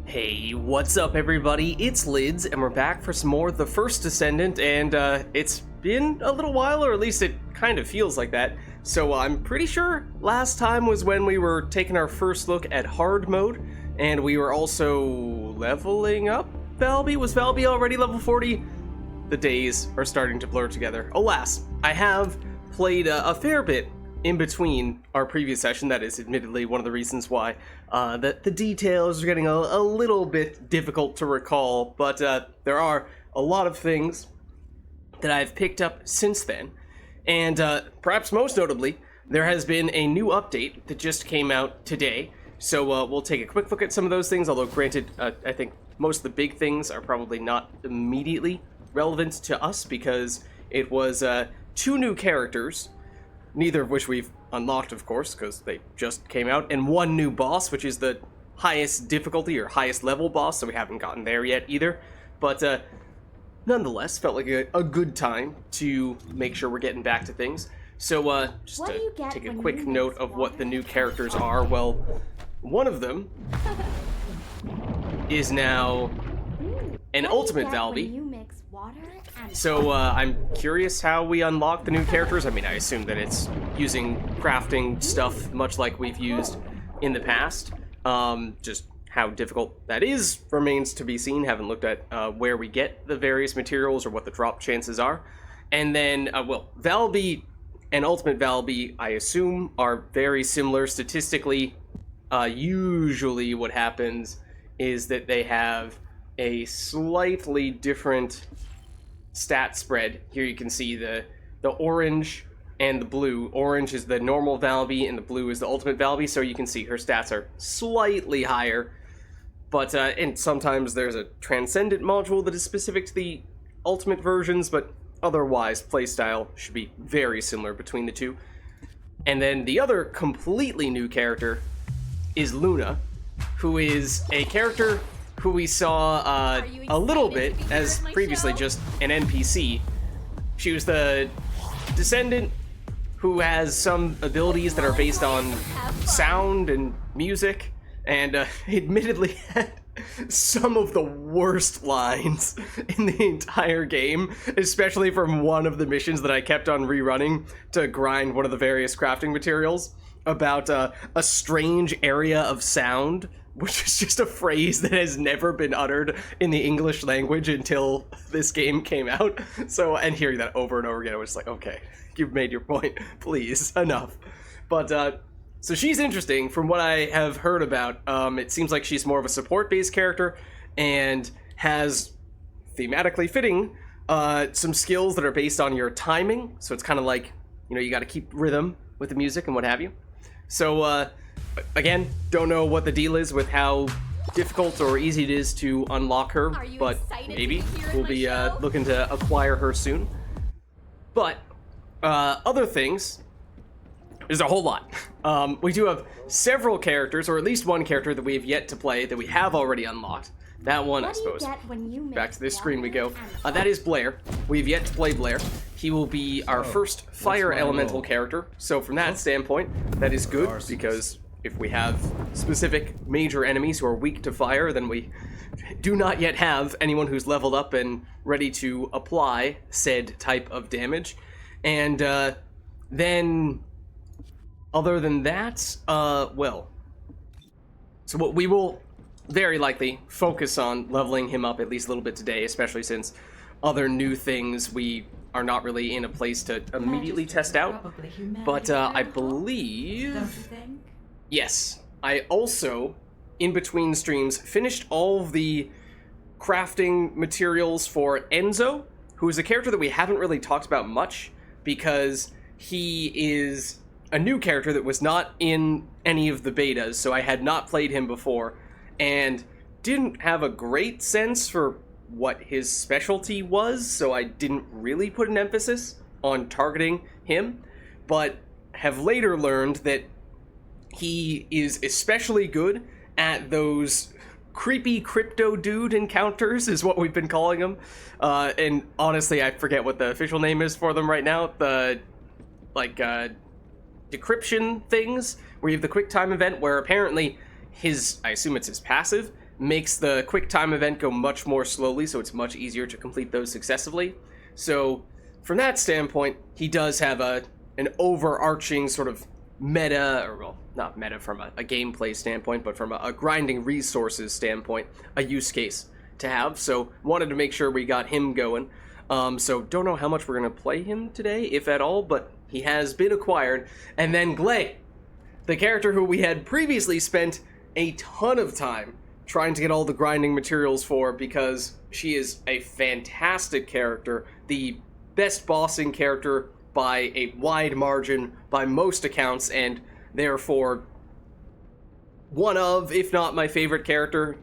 Hey, what's up everybody? It's Lids, and we're back for some more of the First Descendant, and it's been a little while, or at least it kind of feels like that. So I'm pretty sure last time was when we were taking our first look at hard mode, and we were also leveling up Valby. Was Valby already level 40? The days are starting to blur together. Alas, I have played a fair bit in between our previous session. That is admittedly one of the reasons why the details are getting a little bit difficult to recall, but there are a lot of things that I've picked up since then, and perhaps most notably, there has been a new update that just came out today, so we'll take a quick look at some of those things, although granted, I think most of the big things are probably not immediately relevant to us, because it was 2 new characters, neither of which we've unlocked, of course, because they just came out, and 1 new boss, which is the highest difficulty or highest level boss, so we haven't gotten there yet either. But nonetheless, felt like a good time to make sure we're getting back to things. So just to take a quick note of what the new characters are, well, one of them is now an ultimate Valby. So I'm curious how we unlock the new characters. I mean, I assume that it's using crafting stuff much like we've used in the past. Just how difficult that is remains to be seen. Haven't looked at where we get the various materials or what the drop chances are. And then, well, Valby and Ultimate Valby, I assume, are very similar statistically. Usually what happens is that they have a slightly different stat spread. Here you can see the orange and the blue. Orange is the normal Valby and the blue is the ultimate Valby, so you can see her stats are slightly higher. But and sometimes there's a Transcendent module that is specific to the ultimate versions, but otherwise playstyle should be very similar between the two. And then the other completely new character is Luna, who is a character who we saw a little bit as previously just an NPC. She was the Descendant who has some abilities that are based on sound and music, and admittedly had some of the worst lines in the entire game, especially from one of the missions that I kept on rerunning to grind one of the various crafting materials, about a strange area of sound, which is just a phrase that has never been uttered in the English language until this game came out. So, and hearing that over and over again, I was like, okay, you've made your point, please, enough. But, so she's interesting. From what I have heard about, it seems like she's more of a support-based character and has, thematically fitting, some skills that are based on your timing. So it's kind of like, you know, you got to keep rhythm with the music and what have you. So, again, don't know what the deal is with how difficult or easy it is to unlock her, but maybe we'll be looking to acquire her soon. But other things, there's a whole lot. We do have several characters, or at least one character that we have yet to play that we have already unlocked. That one, I suppose. Back to this screen we go. That is Blair. We've yet to play Blair. He will be our first fire elemental character, so from that standpoint, that is good, because if we have specific major enemies who are weak to fire, then we do not yet have anyone who's leveled up and ready to apply said type of damage. And then, other than that, well, so what we will very likely focus on leveling him up at least a little bit today, especially since other new things we are not really in a place to immediately test out. But I believe... Yes, I also, in between streams, finished all of the crafting materials for Enzo, who is a character that we haven't really talked about much, because he is a new character that was not in any of the betas, so I had not played him before, and didn't have a great sense for what his specialty was, so I didn't really put an emphasis on targeting him, but have later learned that he is especially good at those creepy crypto dude encounters, is what we've been calling them. And honestly, I forget what the official name is for them right now. The, like, decryption things, where you have the quick time event where apparently his, I assume it's his passive, makes the quick time event go much more slowly, so it's much easier to complete those successively. So from that standpoint, he does have an overarching sort of meta, or well, not meta from a gameplay standpoint, but from a grinding resources standpoint, a use case to have. So wanted to make sure we got him going. So don't know how much we're going to play him today, if at all, but he has been acquired. And then Glay, the character who we had previously spent a ton of time trying to get all the grinding materials for, because she is a fantastic character, the best bossing character by a wide margin by most accounts, and therefore one of, if not my favorite character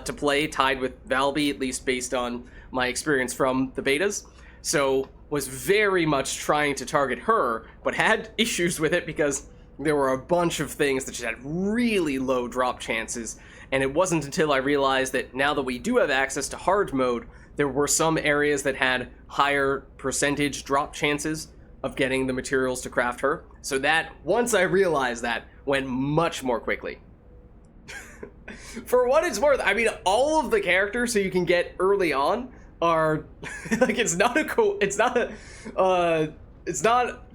to play, tied with Valby, at least based on my experience from the betas. So was very much trying to target her, but had issues with it because there were a bunch of things that just had really low drop chances, and it wasn't until I realized that now that we do have access to hard mode, there were some areas that had higher percentage drop chances of getting the materials to craft her. So that, once I realized that, went much more quickly. For what it's worth, I mean, all of the characters who you can get early on are like, it's not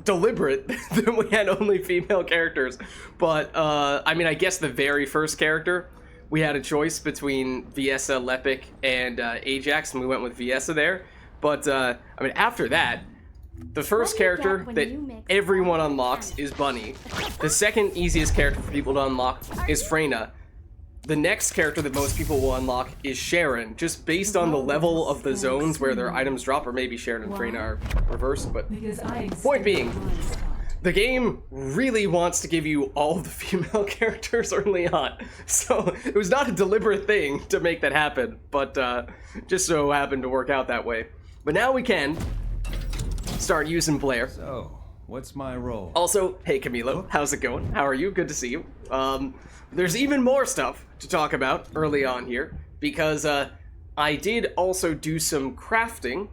deliberate that we had only female characters, but I mean, I guess the very first character we had a choice between Viessa, Lepic, and Ajax, and we went with Viessa there. But I mean, after that, the first character that everyone unlocks is Bunny. The second easiest character for people to unlock is Freyna. The next character that most people will unlock is Sharon, just based on the level of the zones where their items drop, or maybe Sharon and Freyna are reversed, but point being, the game really wants to give you all of the female characters early on, so it was not a deliberate thing to make that happen, but just so happened to work out that way. But now we can start using Blair. So, what's my role? Also, hey Camilo, how's it going? How are you? Good to see you. There's even more stuff to talk about early on here, because I did also do some crafting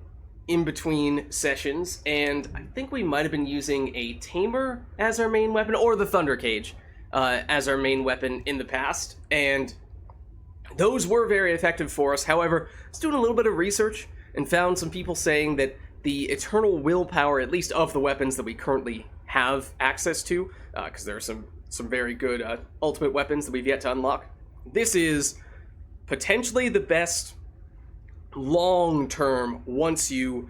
in between sessions, and I think we might have been using a tamer as our main weapon, or the Thunder Cage as our main weapon in the past, and those were very effective for us. However, I was doing a little bit of research and found some people saying that the eternal willpower, at least of the weapons that we currently have access to, because there are some very good ultimate weapons that we've yet to unlock, this is potentially the best long-term once you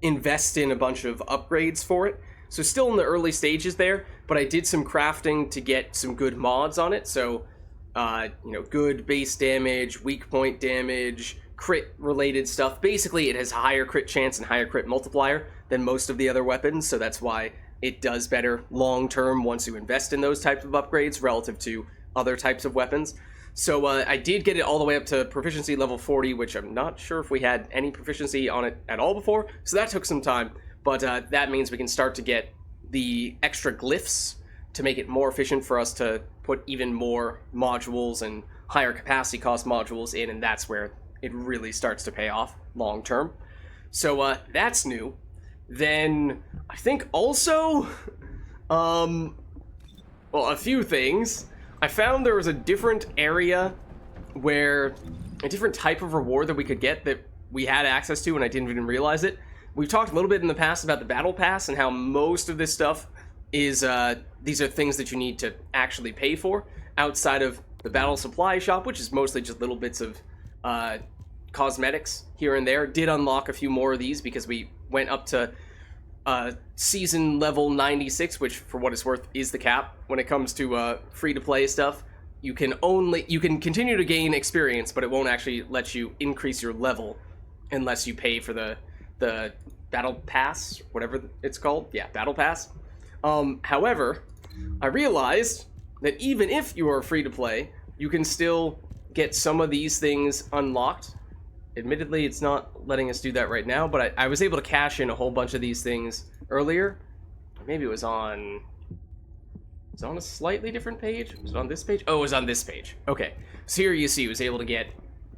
invest in a bunch of upgrades for it. So still in the early stages there, but I did some crafting to get some good mods on it. So, good base damage, weak point damage, crit related stuff. Basically, it has a higher crit chance and higher crit multiplier than most of the other weapons, so that's why it does better long-term once you invest in those types of upgrades relative to other types of weapons. So I did get it all the way up to proficiency level 40, which I'm not sure if we had any proficiency on it at all before, so that took some time, but that means we can start to get the extra glyphs to make it more efficient for us to put even more modules and higher capacity cost modules in, and that's where it really starts to pay off long term. So that's new. Then I think also, a few things. I found there was a different area where a different type of reward that we could get that we had access to and I didn't even realize it. We've talked a little bit in the past about the battle pass and how most of this stuff is, these are things that you need to actually pay for outside of the battle supply shop, which is mostly just little bits of cosmetics here and there. Did unlock a few more of these because we went up to season level 96, which for what it's worth is the cap when it comes to free-to-play stuff. You can continue to gain experience, but it won't actually let you increase your level unless you pay for the battle pass, whatever it's called. Yeah, battle pass. However, I realized that even if you are free to play, you can still get some of these things unlocked. Admittedly, it's not letting us do that right now, but I was able to cash in a whole bunch of these things earlier. Maybe it was on a slightly different page? Was it on this page? Oh, it was on this page. Okay. So here you see, I was able to get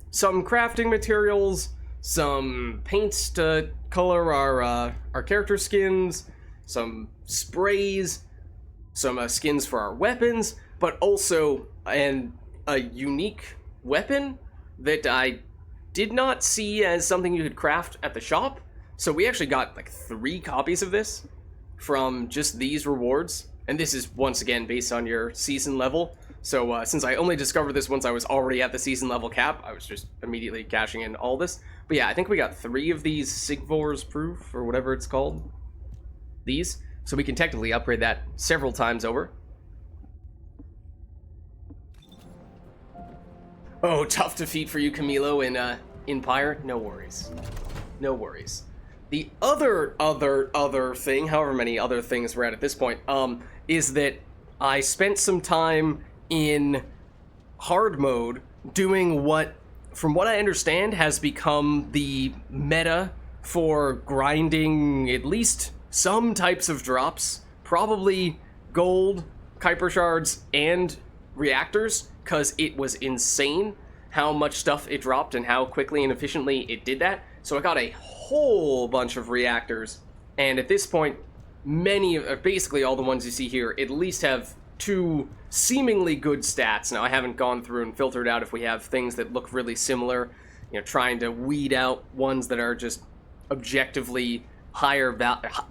some crafting materials, some paints to color our character skins, some sprays, some skins for our weapons, but also a unique weapon that I did not see as something you could craft at the shop. So we actually got like 3 copies of this from just these rewards. And this is once again based on your season level. So since I only discovered this once I was already at the season level cap, I was just immediately cashing in all this. But yeah, I think we got 3 of these Sigvor's proof, or whatever it's called. These. So we can technically upgrade that several times over. Oh, tough defeat for you, Camilo, in Pyre. No worries. No worries. The other thing, however many other things we're at this point, is that I spent some time in hard mode doing what, from what I understand, has become the meta for grinding at least some types of drops, probably gold, Kuiper shards, and reactors, because it was insane how much stuff it dropped and how quickly and efficiently it did that. So I got a whole bunch of reactors, and at this point, basically all the ones you see here, at least have 2 seemingly good stats. Now, I haven't gone through and filtered out if we have things that look really similar, you know, trying to weed out ones that are just objectively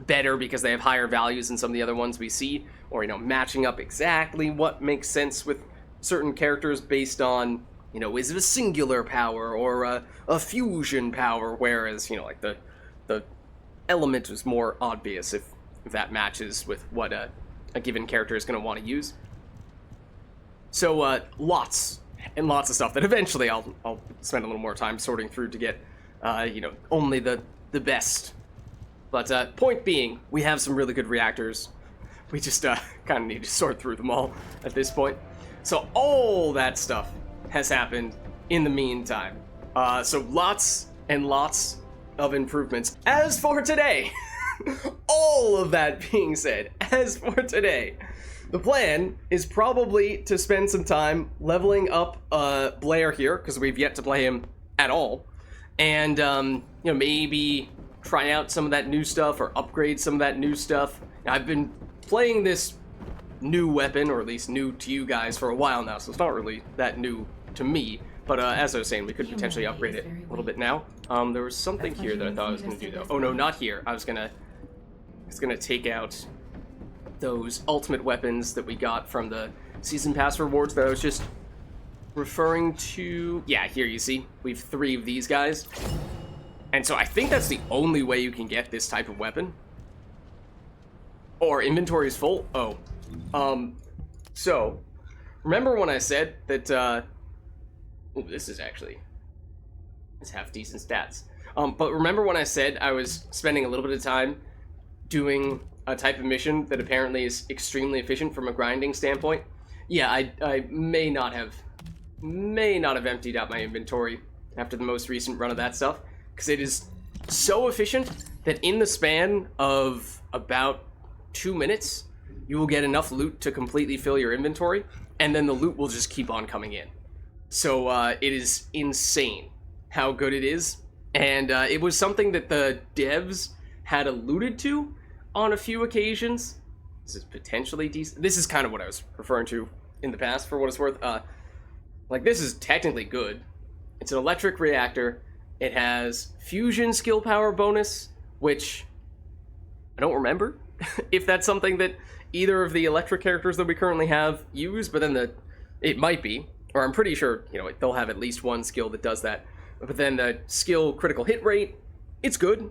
better because they have higher values than some of the other ones we see, or, you know, matching up exactly what makes sense with certain characters based on, you know, is it a singular power or a fusion power, whereas, you know, like the element is more obvious if that matches with what a given character is going to want to use. So lots and lots of stuff that eventually I'll spend a little more time sorting through to get, you know, only the best. But point being, we have some really good reactors. We just kind of need to sort through them all at this point. So all that stuff has happened in the meantime. So lots and lots of improvements. As for today, all of that being said, as for today, the plan is probably to spend some time leveling up Blair here, because we've yet to play him at all, and you know, maybe try out some of that new stuff or upgrade some of that new stuff. I've been playing this new weapon, or at least new to you guys, for a while now, so it's not really that new to me. But as I was saying, we could potentially upgrade it a little bit now. There was something here that I thought I was going to do, though. Oh no, not here. I was gonna take out those ultimate weapons that we got from the season pass rewards that I was just referring to. Yeah, here you see, we've 3 of these guys. And so I think that's the only way you can get this type of weapon. Or inventory is full. Oh. So, remember when I said that, ooh, this half decent stats. But remember when I said I was spending a little bit of time doing a type of mission that apparently is extremely efficient from a grinding standpoint? Yeah, I may not have emptied out my inventory after the most recent run of that stuff, because it is so efficient that in the span of about 2 minutes, you will get enough loot to completely fill your inventory, and then the loot will just keep on coming in. So it is insane how good it is, and it was something that the devs had alluded to on a few occasions. This is potentially decent. This is kind of what I was referring to in the past, for what it's worth. Like, this is technically good. It's an electric reactor. It has fusion skill power bonus, which I don't remember if that's something that either of the electric characters that we currently have use, but then it might be, or I'm pretty sure, you know, they'll have at least one skill that does that. But then the skill critical hit rate, it's good.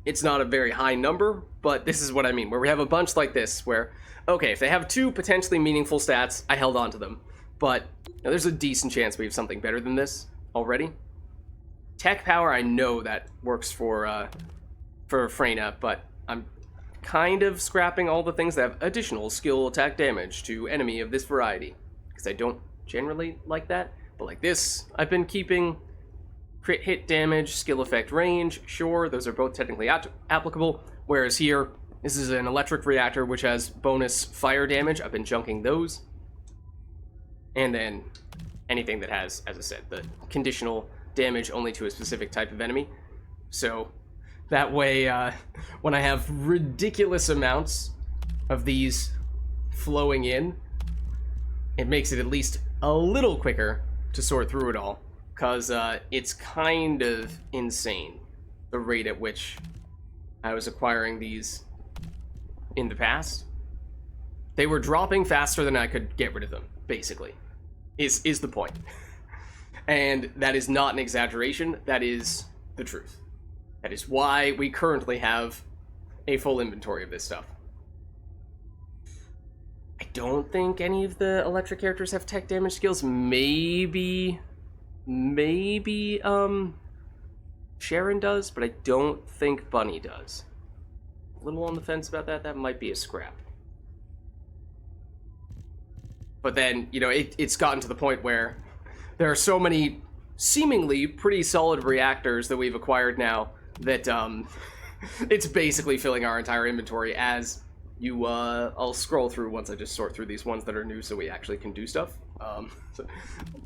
It's not a very high number, but this is what I mean, where we have a bunch like this, where, okay, if they have 2 potentially meaningful stats, I held on to them. But you know, there's a decent chance we have something better than this already. Tech power, I know that works for Freyna, but I'm kind of scrapping all the things that have additional skill attack damage to enemy of this variety, because I don't generally like that. But like this, I've been keeping crit hit damage, skill effect range, sure, those are both technically applicable, whereas here, this is an electric reactor which has bonus fire damage. I've been junking those. And then anything that has, as I said, the conditional damage only to a specific type of enemy. So that way, when I have ridiculous amounts of these flowing in, it makes it at least a little quicker to sort through it all. because it's kind of insane, the rate at which I was acquiring these in the past. They were dropping faster than I could get rid of them, basically, is the point. And that is not an exaggeration, that is the truth. That is why we currently have a full inventory of this stuff. I don't think any of the electric characters have tech damage skills. Maybe Sharon does, but I don't think Bunny does. A little on the fence about that. That might be a scrap. But then, you know, it's gotten to the point where there are so many seemingly pretty solid reactors that we've acquired now that it's basically filling our entire inventory. As you, I'll scroll through once I just sort through these ones that are new so we actually can do stuff. So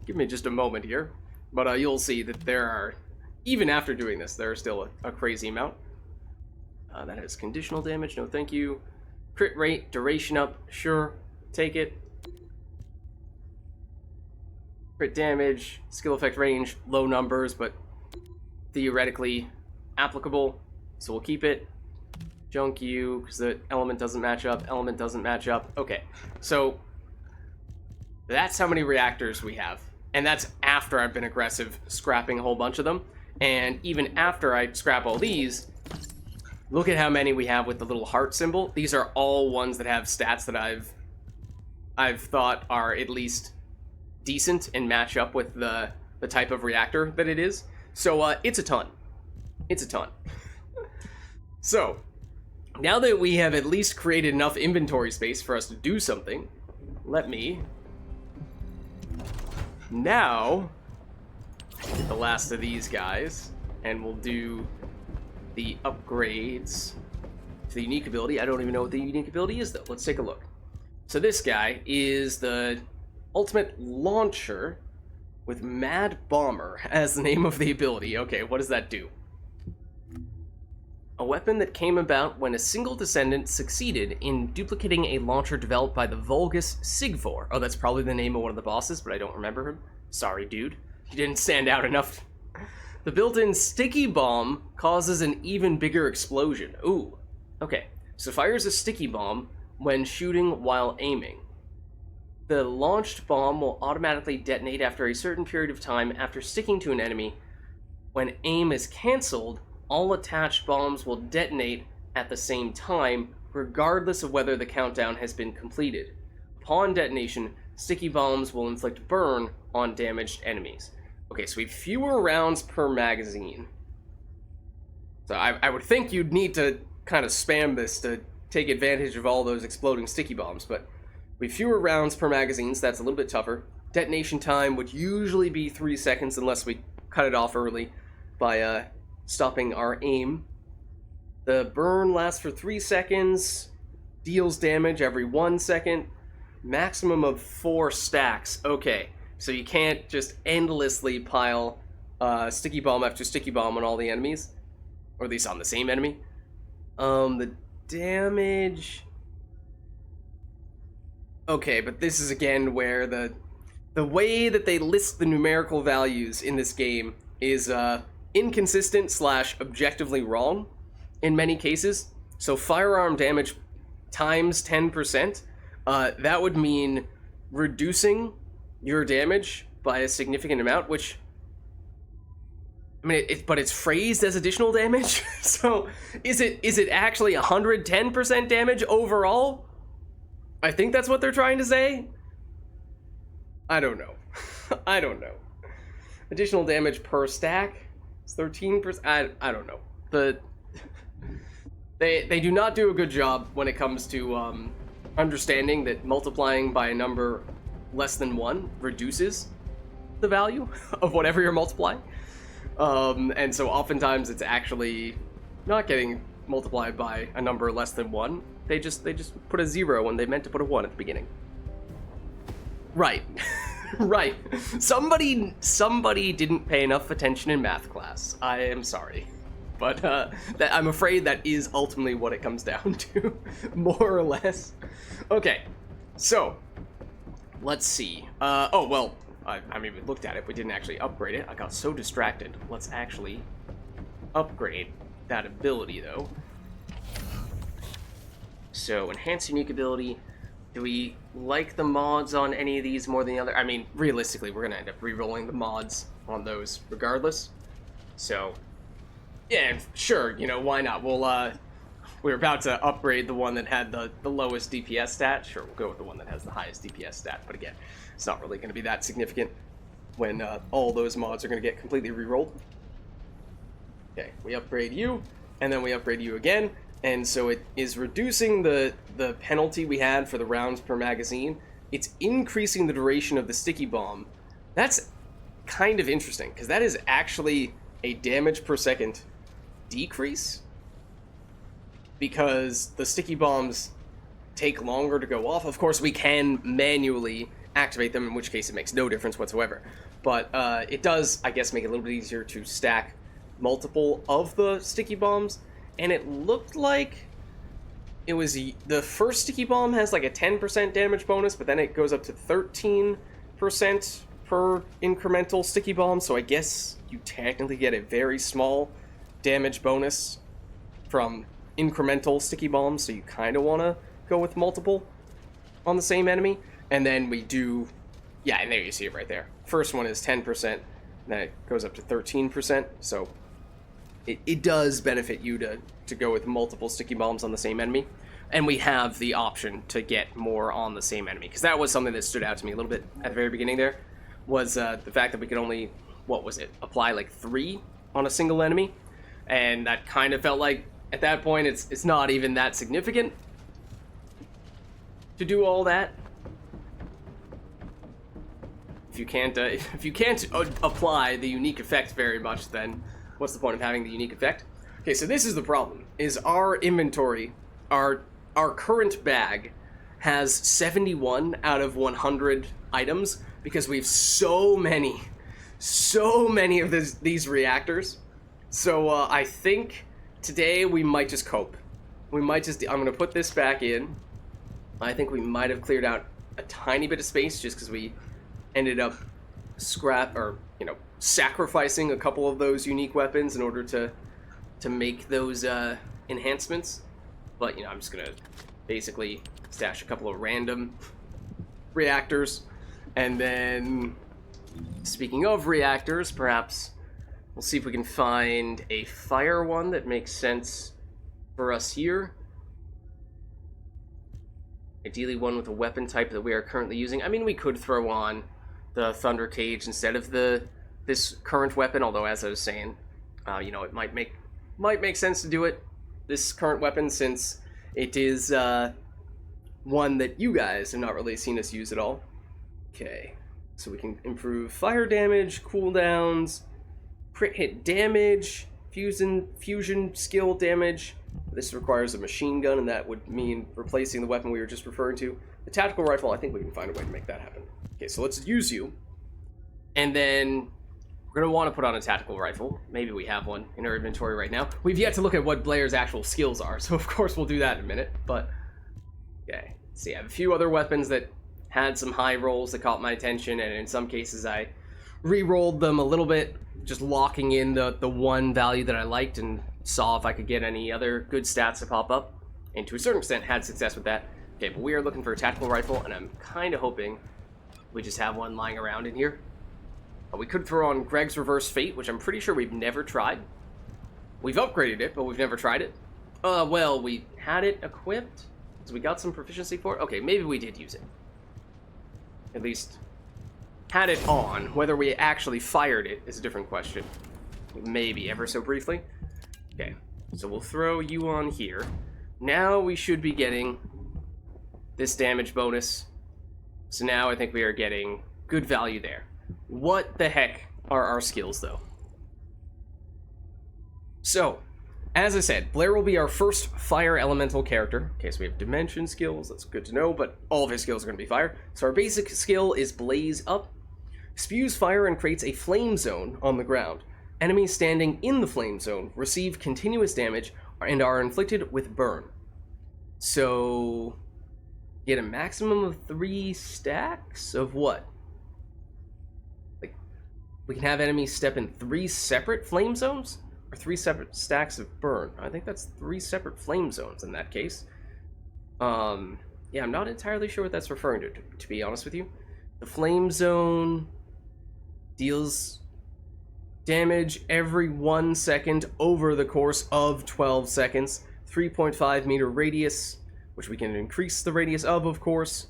give me just a moment here. But you'll see that there are, even after doing this, there are still a crazy amount. That has conditional damage, no thank you. Crit rate, duration up, sure, take it. Crit damage, skill effect range, low numbers, but theoretically applicable, so we'll keep it. Junk you, because the element doesn't match up, Okay, so that's how many reactors we have. And that's after I've been aggressive, scrapping a whole bunch of them. And even after I scrap all these, look at how many we have with the little heart symbol. These are all ones that have stats that I've thought are at least decent and match up with the type of reactor that it is. So it's a ton. It's a ton. So now that we have at least created enough inventory space for us to do something, let me now get the last of these guys, and we'll do the upgrades to the unique ability. I don't even know what the unique ability is, though. Let's take a look. So this guy is the ultimate launcher with Mad Bomber as the name of the ability. Okay, what does that do? A weapon that came about when a single Descendant succeeded in duplicating a launcher developed by the Vulgis Sigvor. Oh, that's probably the name of one of the bosses, but I don't remember him. Sorry, dude. You didn't stand out enough. The built-in sticky bomb causes an even bigger explosion. Ooh. Okay. So fires a sticky bomb when shooting while aiming. The launched bomb will automatically detonate after a certain period of time after sticking to an enemy. When aim is cancelled, all attached bombs will detonate at the same time, regardless of whether the countdown has been completed. Upon detonation, sticky bombs will inflict burn on damaged enemies. Okay, so we have fewer rounds per magazine. So I would think you'd need to kind of spam this to take advantage of all those exploding sticky bombs, but we have fewer rounds per magazine, so that's a little bit tougher. Detonation time would usually be 3 seconds unless we cut it off early by stopping our aim. The burn lasts for 3 seconds, deals damage every 1 second, maximum of 4 stacks. Okay, so you can't just endlessly pile sticky bomb after sticky bomb on all the enemies, or at least on the same enemy. The damage... Okay, but this is again where the way that they list the numerical values in this game is inconsistent / objectively wrong in many cases. So firearm damage times 10%, that would mean reducing your damage by a significant amount, which, I mean, but it's phrased as additional damage. So is it actually 110% damage overall? I think that's what they're trying to say. I don't know. I don't know. Additional damage per stack is 13%. I don't know. They do not do a good job when it comes to understanding that multiplying by a number less than 1 reduces the value of whatever you're multiplying. And so oftentimes it's actually not getting multiplied by a number less than 1. They just put a 0 when they meant to put a 1 at the beginning. Right. Right. Somebody didn't pay enough attention in math class. I am sorry. But I'm afraid that is ultimately what it comes down to, more or less. Okay, so let's see. I mean, we looked at it, we didn't actually upgrade it. I got so distracted. Let's actually upgrade that ability, though. So, enhance unique ability. Do we like the mods on any of these more than the other? I mean, realistically, we're going to end up re-rolling the mods on those regardless. So, yeah, sure, you know, why not? We're about to upgrade the one that had the lowest DPS stat. Sure, we'll go with the one that has the highest DPS stat. But again, it's not really going to be that significant when all those mods are going to get completely re-rolled. Okay, we upgrade you, and then we upgrade you again. And so it is reducing the penalty we had for the rounds per magazine. It's increasing the duration of the sticky bomb. That's kind of interesting, because that is actually a damage per second decrease. Because the sticky bombs take longer to go off. Of course, we can manually activate them, in which case it makes no difference whatsoever. But it does, I guess, make it a little bit easier to stack multiple of the sticky bombs. And it looked like it was the first sticky bomb has like a 10% damage bonus, but then it goes up to 13% per incremental sticky bomb. So I guess you technically get a very small damage bonus from incremental sticky bombs. So you kind of want to go with multiple on the same enemy. And then we do, yeah, and there you see it right there. First one is 10%, then it goes up to 13%. So it does benefit you to go with multiple sticky bombs on the same enemy. And we have the option to get more on the same enemy. Because that was something that stood out to me a little bit at the very beginning there. Was the fact that we could only, what was it, apply like 3 on a single enemy. And that kind of felt like, at that point, it's not even that significant to do all that. If you can't apply the unique effect very much, then what's the point of having the unique effect? Okay, so this is the problem, is our inventory, our current bag has 71 out of 100 items because we have so many of these reactors. So I think today we might just cope. I'm going to put this back in. I think we might have cleared out a tiny bit of space just because we ended up sacrificing a couple of those unique weapons in order to make those enhancements. But, I'm just going to basically stash a couple of random reactors. And then, speaking of reactors, perhaps we'll see if we can find a fire one that makes sense for us here. Ideally one with a weapon type that we are currently using. I mean, we could throw on the Thunder Cage instead of this current weapon, although as I was saying, it might make sense to do it, this current weapon, since it is one that you guys have not really seen us use at all. Okay, so we can improve fire damage, cooldowns, crit hit damage, fusion skill damage. This requires a machine gun, and that would mean replacing the weapon we were just referring to. The tactical rifle, I think we can find a way to make that happen. Okay, so let's use you. And then we're going to want to put on a tactical rifle. Maybe we have one in our inventory right now. We've yet to look at what Blair's actual skills are, so of course we'll do that in a minute. But, okay. So I have a few other weapons that had some high rolls that caught my attention, and in some cases I re-rolled them a little bit, just locking in the one value that I liked and saw if I could get any other good stats to pop up, and to a certain extent had success with that. Okay, but we are looking for a tactical rifle, and I'm kind of hoping we just have one lying around in here. We could throw on Greg's Reverse Fate, which I'm pretty sure we've never tried. We've upgraded it, but we've never tried it. Well, we had it equipped, so we got some proficiency for it. Okay, maybe we did use it. At least had it on. Whether we actually fired it is a different question. Maybe, ever so briefly. Okay, so we'll throw you on here. Now we should be getting this damage bonus. So now I think we are getting good value there. What the heck are our skills, though? So, as I said, Blair will be our first fire elemental character. Okay, so we have dimension skills, that's good to know, but all of his skills are going to be fire. So our basic skill is Blaze Up. Spews fire and creates a flame zone on the ground. Enemies standing in the flame zone receive continuous damage and are inflicted with burn. So, get a maximum of 3 stacks of what? We can have enemies step in 3 separate flame zones, or 3 separate stacks of burn. I think that's 3 separate flame zones in that case. Yeah, I'm not entirely sure what that's referring to be honest with you. The flame zone deals damage every 1 second over the course of 12 seconds. 3.5 meter radius, which we can increase the radius of course.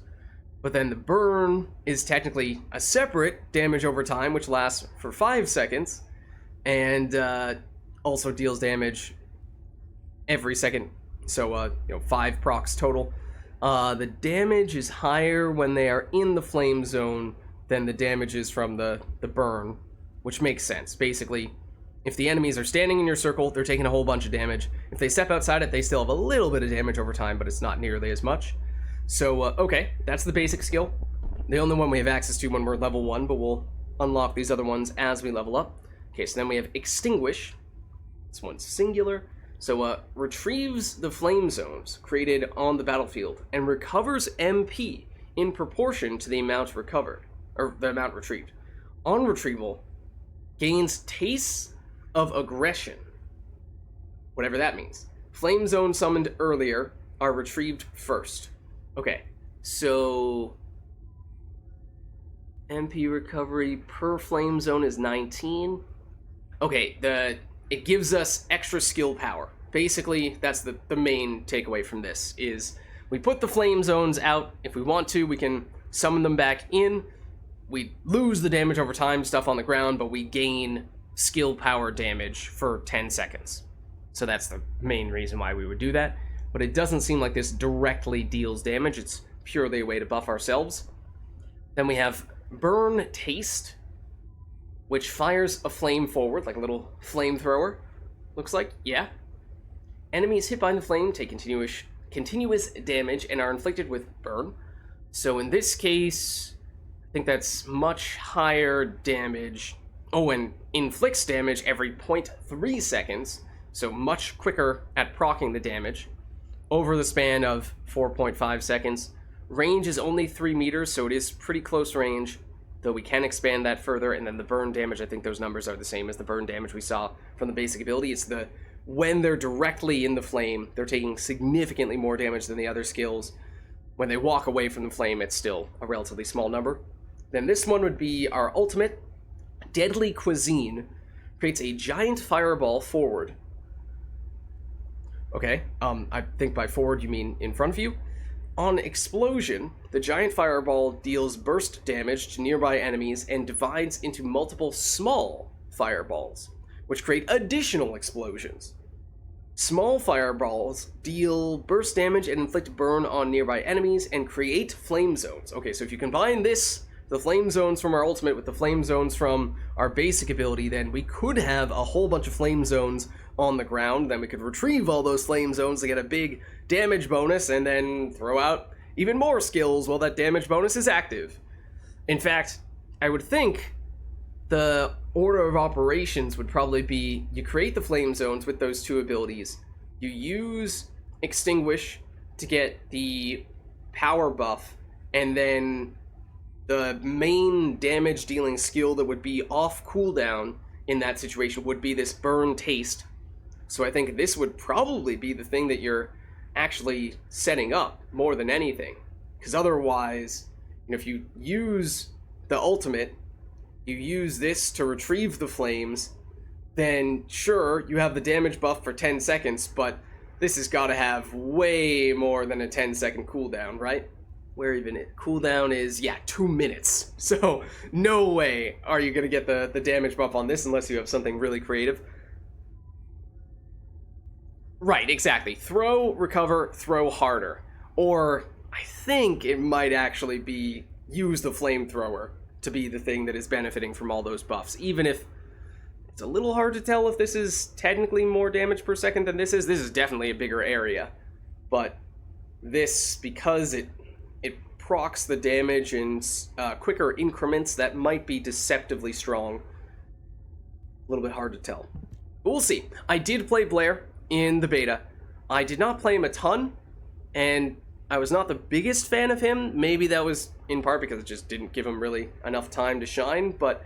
But then the burn is technically a separate damage over time, which lasts for 5 seconds, and also deals damage every second. So, 5 procs total. The damage is higher when they are in the flame zone than the damage is from the burn, which makes sense. Basically, if the enemies are standing in your circle, they're taking a whole bunch of damage. If they step outside it, they still have a little bit of damage over time, but it's not nearly as much. So, okay, that's the basic skill. The only one we have access to when we're level 1, but we'll unlock these other ones as we level up. Okay, so then we have Extinguish. This one's singular. So, retrieves the flame zones created on the battlefield and recovers MP in proportion to the amount recovered, or the amount retrieved. On retrieval, gains tastes of aggression, whatever that means. Flame zones summoned earlier are retrieved first. Okay, so MP recovery per flame zone is 19. Okay, it gives us extra skill power. Basically, that's the main takeaway from this, is we put the flame zones out. If we want to, we can summon them back in. We lose the damage over time, stuff on the ground, but we gain skill power damage for 10 seconds. So that's the main reason why we would do that. But it doesn't seem like this directly deals damage. It's purely a way to buff ourselves. Then we have Burn Taste, which fires a flame forward, like a little flamethrower. Looks like, yeah. Enemies hit by the flame take continuous damage and are inflicted with burn. So in this case, I think that's much higher damage. Oh, and inflicts damage every 0.3 seconds, so much quicker at proccing the damage. Over the span of 4.5 seconds. Range is only 3 meters, so it is pretty close range, though we can expand that further. And then the burn damage, I think those numbers are the same as the burn damage we saw from the basic ability. It's when they're directly in the flame, they're taking significantly more damage than the other skills. When they walk away from the flame, it's still a relatively small number. Then this one would be our ultimate. Deadly Cuisine creates a giant fireball forward. Okay, I think by forward you mean in front of you. On explosion, the giant fireball deals burst damage to nearby enemies and divides into multiple small fireballs, which create additional explosions. Small fireballs deal burst damage and inflict burn on nearby enemies and create flame zones. Okay, so if you combine this, the flame zones from our ultimate with the flame zones from our basic ability, then we could have a whole bunch of flame zones on the ground. Then we could retrieve all those flame zones to get a big damage bonus and then throw out even more skills while that damage bonus is active. In fact, I would think the order of operations would probably be you create the flame zones with those 2 abilities, you use Extinguish to get the power buff, and then the main damage dealing skill that would be off cooldown in that situation would be this Burn Taste. So I think this would probably be the thing that you're actually setting up more than anything. Because otherwise, if you use the ultimate, you use this to retrieve the flames, then sure, you have the damage buff for 10 seconds, but this has got to have way more than a 10-second cooldown, right? Where even it cooldown is, 2 minutes. So no way are you going to get the damage buff on this unless you have something really creative. Right, exactly. Throw, recover, throw harder. Or I think it might actually be use the flamethrower to be the thing that is benefiting from all those buffs. Even if it's a little hard to tell if this is technically more damage per second than this is definitely a bigger area. But this, because it procs the damage in quicker increments, that might be deceptively strong. A little bit hard to tell. But we'll see. I did play Blair in the beta. I did not play him a ton, and I was not the biggest fan of him. Maybe that was in part because it just didn't give him really enough time to shine, but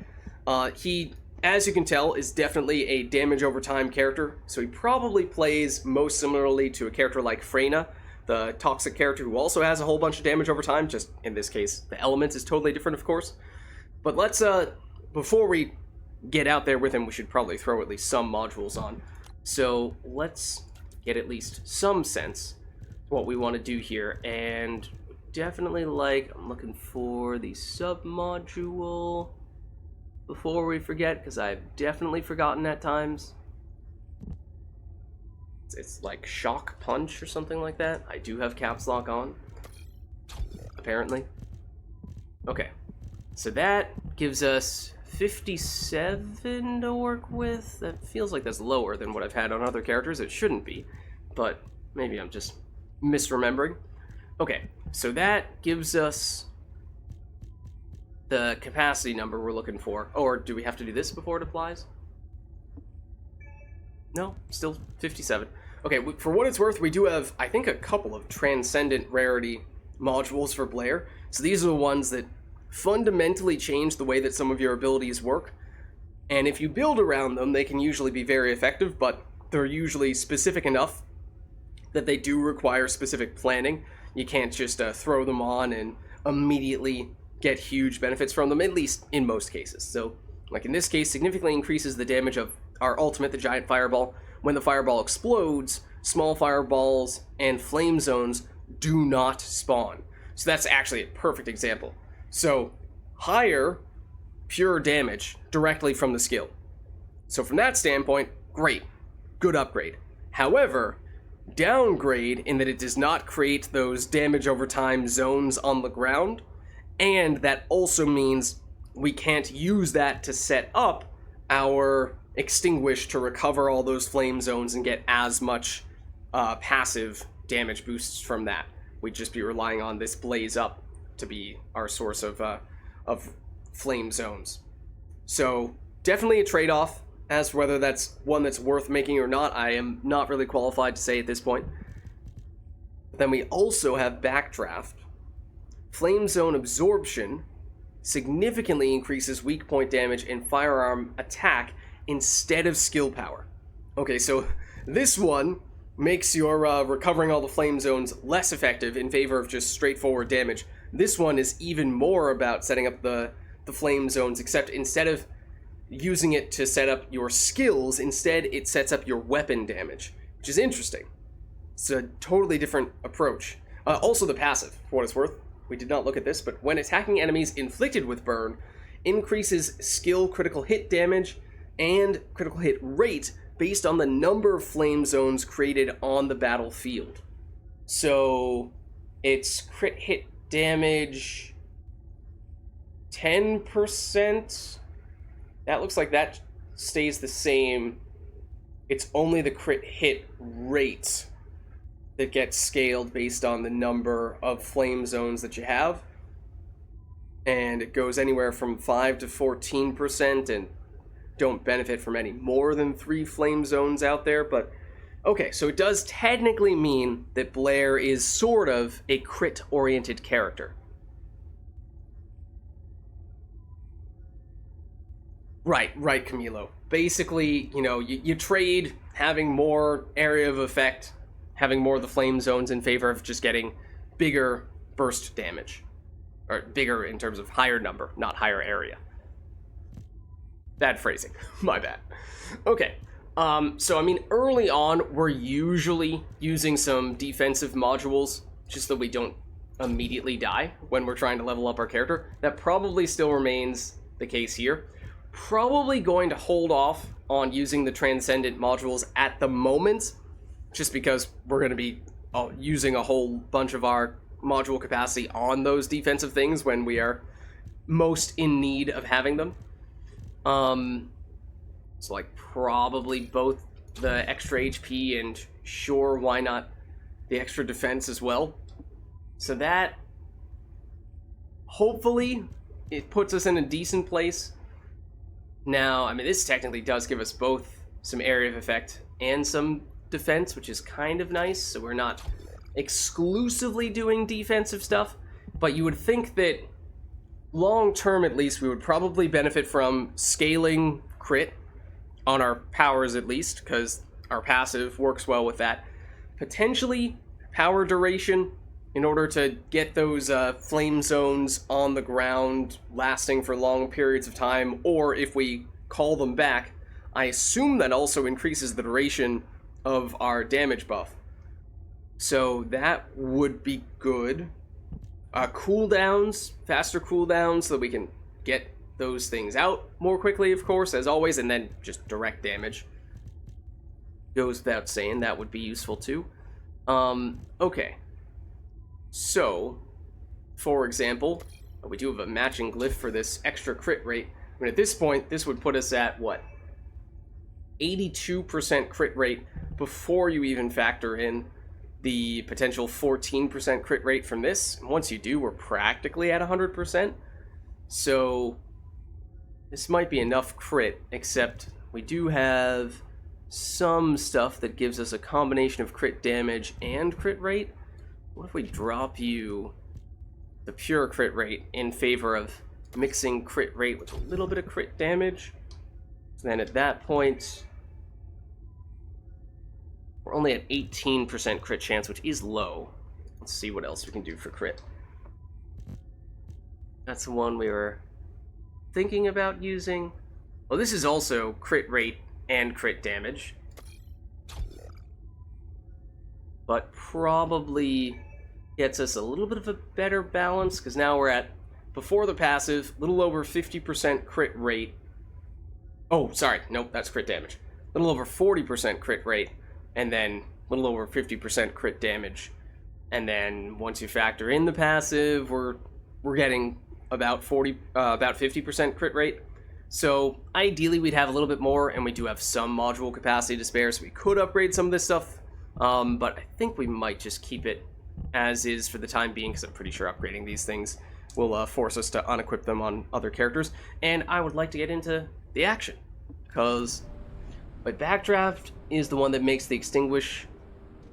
He, as you can tell, is definitely a damage over time character, so he probably plays most similarly to a character like Freyna, the toxic character who also has a whole bunch of damage over time, just in this case, the elements is totally different, of course. But let's, before we get out there with him, we should probably throw at least some modules on. So let's get at least some sense of what we want to do here, and definitely, I'm looking for the sub-module before we forget, because I've definitely forgotten at times. It's like Shock Punch or something like that. I do have caps lock on, apparently. Okay, so that gives us 57 to work with. That feels like that's lower than what I've had on other characters. It shouldn't be, but maybe I'm just misremembering. Okay, so that gives us the capacity number we're looking for. Or do we have to do this before it applies? No, still 57. Okay, for what it's worth, we do have, I think, a couple of Transcendent rarity modules for Blair. So these are the ones that fundamentally change the way that some of your abilities work. And if you build around them, they can usually be very effective, but they're usually specific enough that they do require specific planning. You can't just throw them on and immediately get huge benefits from them, at least in most cases. So, like in this case, significantly increases the damage of our ultimate, the giant fireball. When the fireball explodes, small fireballs and flame zones do not spawn. So that's actually a perfect example. So, higher pure damage directly from the skill. So from that standpoint, great. Good upgrade. However, downgrade in that it does not create those damage over time zones on the ground, and that also means we can't use that to set up our extinguish to recover all those flame zones and get as much passive damage boosts from that. We'd just be relying on this blaze up to be our source of flame zones. So definitely a trade-off. As to whether that's one that's worth making or not, I am not really qualified to say at this point. Then we also have Backdraft. Flame Zone Absorption significantly increases weak point damage and firearm attack instead of skill power. Okay, so this one makes your recovering all the flame zones less effective in favor of just straightforward damage. This one is even more about setting up the flame zones, except instead of using it to set up your skills, instead it sets up your weapon damage, which is interesting. It's a totally different approach. Also the passive, for what it's worth. We did not look at this, but when attacking enemies inflicted with burn, increases skill critical hit damage and critical hit rate based on the number of flame zones created on the battlefield. So it's crit hit damage 10%. That looks like that stays the same. It's only the crit hit rate that gets scaled based on the number of flame zones that you have. And it goes anywhere from 5 to 14%, and don't benefit from any more than 3 flame zones out there. But okay, so it does technically mean that Blair is sort of a crit-oriented character. Right, Camilo. Basically, you trade having more area of effect, having more of the flame zones in favor of just getting bigger burst damage. Or bigger in terms of higher number, not higher area. Bad phrasing. My bad. Okay. So, I mean, early on, we're usually using some defensive modules just so we don't immediately die when we're trying to level up our character. That probably still remains the case here. Probably going to hold off on using the Transcendent modules at the moment, just because we're going to be using a whole bunch of our module capacity on those defensive things when we are most in need of having them. So like probably both the extra HP and sure, why not the extra defense as well. So that hopefully it puts us in a decent place. Now, I mean, this technically does give us both some area of effect and some defense, which is kind of nice, so we're not exclusively doing defensive stuff, but you would think that long term at least, we would probably benefit from scaling crit on our powers at least, because our passive works well with that. Potentially power duration in order to get those flame zones on the ground lasting for long periods of time, or if we call them back, I assume that also increases the duration of our damage buff. So that would be good. Cooldowns, faster cooldowns, so that we can get those things out more quickly, of course, as always, and then just direct damage. Goes without saying, that would be useful too. Okay. So, for example, we do have a matching glyph for this extra crit rate. I mean, at this point, this would put us at, what? 82% crit rate before you even factor in the potential 14% crit rate from this. Once you do, we're practically at 100%. So, this might be enough crit, except we do have some stuff that gives us a combination of crit damage and crit rate. What if we drop you the pure crit rate in favor of mixing crit rate with a little bit of crit damage? So then at that point, we're only at 18% crit chance, which is low. Let's see what else we can do for crit. That's the one we were thinking about using. Well, this is also crit rate and crit damage, but probably gets us a little bit of a better balance, because now we're at, before the passive, a little over 50% crit rate. Oh, sorry, nope, that's crit damage. A little over 40% crit rate, and then a little over 50% crit damage. And then once you factor in the passive, we're getting about 50% crit rate. So ideally we'd have a little bit more, and we do have some module capacity to spare, so we could upgrade some of this stuff. But I think we might just keep it as is for the time being, because I'm pretty sure upgrading these things will force us to unequip them on other characters. And I would like to get into the action, because my backdraft is the one that makes the extinguish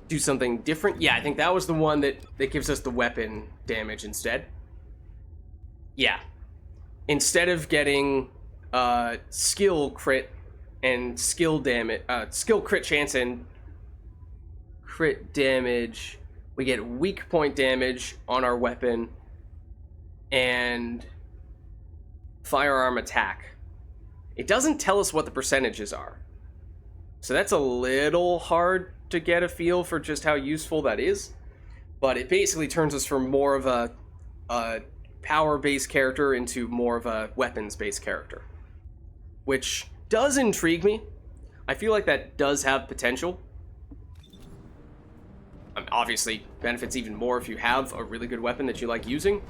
do something different. Yeah, I think that was the one that gives us the weapon damage instead. Yeah. Instead of getting skill crit and skill damage, skill crit chance and crit damage, we get weak point damage on our weapon and firearm attack. It doesn't tell us what the percentages are, so that's a little hard to get a feel for just how useful that is. But it basically turns us from more of a power-based character into more of a weapons-based character, which does intrigue me. I feel like that does have potential. Obviously, benefits even more if you have a really good weapon that you like using.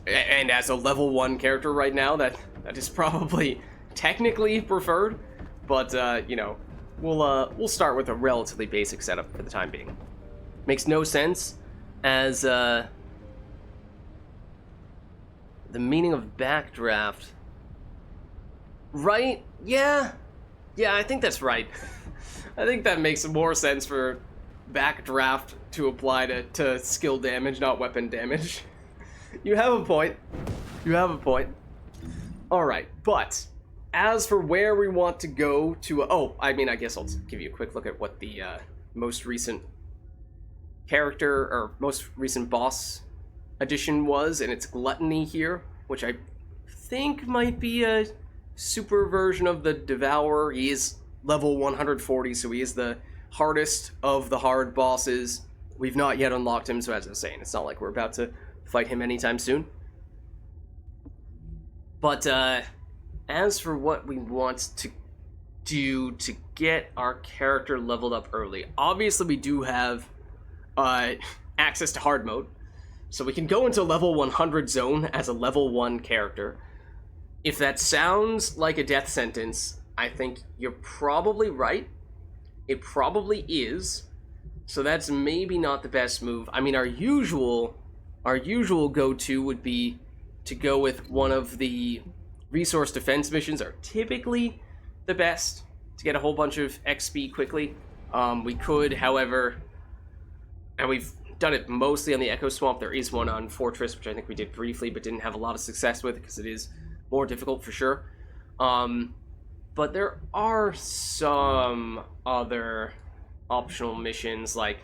And as a level 1 character right now, that is probably technically preferred. But, you know, we'll start with a relatively basic setup for the time being. Makes no sense as the meaning of backdraft. Right? Yeah, I think that's right. I think that makes more sense for backdraft to apply to skill damage, not weapon damage. You have a point. Alright, but as for where we want to go to... I guess I'll give you a quick look at what the most recent character, or most recent boss addition was, and it's Gluttony here, which I think might be a super version of the Devourer. He is level 140, so he is the hardest of the hard bosses. We've not yet unlocked him, so as I was saying, it's not like we're about to fight him anytime soon. But as for what we want to do to get our character leveled up early, obviously we do have access to hard mode, so we can go into level 100 zone as a level 1 character. If that sounds like a death sentence, I think you're probably right. It probably is. So that's maybe not the best move. I mean, our usual go-to would be to go with one of the resource defense missions. Are typically the best to get a whole bunch of XP quickly. We could, however, and we've done it mostly on the Echo Swamp. There is one on Fortress, which I think we did briefly, but didn't have a lot of success with because it is more difficult for sure. But there are some other optional missions, like,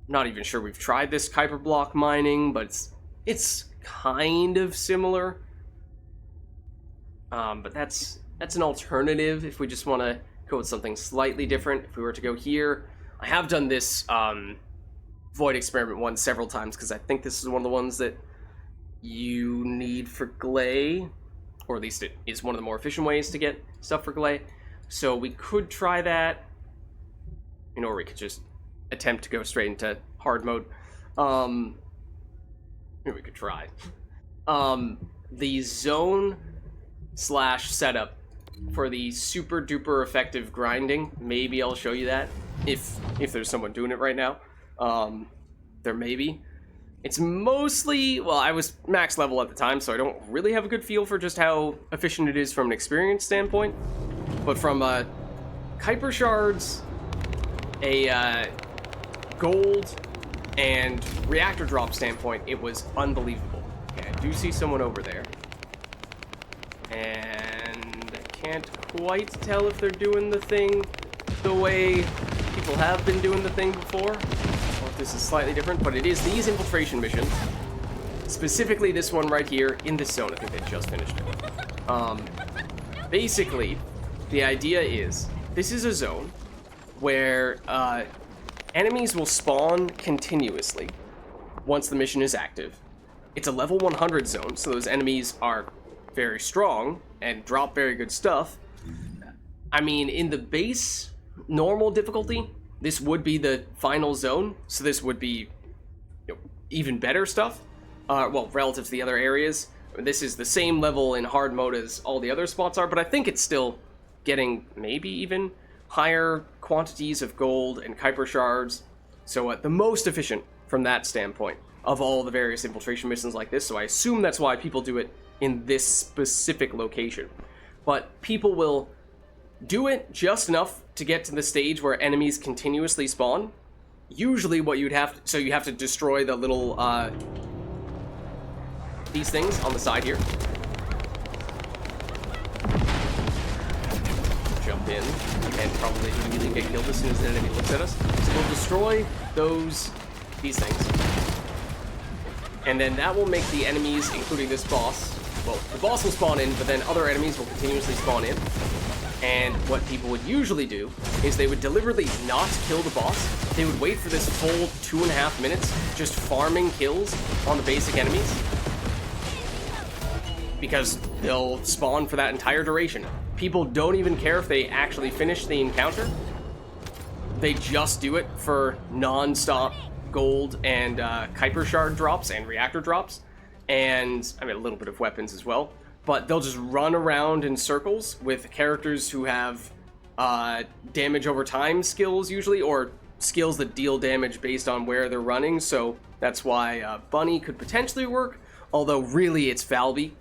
I'm not even sure we've tried this Kuiper block mining, but it's kind of similar. But that's an alternative if we just want to go with something slightly different. If we were to go here, I have done this Void Experiment one several times because I think this is one of the ones that you need for Glay, or at least it is one of the more efficient ways to get stuff for Glay. So we could try that, or we could just attempt to go straight into hard mode. Maybe we could try. The zone / setup for the super duper effective grinding, maybe I'll show you that if there's someone doing it right now. There may be. It's mostly, well, I was max level at the time, so I don't really have a good feel for just how efficient it is from an experience standpoint. But from Kuiper shards, a gold, and reactor drop standpoint, it was unbelievable. Okay, I do see someone over there. And I can't quite tell if they're doing the thing the way people have been doing the thing before, or if this is slightly different, but it is these infiltration missions. Specifically this one right here in this zone. I think they just finished it. Basically, the idea is, this is a zone where enemies will spawn continuously once the mission is active. It's a level 100 zone, so those enemies are very strong and drop very good stuff. I mean, in the base normal difficulty, this would be the final zone, so this would be even better stuff. Well, relative to the other areas. This is the same level in hard mode as all the other spots are, but I think it's still getting maybe even higher quantities of gold and Kuiper shards. So the most efficient from that standpoint of all the various infiltration missions like this. So I assume that's why people do it in this specific location. But people will do it just enough to get to the stage where enemies continuously spawn. Usually what you'd have to, so you have to destroy the little these things on the side here. Jump in and probably immediately get killed as soon as an enemy looks at us. So we'll destroy these things. And then that will make the enemies, including this boss, well, the boss will spawn in, but then other enemies will continuously spawn in. And what people would usually do is they would deliberately not kill the boss. They would wait for this full 2.5 minutes just farming kills on the basic enemies, because they'll spawn for that entire duration. People don't even care if they actually finish the encounter. They just do it for non-stop gold and Kuiper shard drops and reactor drops, and I mean a little bit of weapons as well. But they'll just run around in circles with characters who have damage over time skills usually, or skills that deal damage based on where they're running. So that's why Bunny could potentially work, although really it's Valby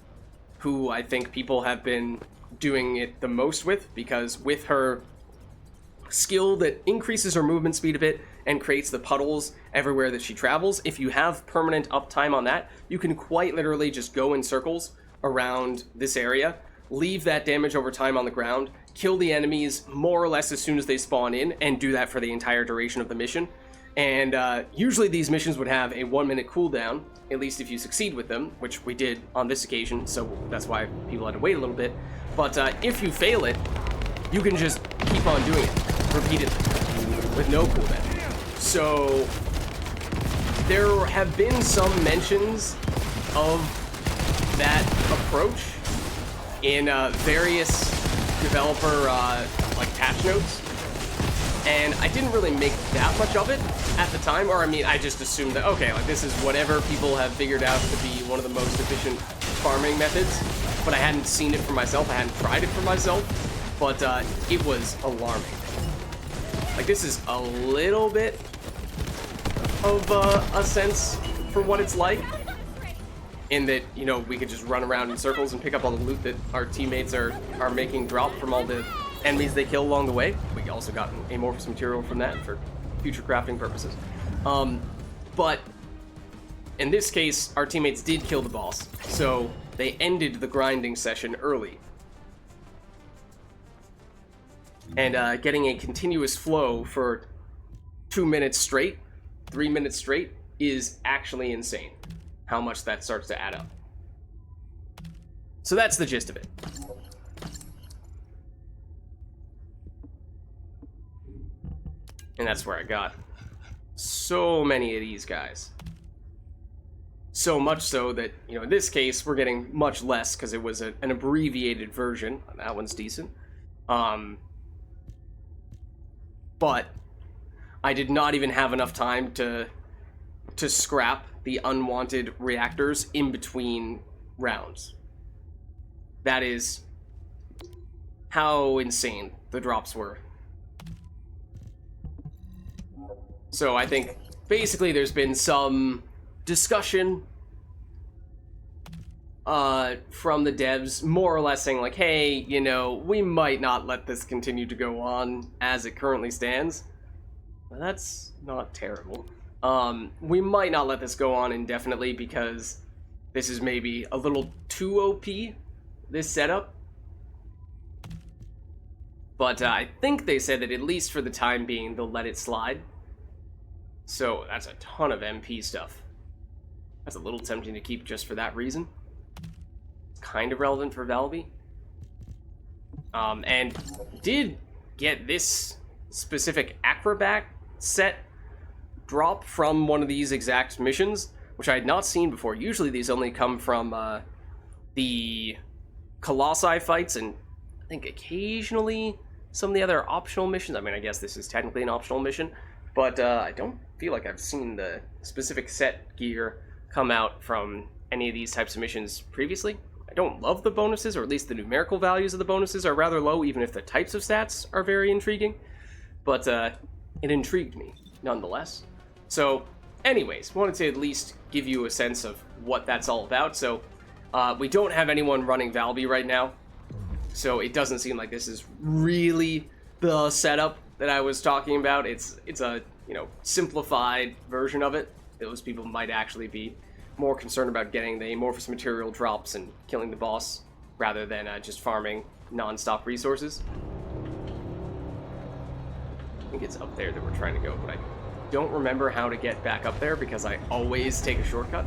who I think people have been doing it the most with, because with her skill that increases her movement speed a bit and creates the puddles everywhere that she travels, if you have permanent uptime on that, you can quite literally just go in circles around this area, leave that damage over time on the ground, kill the enemies more or less as soon as they spawn in, and do that for the entire duration of the mission. And usually these missions would have a 1-minute cooldown, at least if you succeed with them, which we did on this occasion, so that's why people had to wait a little bit. But if you fail it, you can just keep on doing it repeatedly with no cooldown. So there have been some mentions of that approach in various developer like patch notes, and I didn't really make that much of it at the time, or I mean I just assumed that okay, like this is whatever people have figured out to be one of the most efficient farming methods, but I hadn't seen it for myself, I hadn't tried it for myself, but it was alarming. Like this is a little bit of a sense for what it's like, in that, you know, we could just run around in circles and pick up all the loot that our teammates are making drop from all the enemies they kill along the way. We also got amorphous material from that for future crafting purposes. But in this case, our teammates did kill the boss, so they ended the grinding session early. And getting a continuous flow for 2 minutes straight, 3 minutes straight, is actually insane. How much that starts to add up. So that's the gist of it. And that's where I got so many of these guys. So much so that, you know, in this case, we're getting much less because it was an abbreviated version. That one's decent. But I did not even have enough time to scrap the unwanted reactors in between rounds. That is how insane the drops were. So I think basically there's been some discussion from the devs, more or less saying like, hey, you know, we might not let this continue to go on as it currently stands. Well, that's not terrible. We might not let this go on indefinitely because this is maybe a little too OP, this setup. But I think they said that at least for the time being, they'll let it slide. So that's a ton of MP stuff. That's a little tempting to keep just for that reason. It's kind of relevant for Valby. And did get this specific acrobat set drop from one of these exact missions, which I had not seen before. Usually these only come from the colossi fights, and I think occasionally some of the other optional missions. I mean, I guess this is technically an optional mission, but I don't feel like I've seen the specific set gear come out from any of these types of missions previously. I don't love the bonuses, or at least the numerical values of the bonuses are rather low, even if the types of stats are very intriguing. But it intrigued me, nonetheless. So, anyways, wanted to at least give you a sense of what that's all about. So, we don't have anyone running Valby right now, so it doesn't seem like this is really the setup that I was talking about. It's a, you know, simplified version of it. Those people might actually be more concerned about getting the amorphous material drops and killing the boss rather than just farming non-stop resources. I think it's up there that we're trying to go, but I don't remember how to get back up there because I always take a shortcut.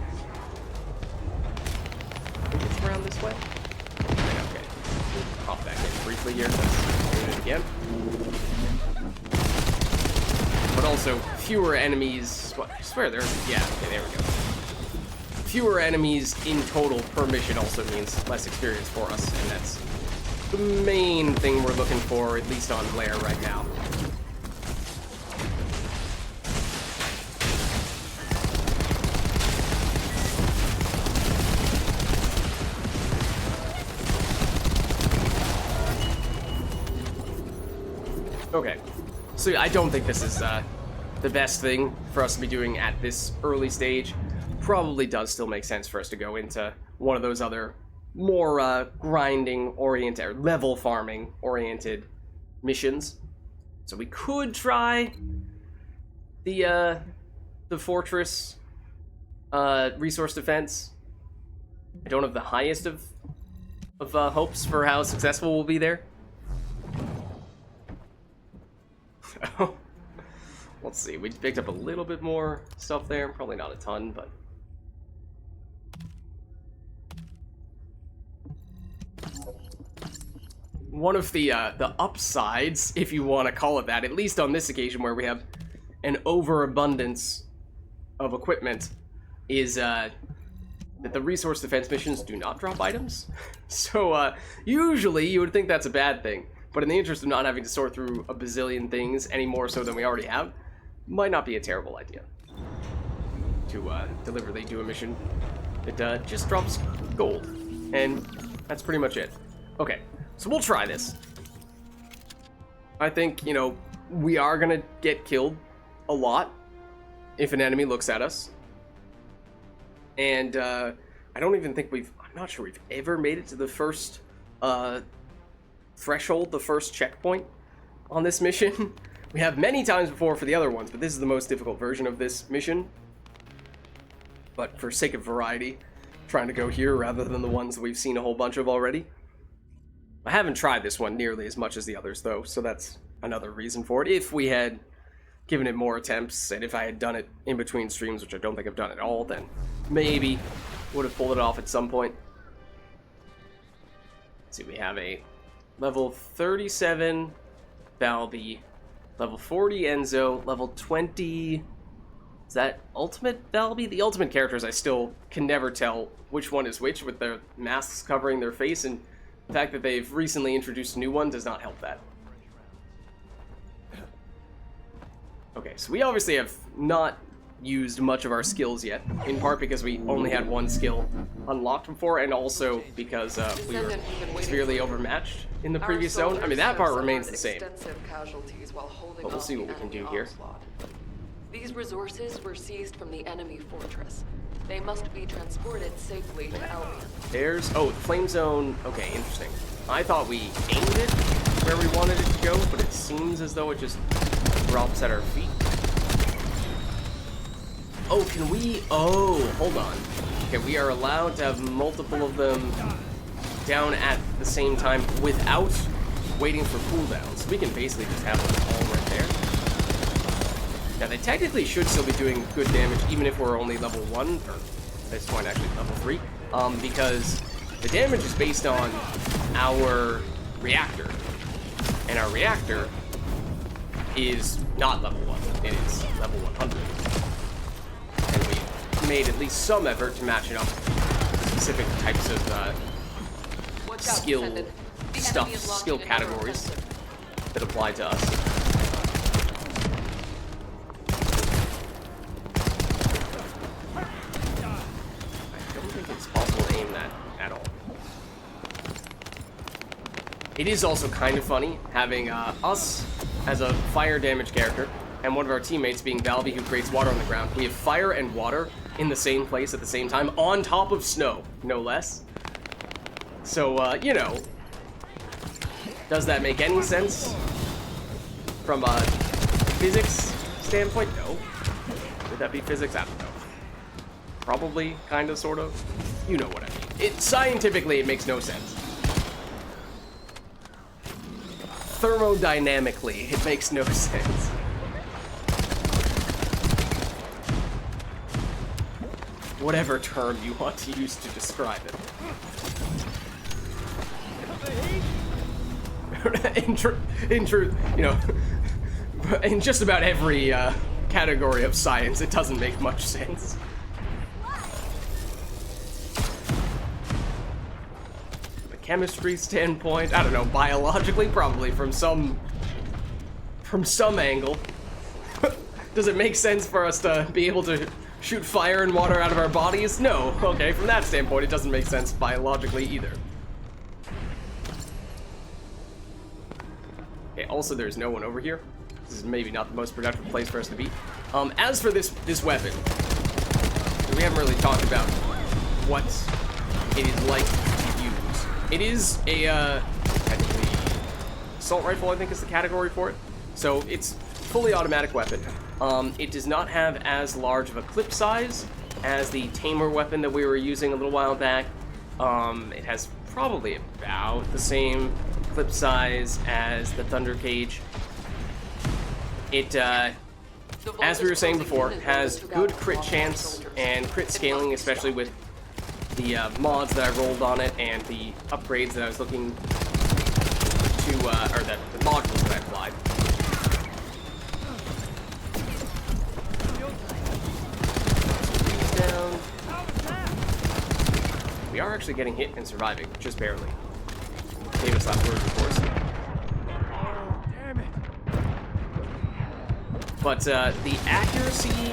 I think it's around this way. Okay, we'll hop back in briefly here. Let's do it again. But also, fewer enemies. What? I swear there's. Yeah, okay, there we go. Fewer enemies in total per mission also means less experience for us, and that's the main thing we're looking for, at least on Blair right now. Okay, so I don't think this is the best thing for us to be doing at this early stage. Probably does still make sense for us to go into one of those other more grinding-oriented, or level farming-oriented missions. So we could try the fortress resource defense. I don't have the highest of hopes for how successful we'll be there. Let's see, we picked up a little bit more stuff there, probably not a ton, but one of the upsides, if you want to call it that, at least on this occasion where we have an overabundance of equipment, is that the resource defense missions do not drop items. So usually you would think that's a bad thing, but in the interest of not having to sort through a bazillion things any more so than we already have, might not be a terrible idea to deliberately do a mission that just drops gold, and that's pretty much it. Okay, so we'll try this. I think, you know, we are gonna get killed a lot if an enemy looks at us, and I don't even think I'm not sure we've ever made it to the first threshold, the first checkpoint on this mission. We have many times before for the other ones, but this is the most difficult version of this mission. But for sake of variety, trying to go here rather than the ones that we've seen a whole bunch of already. I haven't tried this one nearly as much as the others, though, so that's another reason for it. If we had given it more attempts, and if I had done it in between streams, which I don't think I've done at all, then maybe would have pulled it off at some point. Let's see, we have a level 37 Balbi, level 40 Enzo, level 20... Is that Ultimate Balbi? The Ultimate characters, I still can never tell which one is which, with their masks covering their face, and the fact that they've recently introduced a new one does not help that. Okay, so we obviously have not used much of our skills yet, in part because we only had one skill unlocked before, and also because we were severely overmatched in the previous zone. I mean, that part remains the same. But we'll see what we can do here. These resources were seized from the enemy fortress. They must be transported safely to Albion. There's... Oh, the flame zone... Okay, interesting. I thought we aimed it where we wanted it to go, but it seems as though it just drops at our feet. Oh, can we... Oh, hold on. Okay, we are allowed to have multiple of them down at the same time without waiting for cooldowns. We can basically just have them all right there. Now, they technically should still be doing good damage, even if we're only level 1, or at this point, actually, level 3, because the damage is based on our reactor, and our reactor is not level 1, it is level 100. And we made at least some effort to match it up with specific types of skill categories that apply to us. It is also kind of funny having us as a fire damage character and one of our teammates being Balbi, who creates water on the ground. We have fire and water in the same place at the same time, on top of snow, no less. So, you know, does that make any sense from a physics standpoint? No. Would that be physics? I don't know. Probably, kind of, sort of. You know what I mean. Scientifically, it makes no sense. Thermodynamically, it makes no sense. Whatever term you want to use to describe it. In truth, you know, in just about every category of science, it doesn't make much sense. Chemistry standpoint, I don't know, biologically, probably from some angle. Does it make sense for us to be able to shoot fire and water out of our bodies? No. Okay, from that standpoint, it doesn't make sense biologically either. Okay, also there's no one over here. This is maybe not the most productive place for us to be. As for this weapon, we haven't really talked about what it is like. It is a, technically, assault rifle, I think is the category for it. So it's fully automatic weapon. It does not have as large of a clip size as the tamer weapon that we were using a little while back. It has probably about the same clip size as the Thunder Cage. It, as we were saying before, has good crit chance and crit scaling, especially with the mods that I rolled on it and the upgrades that I was looking to, or the modules that I applied. Down. We are actually getting hit and surviving, just barely. Famous last words, of course. Damn it. But the accuracy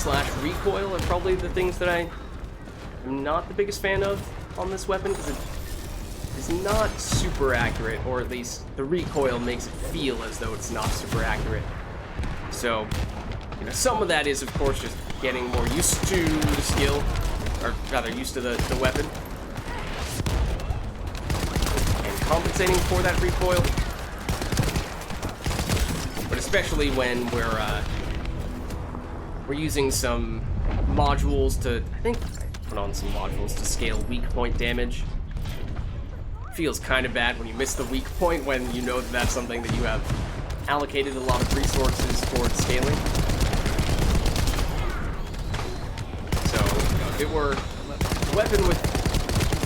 / recoil are probably the things that I'm not the biggest fan of on this weapon, because it is not super accurate, or at least the recoil makes it feel as though it's not super accurate. So, you know, some of that is, of course, just getting more used to the skill, or rather used to the weapon, and compensating for that recoil. But especially when we're using some modules to, I think I put on some modules to scale weak point damage. Feels kind of bad when you miss the weak point when you know that that's something that you have allocated a lot of resources towards scaling. So, you know, if it were a weapon with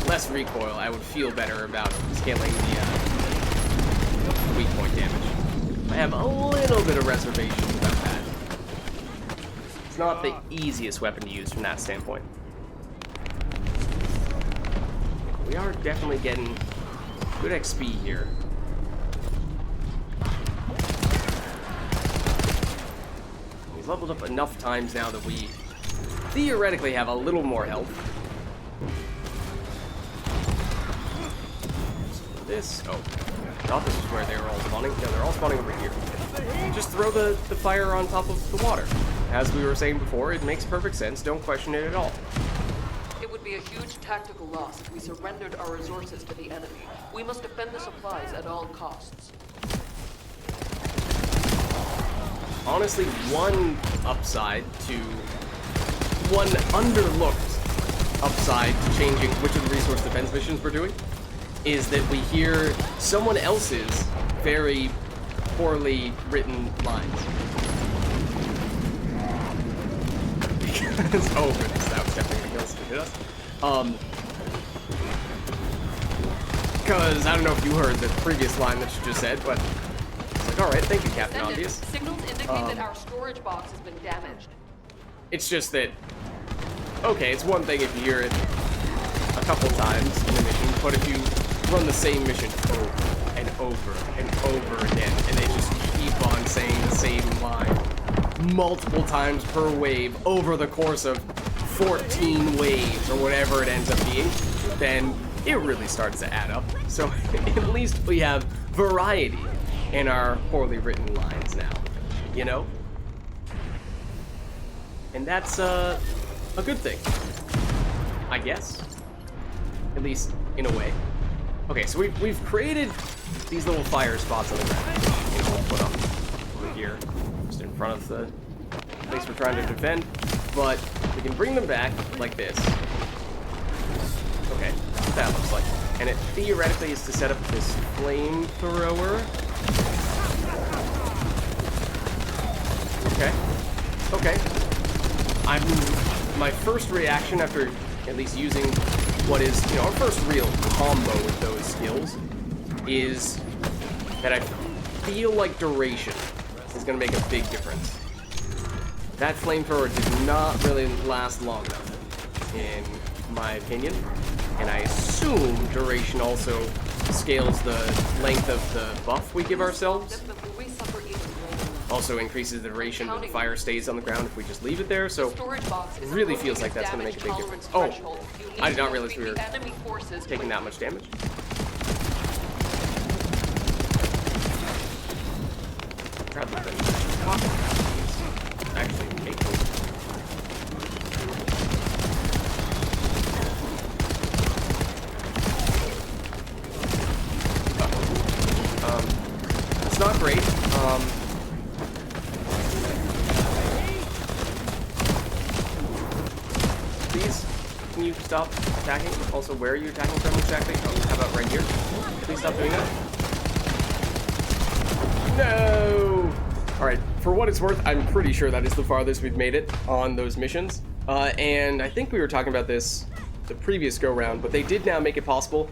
less recoil, I would feel better about scaling the weak point damage. I have a little bit of reservations about that. It's not the easiest weapon to use from that standpoint. We are definitely getting good XP here. We've leveled up enough times now that we theoretically have a little more health. So this, oh, I thought this was where they were all spawning. No, they're all spawning over here. Just throw the fire on top of the water. As we were saying before, it makes perfect sense. Don't question it at all. It would be a huge tactical loss if we surrendered our resources to the enemy. We must defend the supplies at all costs. Honestly, one underlooked upside to changing which of the resource defense missions we're doing is that we hear someone else's very poorly written lines. Because, oh goodness, that was definitely gonna hit us. Because I don't know if you heard the previous line that you just said, but it's like, alright, thank you, Captain Obvious. Signals indicate that our storage box has been damaged. It's just that, okay, it's one thing if you hear it a couple times in the mission, but if you run the same mission over and over and over again, and they just keep on saying the same line multiple times per wave over the course of 14 waves or whatever it ends up being, then it really starts to add up. So at least we have variety in our poorly written lines now, you know? And that's a good thing, I guess. At least in a way. Okay, so we've created these little fire spots on the ground. You know, we'll put them over here, just in front of the place we're trying to defend. But we can bring them back like this. Okay, that's what that looks like. And it theoretically is to set up this flamethrower. Okay. Okay. My first reaction after at least using what is, you know, our first real combo with those skills is that I feel like duration is going to make a big difference. That flamethrower did not really last long enough, in my opinion, and I assume duration also scales the length of the buff we give ourselves. Also increases the duration when the fire stays on the ground if we just leave it there, so it really feels like that's going to make a big difference. Oh, I did not realize we were taking that much damage. Rather than actually make it. It's not great. Please, can you stop attacking? Also, where are you attacking from exactly? Oh, how about right here? Please stop doing that. No! Alright, for what it's worth, I'm pretty sure that is the farthest we've made it on those missions. And I think we were talking about this the previous go-round, but they did now make it possible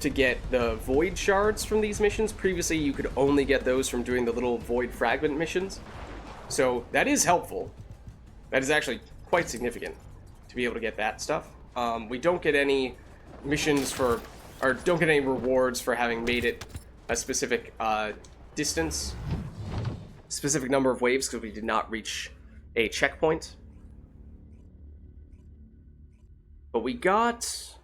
to get the void shards from these missions. Previously, you could only get those from doing the little void fragment missions. So that is helpful. That is actually quite significant to be able to get that stuff. We don't get any missions for, or don't get any rewards for having made it a specific distance, specific number of waves, because we did not reach a checkpoint. But we got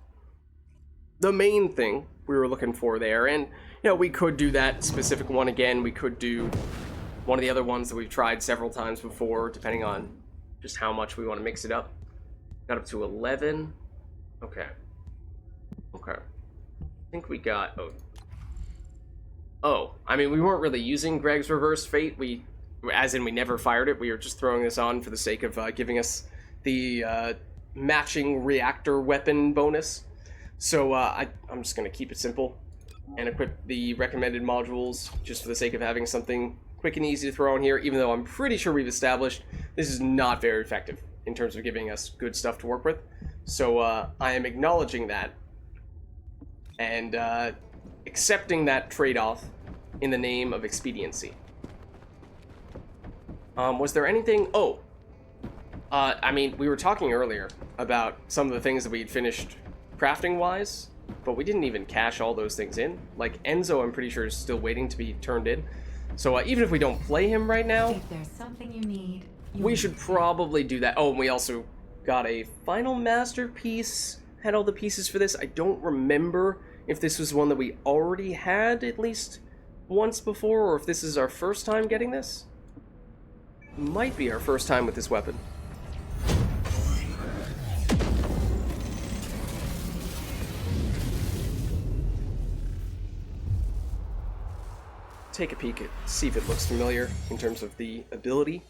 the main thing we were looking for there, and you know, we could do that specific one again. We could do one of the other ones that we've tried several times before, depending on just how much we want to mix it up. Got up to 11. Okay. Okay. I think we got... Oh, I mean, we weren't really using Greg's Reverse Fate. As in, we never fired it. We were just throwing this on for the sake of giving us the matching reactor weapon bonus. So I'm just going to keep it simple and equip the recommended modules just for the sake of having something quick and easy to throw on here, even though I'm pretty sure we've established this is not very effective in terms of giving us good stuff to work with. So I am acknowledging that and accepting that trade-off in the name of expediency. Was there anything... Oh! I mean, we were talking earlier about some of the things that we'd finished crafting-wise, but we didn't even cash all those things in. Like, Enzo, I'm pretty sure, is still waiting to be turned in. So even if we don't play him right now... If there's something you need... We should probably do that. Oh, and we also got a final masterpiece. Had all the pieces for this. I don't remember if this was one that we already had at least once before, or if this is our first time getting this. Might be our first time with this weapon. Take a peek at, see if it looks familiar in terms of the ability.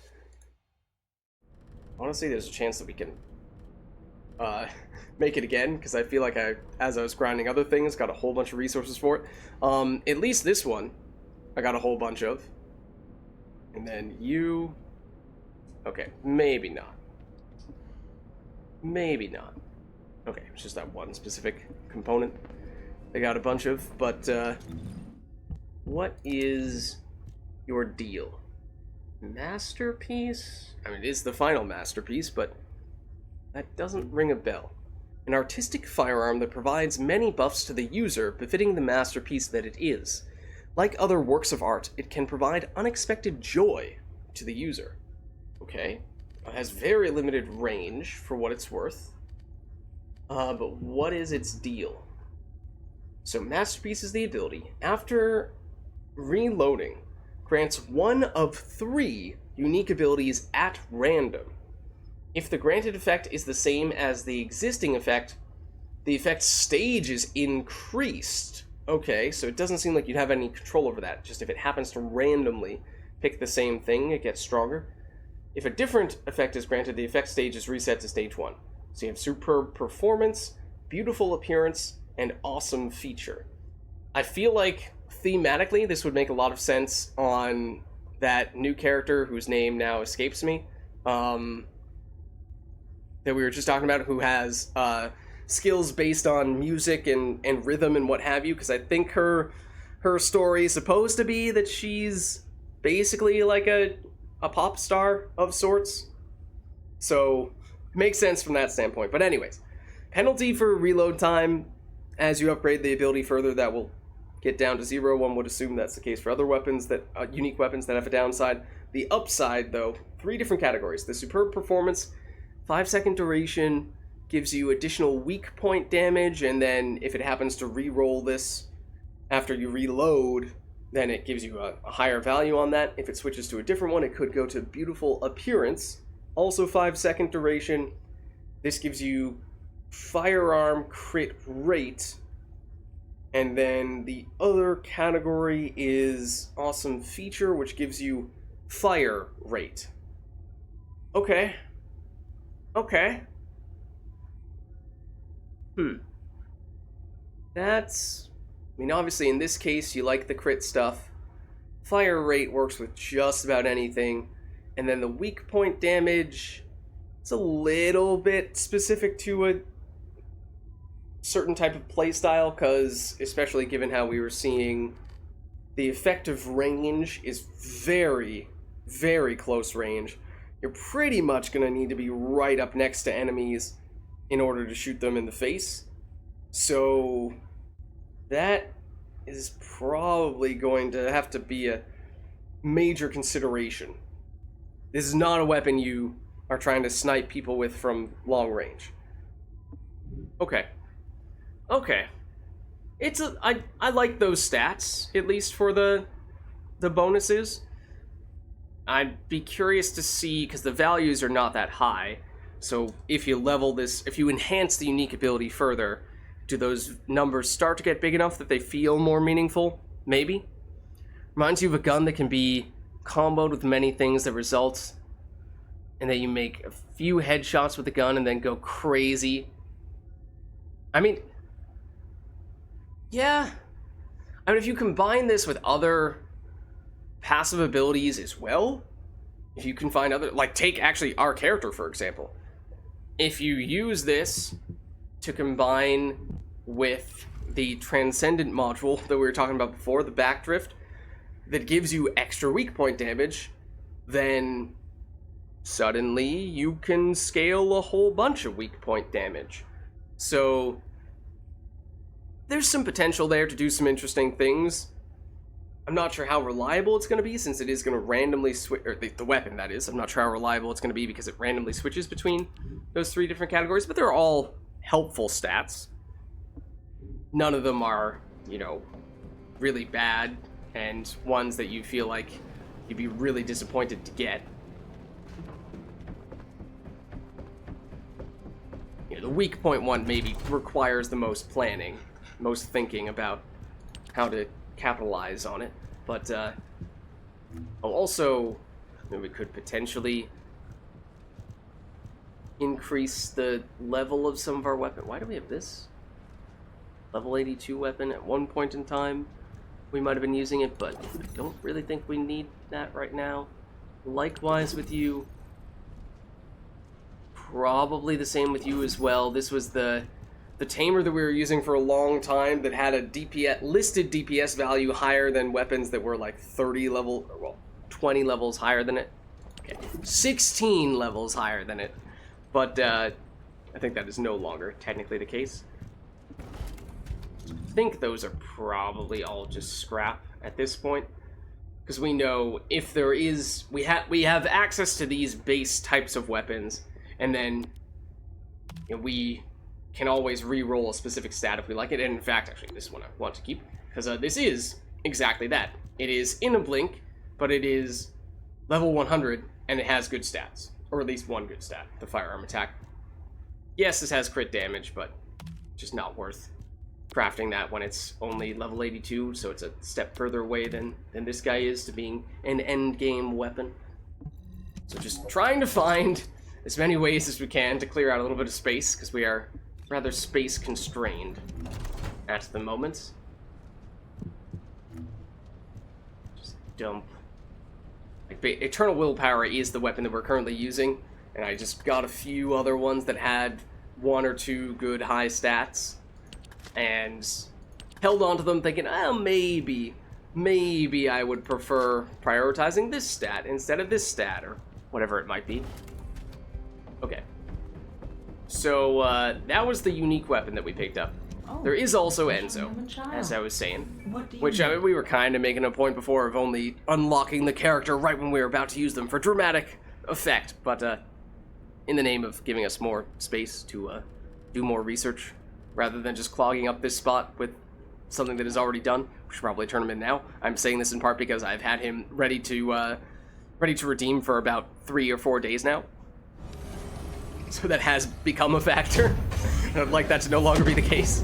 Honestly, there's a chance that we can make it again, because I feel like as I was grinding other things, got a whole bunch of resources for it. At least this one, I got a whole bunch of. And then you... Okay, maybe not. Maybe not. Okay, it's just that one specific component I got a bunch of, but what is your deal? Masterpiece? I mean, it is the final masterpiece, but that doesn't ring a bell. An artistic firearm that provides many buffs to the user, befitting the masterpiece that it is. Like other works of art, it can provide unexpected joy to the user. Okay. It has very limited range for what it's worth. But what is its deal? So Masterpiece is the ability. After reloading, grants 1 of 3 unique abilities at random. If the granted effect is the same as the existing effect, the effect stage is increased. Okay, so it doesn't seem like you'd have any control over that. Just if it happens to randomly pick the same thing, it gets stronger. If a different effect is granted, the effect stage is reset to stage 1. So you have superb performance, beautiful appearance, and awesome feature. I feel like thematically this would make a lot of sense on that new character whose name now escapes me, that we were just talking about, who has skills based on music and rhythm and what have you, because I think her story is supposed to be that she's basically like a pop star of sorts. So, makes sense from that standpoint. But anyways, penalty for reload time. As you upgrade the ability further, that will get down to 0. One would assume that's the case for other weapons, that unique weapons that have a downside. The upside, though, 3 different categories. The superb performance, 5-second duration, gives you additional weak point damage, and then if it happens to re-roll this after you reload, then it gives you a higher value on that. If it switches to a different one, it could go to beautiful appearance, also 5-second duration. This gives you firearm crit rate, and then the other category is awesome feature, which gives you fire rate. Okay. That's... I mean, obviously in this case, you like the crit stuff. Fire rate works with just about anything. And then the weak point damage, it's a little bit specific to a certain type of playstyle, because especially given how we were seeing the effective range is very, very close range. You're pretty much going to need to be right up next to enemies in order to shoot them in the face. So that is probably going to have to be a major consideration. This is not a weapon you are trying to snipe people with from long range. Okay. I like those stats, at least for the bonuses. I'd be curious to see, because the values are not that high, so if you level this, if you enhance the unique ability further, do those numbers start to get big enough that they feel more meaningful? Maybe. Reminds you of a gun that can be comboed with many things that results and then you make a few headshots with the gun and then go crazy. I mean, yeah. I mean, if you combine this with other passive abilities as well, if you can find other, like, take actually our character, for example. If you use this to combine with the Transcendent module that we were talking about before, the backdrift, that gives you extra weak point damage, then suddenly you can scale a whole bunch of weak point damage. So there's some potential there to do some interesting things. I'm not sure how reliable it's going to be, since it is going to randomly switch, or the weapon, that is. I'm not sure how reliable it's going to be because it randomly switches between those 3 different categories, but they're all helpful stats. None of them are, you know, really bad, and ones that you feel like you'd be really disappointed to get. You know, the weak point one maybe requires the most planning, most thinking about how to capitalize on it, but also, we could potentially increase the level of some of our weapon. Why do we have this? Level 82 weapon at one point in time. We might have been using it, but I don't really think we need that right now. Likewise with you. Probably the same with you as well. This was the tamer that we were using for a long time that had a DPS, listed DPS value higher than weapons that were like 30 level, well, 20 levels higher than it. Okay, 16 levels higher than it. But I think that is no longer technically the case. I think those are probably all just scrap at this point, because we know if there is, we have access to these base types of weapons, and then, you know, we can always re-roll a specific stat if we like it. And in fact, actually, this one I want to keep, because this is exactly that. It is in a blink, but it is level 100, and it has good stats, or at least one good stat, the firearm attack. Yes, this has crit damage, but just not worth crafting that when it's only level 82, so it's a step further away than this guy is to being an end game weapon. So just trying to find as many ways as we can to clear out a little bit of space, because we are rather space constrained at the moment. Just dump. Like, Eternal Willpower is the weapon that we're currently using, and I just got a few other ones that had 1 or 2 good high stats, and held on to them thinking, oh, maybe I would prefer prioritizing this stat instead of this stat, or whatever it might be. Okay. So, that was the unique weapon that we picked up. Oh, there is also Enzo, as I was saying, which I mean, we were kind of making a point before of only unlocking the character right when we were about to use them for dramatic effect, but in the name of giving us more space to do more research, rather than just clogging up this spot with something that is already done. We should probably turn him in now. I'm saying this in part because I've had him ready to redeem for about 3 or 4 days now. So that has become a factor. And I'd like that to no longer be the case.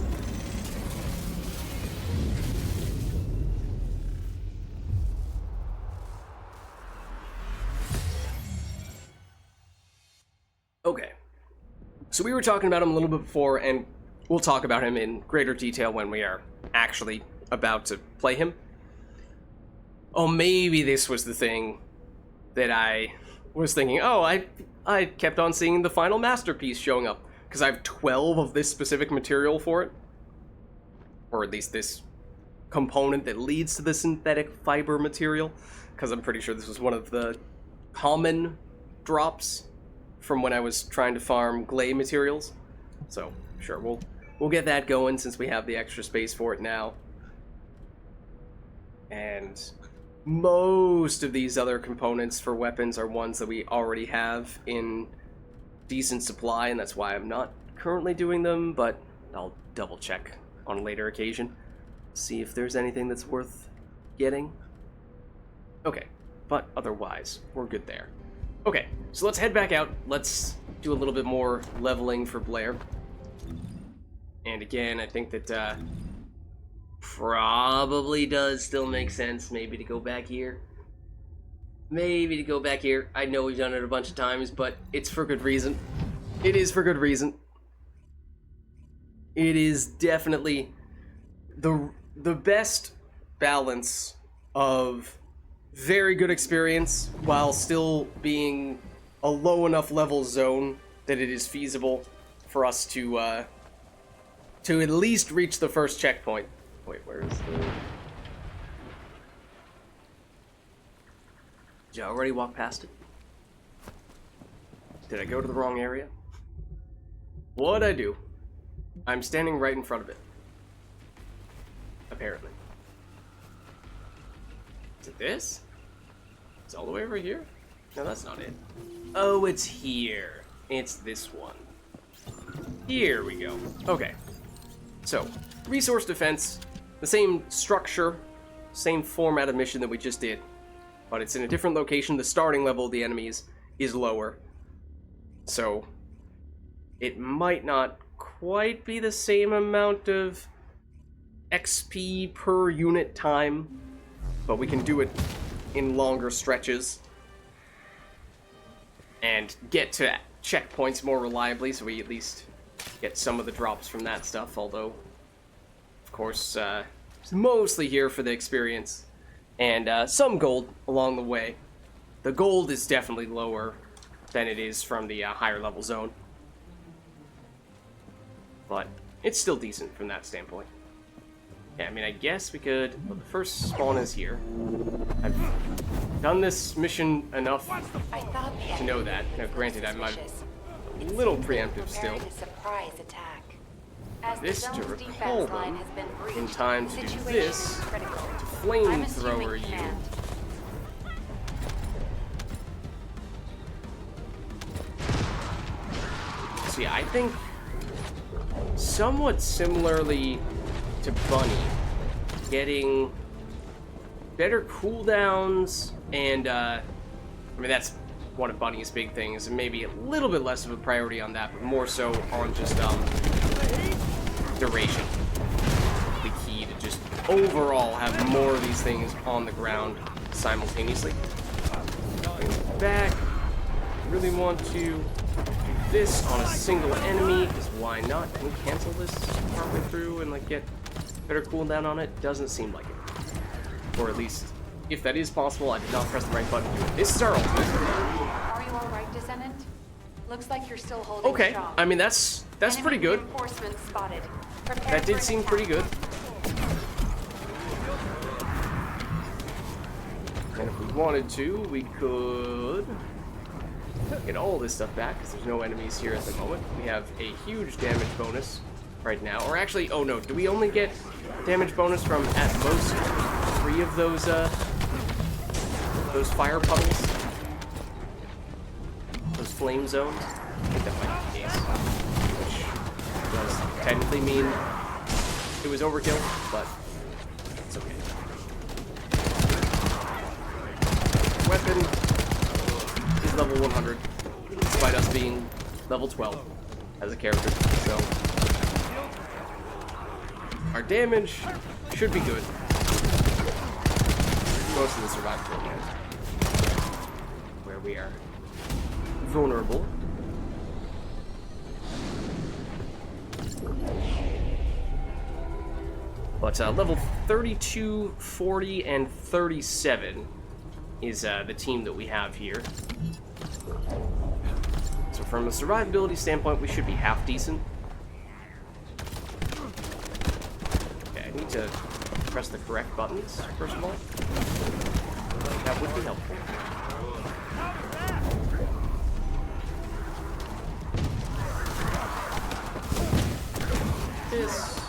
Okay. So we were talking about him a little bit before, and we'll talk about him in greater detail when we are actually about to play him. Oh, maybe this was the thing that I was thinking, oh, I kept on seeing the final masterpiece showing up, because I have 12 of this specific material for it. Or at least this component that leads to the synthetic fiber material, because I'm pretty sure this was one of the common drops from when I was trying to farm glay materials. So, sure, we'll get that going since we have the extra space for it now. And most of these other components for weapons are ones that we already have in decent supply, and that's why I'm not currently doing them, but I'll double check on a later occasion, see if there's anything that's worth getting. Okay, but otherwise, we're good there. Okay, so let's head back out. Let's do a little bit more leveling for Blair. And again, I think that probably does still make sense maybe to go back here. maybe to go back here. I know we've done it a bunch of times, but it's for good reason. It is for good reason. It is definitely the best balance of very good experience while still being a low enough level zone that it is feasible for us to at least reach the first checkpoint. Wait, where is the... Did you already walk past it? Did I go to the wrong area? What'd I do? I'm standing right in front of it. Apparently. Is it this? It's all the way over here? No, that's not it. Oh, it's here. It's this one. Here we go. Okay. So, resource defense, the same structure, same format of mission that we just did, but it's in a different location. The starting level of the enemies is lower. So, it might not quite be the same amount of XP per unit time, but we can do it in longer stretches and get to checkpoints more reliably, so we at least get some of the drops from that stuff, although, of course, it's mostly here for the experience and some gold along the way. The gold is definitely lower than it is from the higher level zone, but it's still decent from that standpoint. Yeah, I mean, I guess we could... Well, the first spawn is here. I've done this mission enough to know that. Now, granted, I'm a little preemptive still. This to recall them in time to do this, to flamethrower you. See, I think somewhat similarly to Bunny, getting better cooldowns and I mean, that's one of Bunny's big things, and maybe a little bit less of a priority on that, but more so on just duration. The key to just overall have more of these things on the ground simultaneously. Going back, really want to do this on a single enemy, because why not? Can we cancel this partway through and like get better cooldown on it? Doesn't seem like it. Or at least, if that is possible, I did not press the right button to do it. This is our ultimate. Are you alright, Descendant? Looks like you're still holding okay, strong. I mean, that's pretty good. Reinforcements spotted. Prepare That for did an seem attack. pretty good. And if we wanted to, we could get all this stuff back, because there's no enemies here at the moment. We have a huge damage bonus right now. Or actually, oh no, do we only get damage bonus from at most 3 of those fire puddles? Those flame zones? I think that might be the case. Which does technically mean it was overkill, but it's okay. Weapon is level 100, despite us being level 12 as a character, so our damage should be good. Most of the survivability is where we are vulnerable. But level 32, 40, and 37 is the team that we have here. So from a survivability standpoint, we should be half decent. Okay, I need to press the correct buttons, first of all. That would be helpful. This.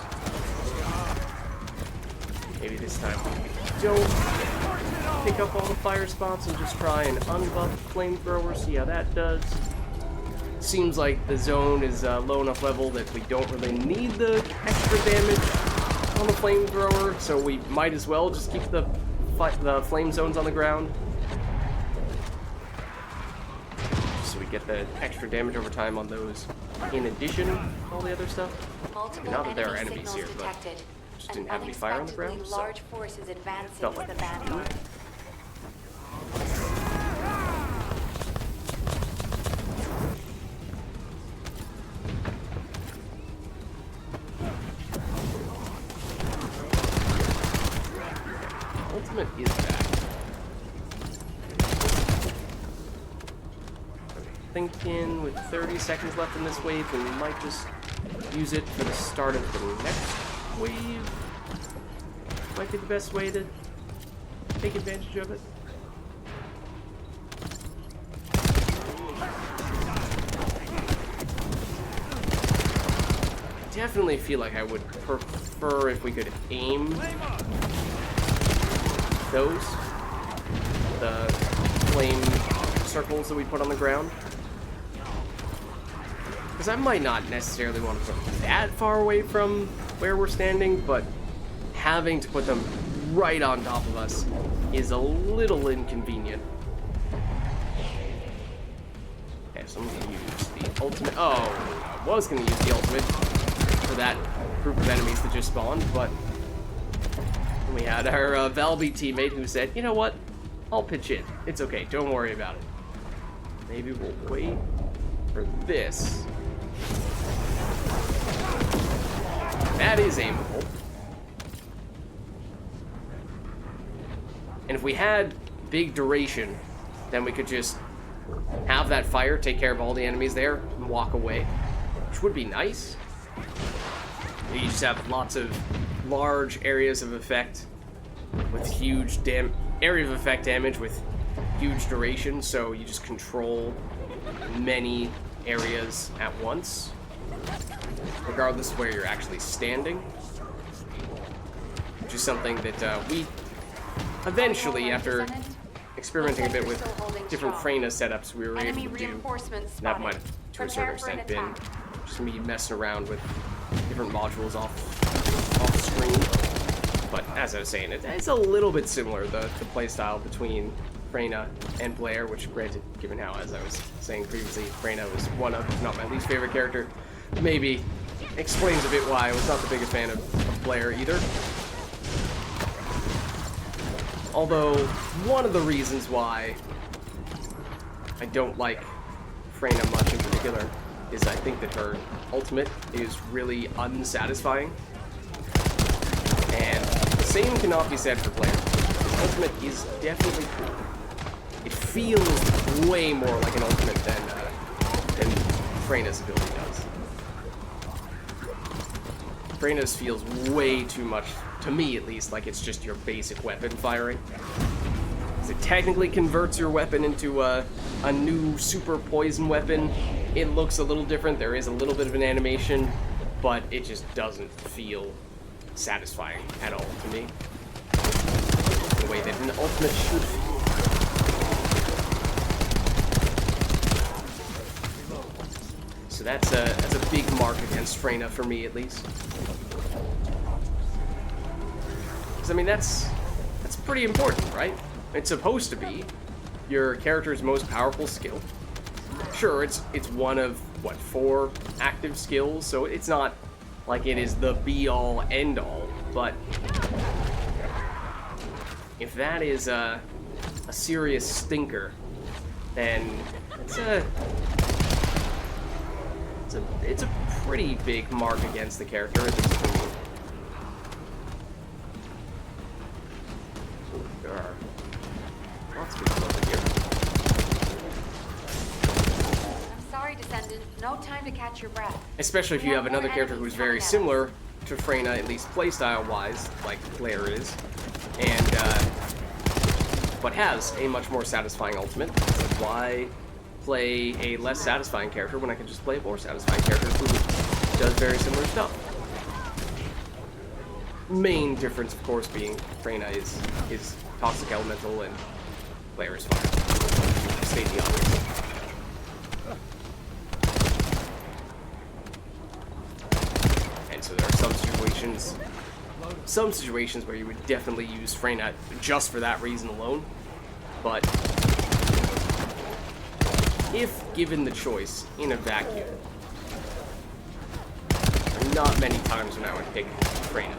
Maybe this time we don't pick up all the fire spots and just try and unbuff flamethrower, see how that does. Seems like the zone is low enough level that we don't really need the extra damage on the flamethrower, so we might as well just keep the flame zones on the ground. So we get the extra damage over time on those in addition to all the other stuff. Not that there are enemies here, but just didn't have any fire on the ground, so large forces advancing felt to like the vanguard. thinking with 30 seconds left in this wave, we might just use it for the start of the next wave. Might be the best way to take advantage of it. Definitely feel like I would prefer if we could aim those, the flame circles that we put on the ground, because I might not necessarily want to put them that far away from where we're standing, but having to put them right on top of us is a little inconvenient. Okay, so I'm going to use the ultimate. Oh, I was going to use the ultimate for that group of enemies that just spawned, but we had our Valby teammate who said, you know what, I'll pitch in. It's okay, don't worry about it. Maybe we'll wait for this. That is aimable. And if we had big duration, then we could just have that fire take care of all the enemies there and walk away, which would be nice. You just have lots of large areas of effect with huge area of effect damage with huge duration, so you just control many areas at once, regardless of where you're actually standing, which is something that we eventually, after experimenting a bit with different Freyna setups, we were able to do. That might have, to a certain extent, been just me messing around with different modules off screen. But as I was saying, it's a little bit similar, the playstyle between Freyna and Blair, which, granted, given how, as I was saying previously, Freyna was one of, if not my least favorite character, maybe explains a bit why I was not the biggest fan of Blair either. Although, one of the reasons why I don't like Freyna much in particular is I think that her ultimate is really unsatisfying. And the same cannot be said for Blair. His ultimate is definitely cool. It feels way more like an ultimate than Freyna's ability does. Freyna's feels way too much, to me at least, like it's just your basic weapon firing. It technically converts your weapon into a new super poison weapon. It looks a little different, there is a little bit of an animation, but it just doesn't feel satisfying at all to me. The way that an ultimate should feel. So that's a big mark against Freyna for me, at least. Because I mean that's pretty important, right? It's supposed to be your character's most powerful skill. Sure, it's one of what, 4 active skills, so it's not like it is the be-all, end-all. But if that is a serious stinker, then it's a pretty big mark against the character, at least for me. There are lots of people over here. I'm sorry, Descendant. No time to catch your breath. Especially if you have another character who's very similar to Freyna, at least playstyle-wise, like Blair is, and but has a much more satisfying ultimate. So why play a less satisfying character when I can just play a more satisfying character who does very similar stuff? Main difference, of course, being Freyna is toxic elemental and Blair is fire. State the obvious. And so there are some situations where you would definitely use Freyna just for that reason alone, but if given the choice in a vacuum, there are not many times when I would pick Freyna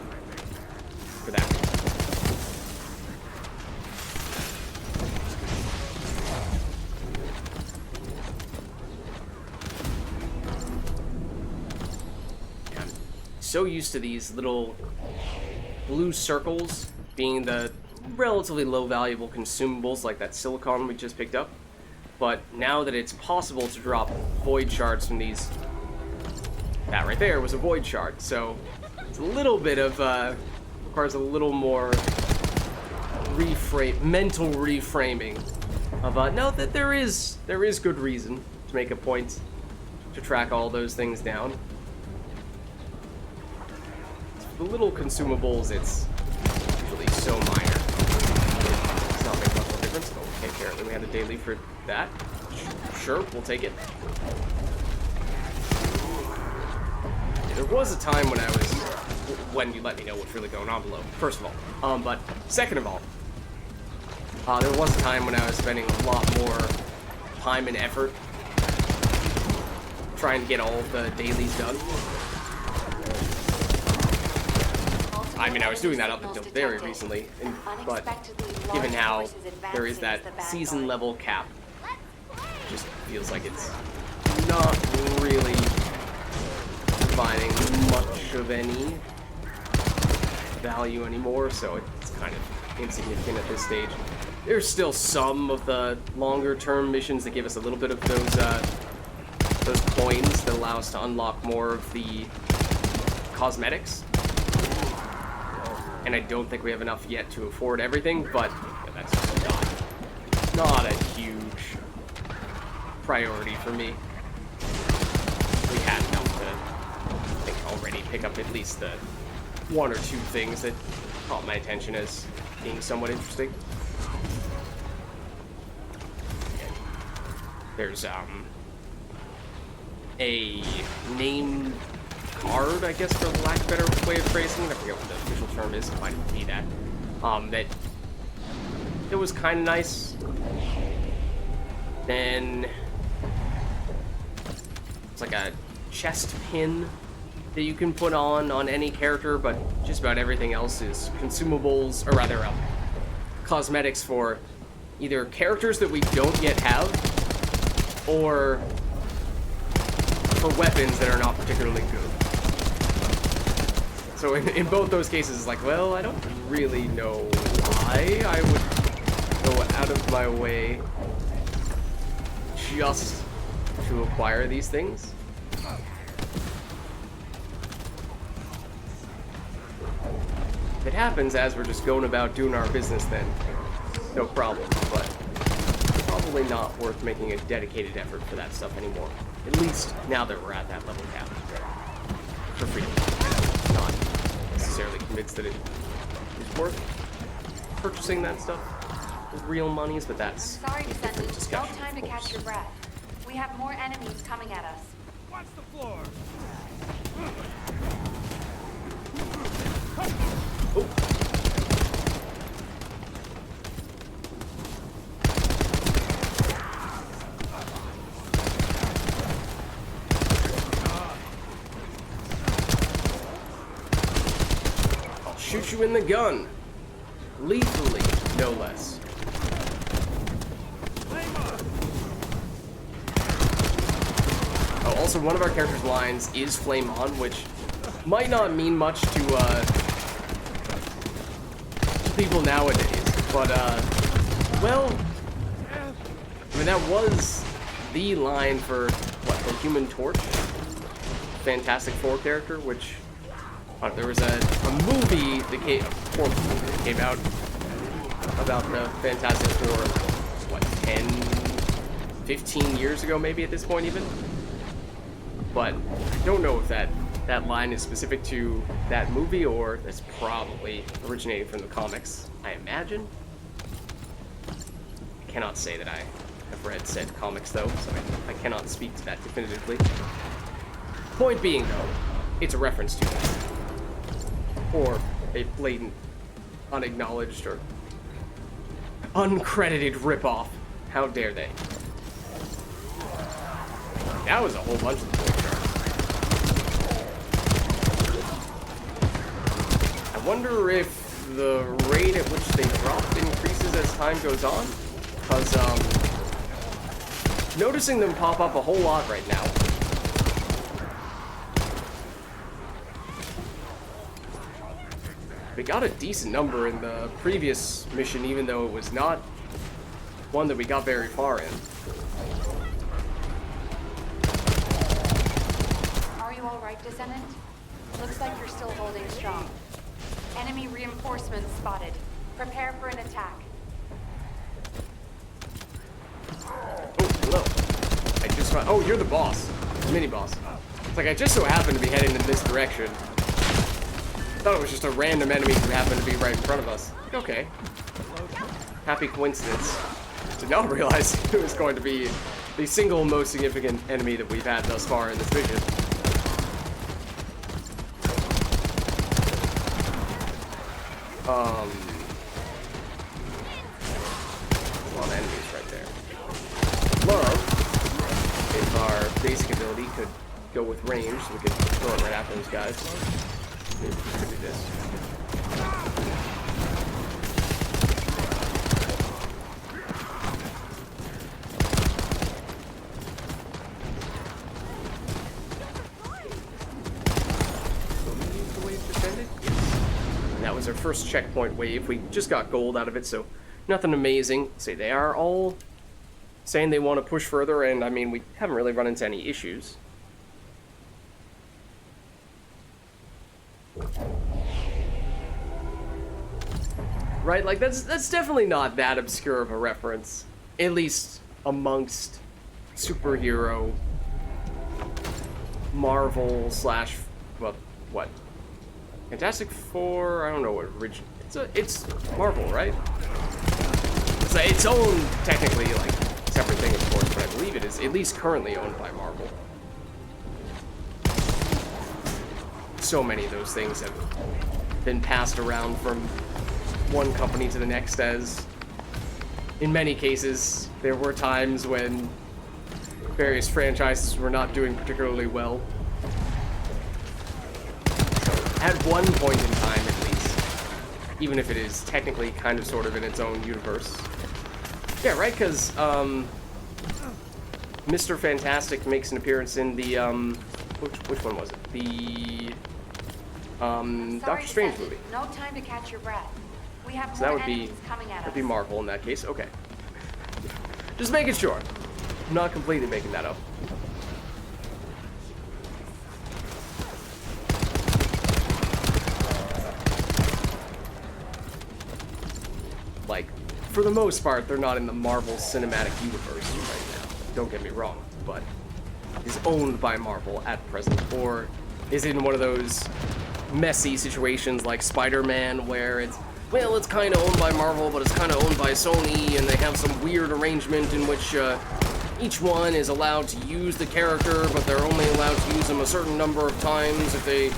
for that reason. I'm so used to these little blue circles being the relatively low valuable consumables like that silicon we just picked up, but now that it's possible to drop void shards from these, that right there was a void shard, so it's a little bit of, requires a little more mental reframing of, no, that there is good reason to make a point to track all those things down. For the little consumables, it's usually so minor. It's not making much of a difference. Okay, apparently we had a daily for that. Sure, we'll take it. There was a time when you let me know what's really going on below, first of all. But second of all, there was a time when I was spending a lot more time and effort trying to get all of the dailies done. I mean, I was doing that up until very recently, but given how there is that season level cap, it just feels like it's not really providing much of any value anymore, so it's kind of insignificant at this stage. There's still some of the longer term missions that give us a little bit of those coins that allow us to unlock more of the cosmetics. And I don't think we have enough yet to afford everything, but yeah, that's just not a huge priority for me. We had enough to, I think, already pick up at least the one or two things that caught my attention as being somewhat interesting. There's a name card, I guess, for lack of a better way of phrasing it. I forget what the official term is. It might even be that. That it was kind of nice. Then it's like a chest pin that you can put on any character, but just about everything else is consumables, or rather, cosmetics for either characters that we don't yet have, or for weapons that are not particularly good. So in both those cases, it's like, well, I don't really know why I would go out of my way just to acquire these things. If it happens as we're just going about doing our business, then no problem, but probably not worth making a dedicated effort for that stuff anymore. At least now that we're at that level cap. For free. Not necessarily convinced that it is worth purchasing that stuff with real monies, but that's I'm sorry, a different Descendant. discussion. No time to catch your breath. We have more enemies coming at us. Watch the floor. Oh. I'll shoot you in the gun. Lethally, no less. Oh, also, one of our characters' lines is Flame On, which might not mean much to people nowadays, but, well, I mean, that was the line for, what, the Human Torch? Fantastic Four character, which, there was a movie that came out about the Fantastic Four, what, 10, 15 years ago, maybe, at this point, even? But I don't know if that line is specific to that movie, or that's probably originating from the comics, I imagine. I cannot say that I have read said comics, though, so I cannot speak to that definitively. Point being, though, it's a reference to that. Or a blatant, unacknowledged, or uncredited ripoff. How dare they? That was a whole bunch of void shards. I wonder if the rate at which they drop increases as time goes on, because noticing them pop up a whole lot right now. We got a decent number in the previous mission, even though it was not one that we got very far in. Are you all right, Descendant? Looks like you're still holding strong. Enemy reinforcements spotted. Prepare for an attack. Oh, hello. I just found... Oh, you're the boss. Mini-boss. It's like I just so happened to be heading in this direction. I thought it was just a random enemy who happened to be right in front of us. Okay. Happy coincidence. Did not realize it was going to be the single most significant enemy that we've had thus far in this mission. A lot of enemies right there. Love if our basic ability could go with range, so we could throw it right after those guys. Maybe we could do this. That was our first checkpoint wave. We just got gold out of it, so nothing amazing. See, they are all saying they want to push further, and I mean, we haven't really run into any issues. Right, like that's definitely not that obscure of a reference, at least amongst superhero Marvel slash, well, what? Fantastic Four, I don't know what original, it's Marvel, right? It's its own, technically, like, separate thing, of course, but I believe it is at least currently owned by Marvel. So many of those things have been passed around from one company to the next, as in many cases, there were times when various franchises were not doing particularly well. At one point in time, at least, even if it is technically kind of sort of in its own universe. Yeah, right, because Mr. Fantastic makes an appearance in the which one was it? The Doctor Strange movie. No time to catch your breath. We have So more that would enemies coming at us. be Marvel in that case. Okay. Just making sure. I'm not completely making that up. Like, for the most part, they're not in the Marvel Cinematic Universe right now. Don't get me wrong, but is owned by Marvel at present, or is in one of those messy situations like Spider-Man, where it's, well, it's kind of owned by Marvel, but it's kind of owned by Sony, and they have some weird arrangement in which each one is allowed to use the character, but they're only allowed to use them a certain number of times if they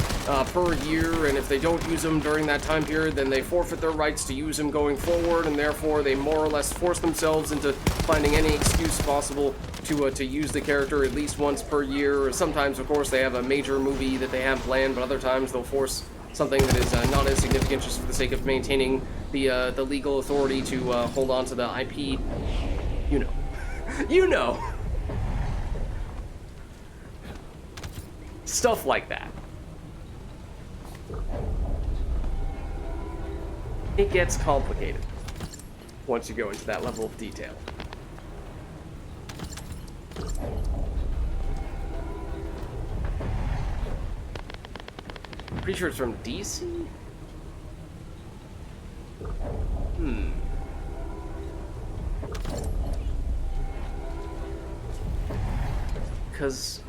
per year, and if they don't use them during that time period, then they forfeit their rights to use them going forward, and therefore they more or less force themselves into finding any excuse possible to use the character at least once per year. Sometimes, of course, they have a major movie that they have planned, but other times they'll force something that is not as significant just for the sake of maintaining the legal authority to hold on to the IP. You know. You know. Stuff like that. It gets complicated once you go into that level of detail. Pretty sure it's from DC? Because,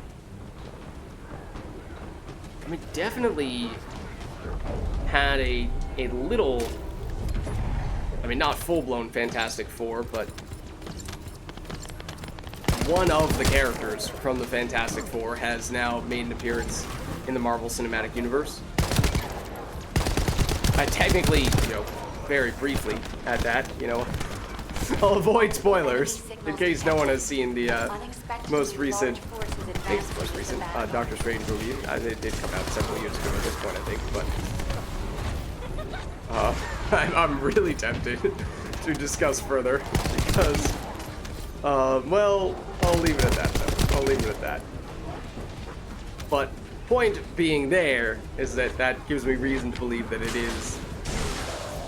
I mean, definitely had a little, I mean, not full-blown Fantastic Four, but one of the characters from the Fantastic Four has now made an appearance in the Marvel Cinematic Universe. Technically, you know, very briefly at that, you know, I'll avoid spoilers in case no one has seen the most recent, I think it's the most recent Doctor Strange movie. It did come out several years ago at this point, I think, but I'm really tempted to discuss further because, well, I'll leave it at that, though. I'll leave it at that. But point being there is that that gives me reason to believe that it is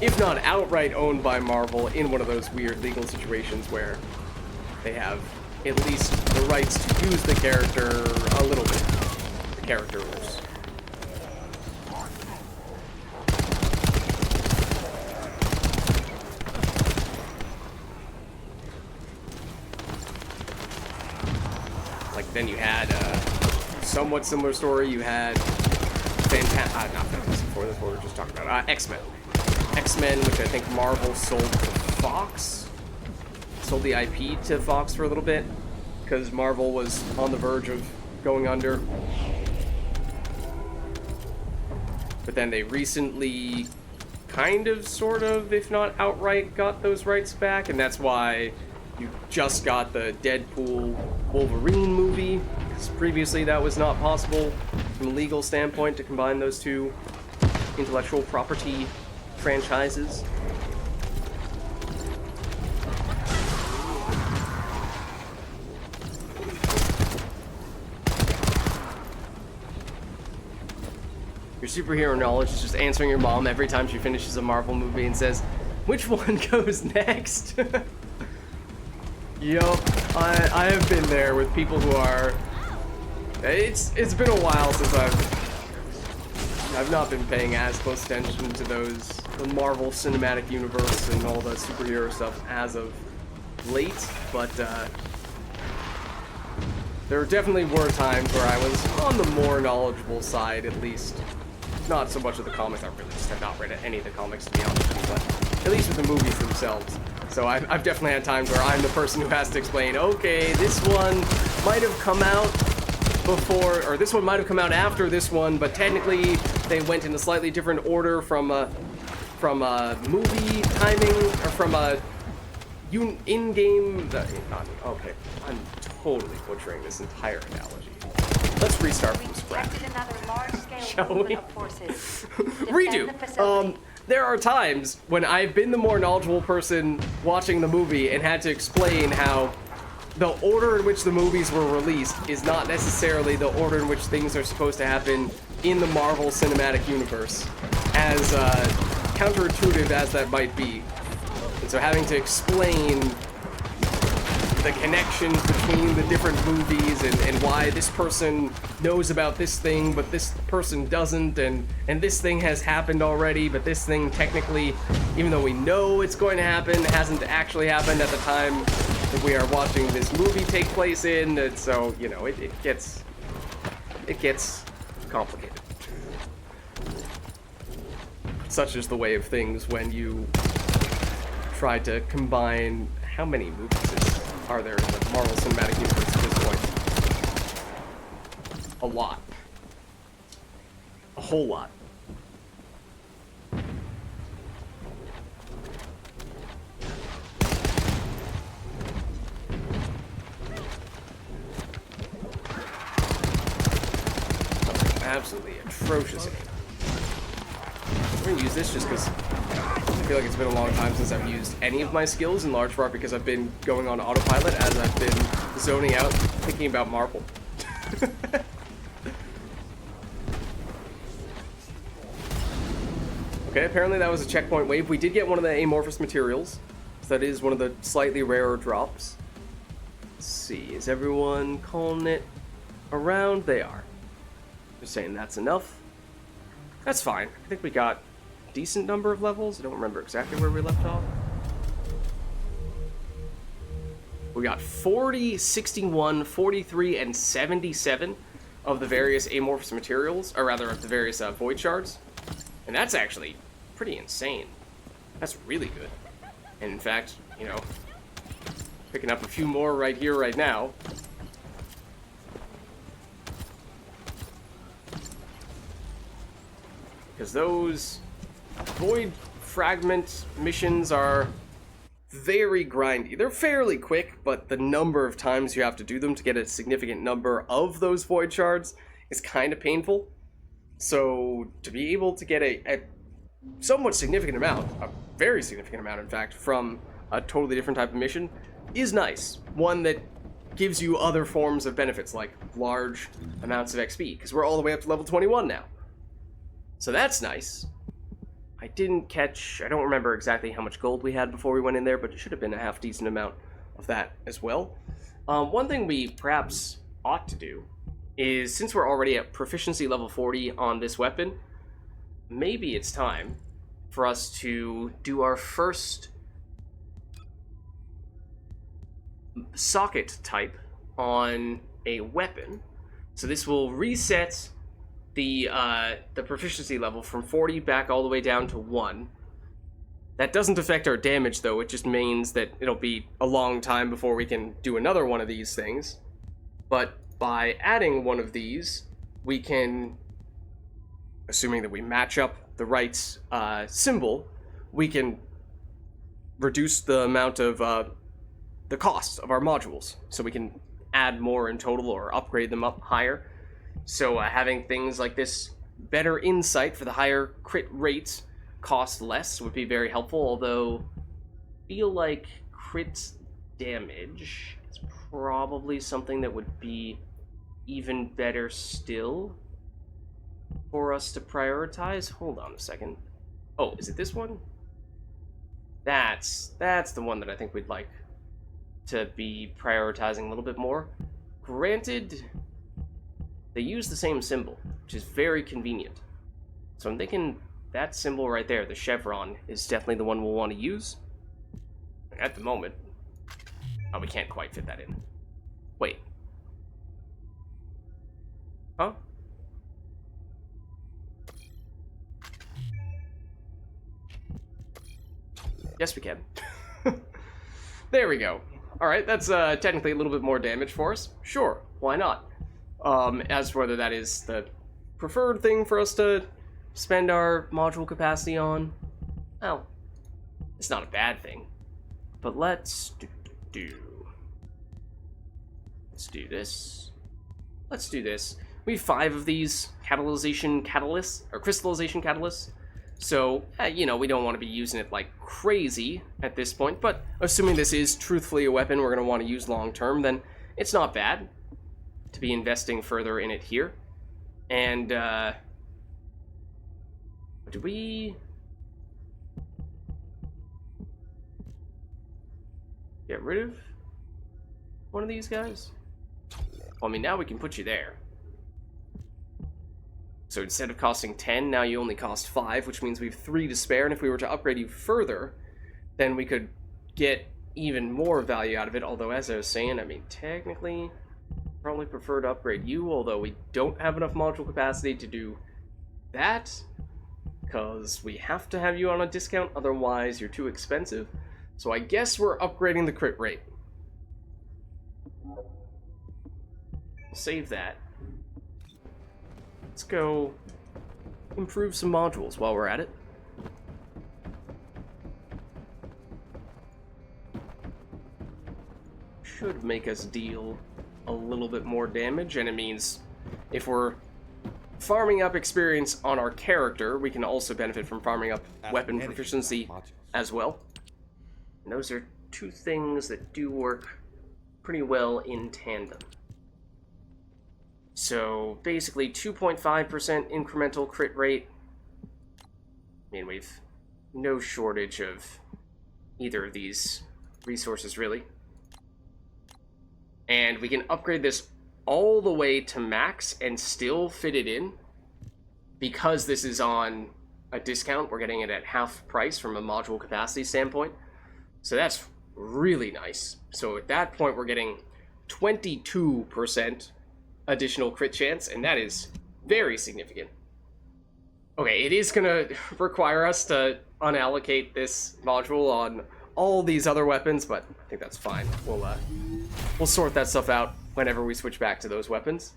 if not outright owned by Marvel, in one of those weird legal situations where they have at least the rights to use the character a little bit. The characters. Like, then you had a somewhat similar story. You had not Fantastic Four, that's what we were just talking about. X-Men. X-Men, which I think Marvel sold to Fox. Sold the IP to Fox for a little bit, because Marvel was on the verge of going under. But then they recently kind of, sort of, if not outright, got those rights back, and that's why you just got the Deadpool Wolverine movie, because previously that was not possible from a legal standpoint to combine those two intellectual property franchises. Your superhero knowledge is just answering your mom every time she finishes a Marvel movie and says, "Which one goes next?" Yup, I have been there with people who are... It's been a while since I've not been paying as close attention to the Marvel Cinematic Universe and all the superhero stuff as of late, but there definitely were times where I was on the more knowledgeable side, at least. Not so much of the comics. I really just have not read any of the comics, to be honest with you, but at least with the movies themselves. So I've definitely had times where I'm the person who has to explain, okay, this one might have come out before, or this one might have come out after this one, but technically they went in a slightly different order from a movie timing, or from a in-game... Okay, I'm totally butchering this entire analogy. Let's restart from scratch. Shall we? Redo. There are times when I've been the more knowledgeable person watching the movie and had to explain how the order in which the movies were released is not necessarily the order in which things are supposed to happen in the Marvel Cinematic Universe, as counterintuitive as that might be. And so having to explain the connections between the different movies and why this person knows about this thing but this person doesn't, and this thing has happened already but this thing technically, even though we know it's going to happen, hasn't actually happened at the time that we are watching this movie take place in. And so, you know, it gets complicated. Such is the way of things when you try to combine... How many movies are there in the Marvel Cinematic Universe at this point? A lot. A whole lot. Absolutely atrocious. I'm gonna use this just because I feel like it's been a long time since I've used any of my skills, in large part because I've been going on autopilot as I've been zoning out, thinking about Marvel. Okay, apparently that was a checkpoint wave. We did get one of the amorphous materials, so that is one of the slightly rarer drops. Let's see, is everyone calling it around? They are. Just saying that's enough. That's fine. I think we got a decent number of levels. I don't remember exactly where we left off. We got 40, 61, 43, and 77 of the various amorphous materials, or rather of the various void shards. And that's actually pretty insane. That's really good. And in fact, you know, picking up a few more right here, right now. Because those void fragment missions are very grindy. They're fairly quick, but the number of times you have to do them to get a significant number of those void shards is kind of painful. So to be able to get a somewhat significant amount, a very significant amount in fact, from a totally different type of mission is nice. One that gives you other forms of benefits, like large amounts of XP, because we're all the way up to level 21 now. So that's nice. I didn't catch, I don't remember exactly how much gold we had before we went in there, but it should have been a half-decent amount of that as well. One thing we perhaps ought to do is, since we're already at proficiency level 40 on this weapon, maybe it's time for us to do our first socket type on a weapon. So this will reset the proficiency level from 40 back all the way down to 1. That doesn't affect our damage, though. It just means that it'll be a long time before we can do another one of these things. But by adding one of these, we can, assuming that we match up the right symbol, we can reduce the amount of the cost of our modules. So we can add more in total or upgrade them up higher. So having things like this better insight for the higher crit rates cost less would be very helpful, although I feel like crit damage is probably something that would be even better still for us to prioritize. Hold on a second. Oh, is it this one? That's the one that I think we'd like to be prioritizing a little bit more. Granted, they use the same symbol, which is very convenient. So I'm thinking that symbol right there, the chevron, is definitely the one we'll want to use. At the moment. Oh, we can't quite fit that in. Wait. Huh? Yes, we can. There we go. Alright, that's technically a little bit more damage for us. Sure, why not? As for whether that is the preferred thing for us to spend our module capacity on, well, it's not a bad thing. But let's let's do this. Let's do this. We have 5 of these crystallization catalysts. So, you know, we don't want to be using it like crazy at this point, but assuming this is truthfully a weapon we're going to want to use long term, then it's not bad to be investing further in it here. And, do we get rid of one of these guys? Well, I mean, now we can put you there. So instead of costing 10, now you only cost 5, which means we have 3 to spare, and if we were to upgrade you further, then we could get even more value out of it, although as I was saying, I mean, technically, probably prefer to upgrade you, although we don't have enough module capacity to do that, because we have to have you on a discount, otherwise you're too expensive. So I guess we're upgrading the crit rate. Save that. Let's go improve some modules while we're at it. Should make us deal a little bit more damage, and it means if we're farming up experience on our character, we can also benefit from farming up weapon proficiency as well. And those are 2 things that do work pretty well in tandem. So basically 2.5% incremental crit rate. I mean, we've no shortage of either of these resources, really. And we can upgrade this all the way to max and still fit it in. Because this is on a discount, we're getting it at half price from a module capacity standpoint. So that's really nice. So at that point, we're getting 22% additional crit chance, and that is very significant. Okay, it is going to require us to unallocate this module on all these other weapons, but I think that's fine. We'll sort that stuff out whenever we switch back to those weapons.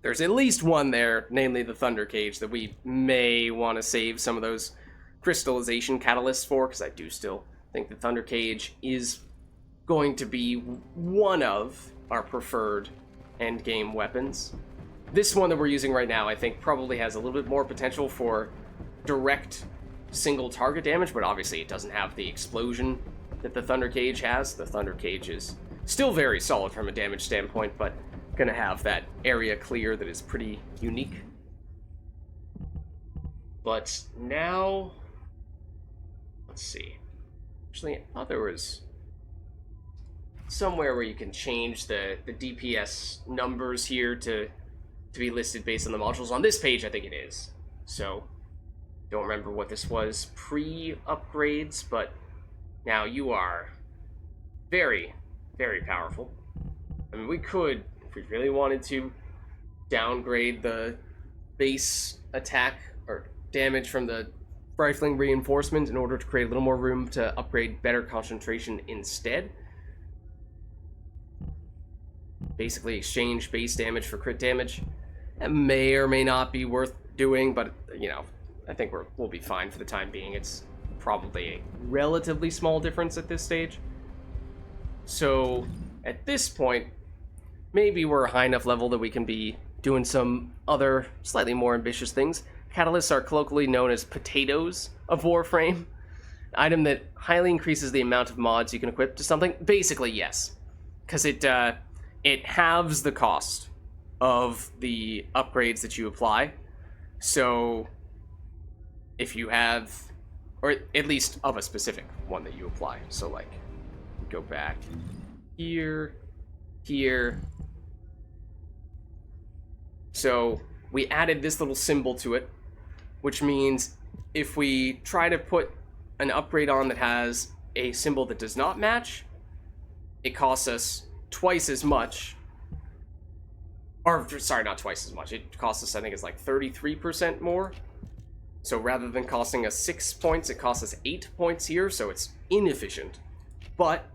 There's at least one there, namely the Thunder Cage, that we may want to save some of those crystallization catalysts for, because I do still think the Thunder Cage is going to be one of our preferred endgame weapons. This one that we're using right now, I think, probably has a little bit more potential for direct single target damage, but obviously it doesn't have the explosion that the Thunder Cage has. The Thunder Cage is still very solid from a damage standpoint, but gonna have that area clear that is pretty unique. But now, let's see. Actually, I thought there was somewhere where you can change the DPS numbers here to be listed based on the modules. On this page, I think it is. So, don't remember what this was pre-upgrades, but now you are very, very powerful. I mean, we could, if we really wanted to, downgrade the base attack or damage from the rifling reinforcement in order to create a little more room to upgrade better concentration instead. Basically exchange base damage for crit damage. That may or may not be worth doing, but, you know, I think we'll be fine for the time being. It's probably a relatively small difference at this stage. So, at this point, maybe we're a high enough level that we can be doing some other, slightly more ambitious things. Catalysts are colloquially known as potatoes of Warframe. An item that highly increases the amount of mods you can equip to something. Basically, yes. Because it halves the cost of the upgrades that you apply. So, if you have, or at least of a specific one that you apply. So, like, go back here, here. So, we added this little symbol to it, which means if we try to put an upgrade on that has a symbol that does not match, it costs us twice as much. Or, sorry, not twice as much. It costs us, I think it's like 33% more. So rather than costing us 6 points, it costs us 8 points here, so it's inefficient. But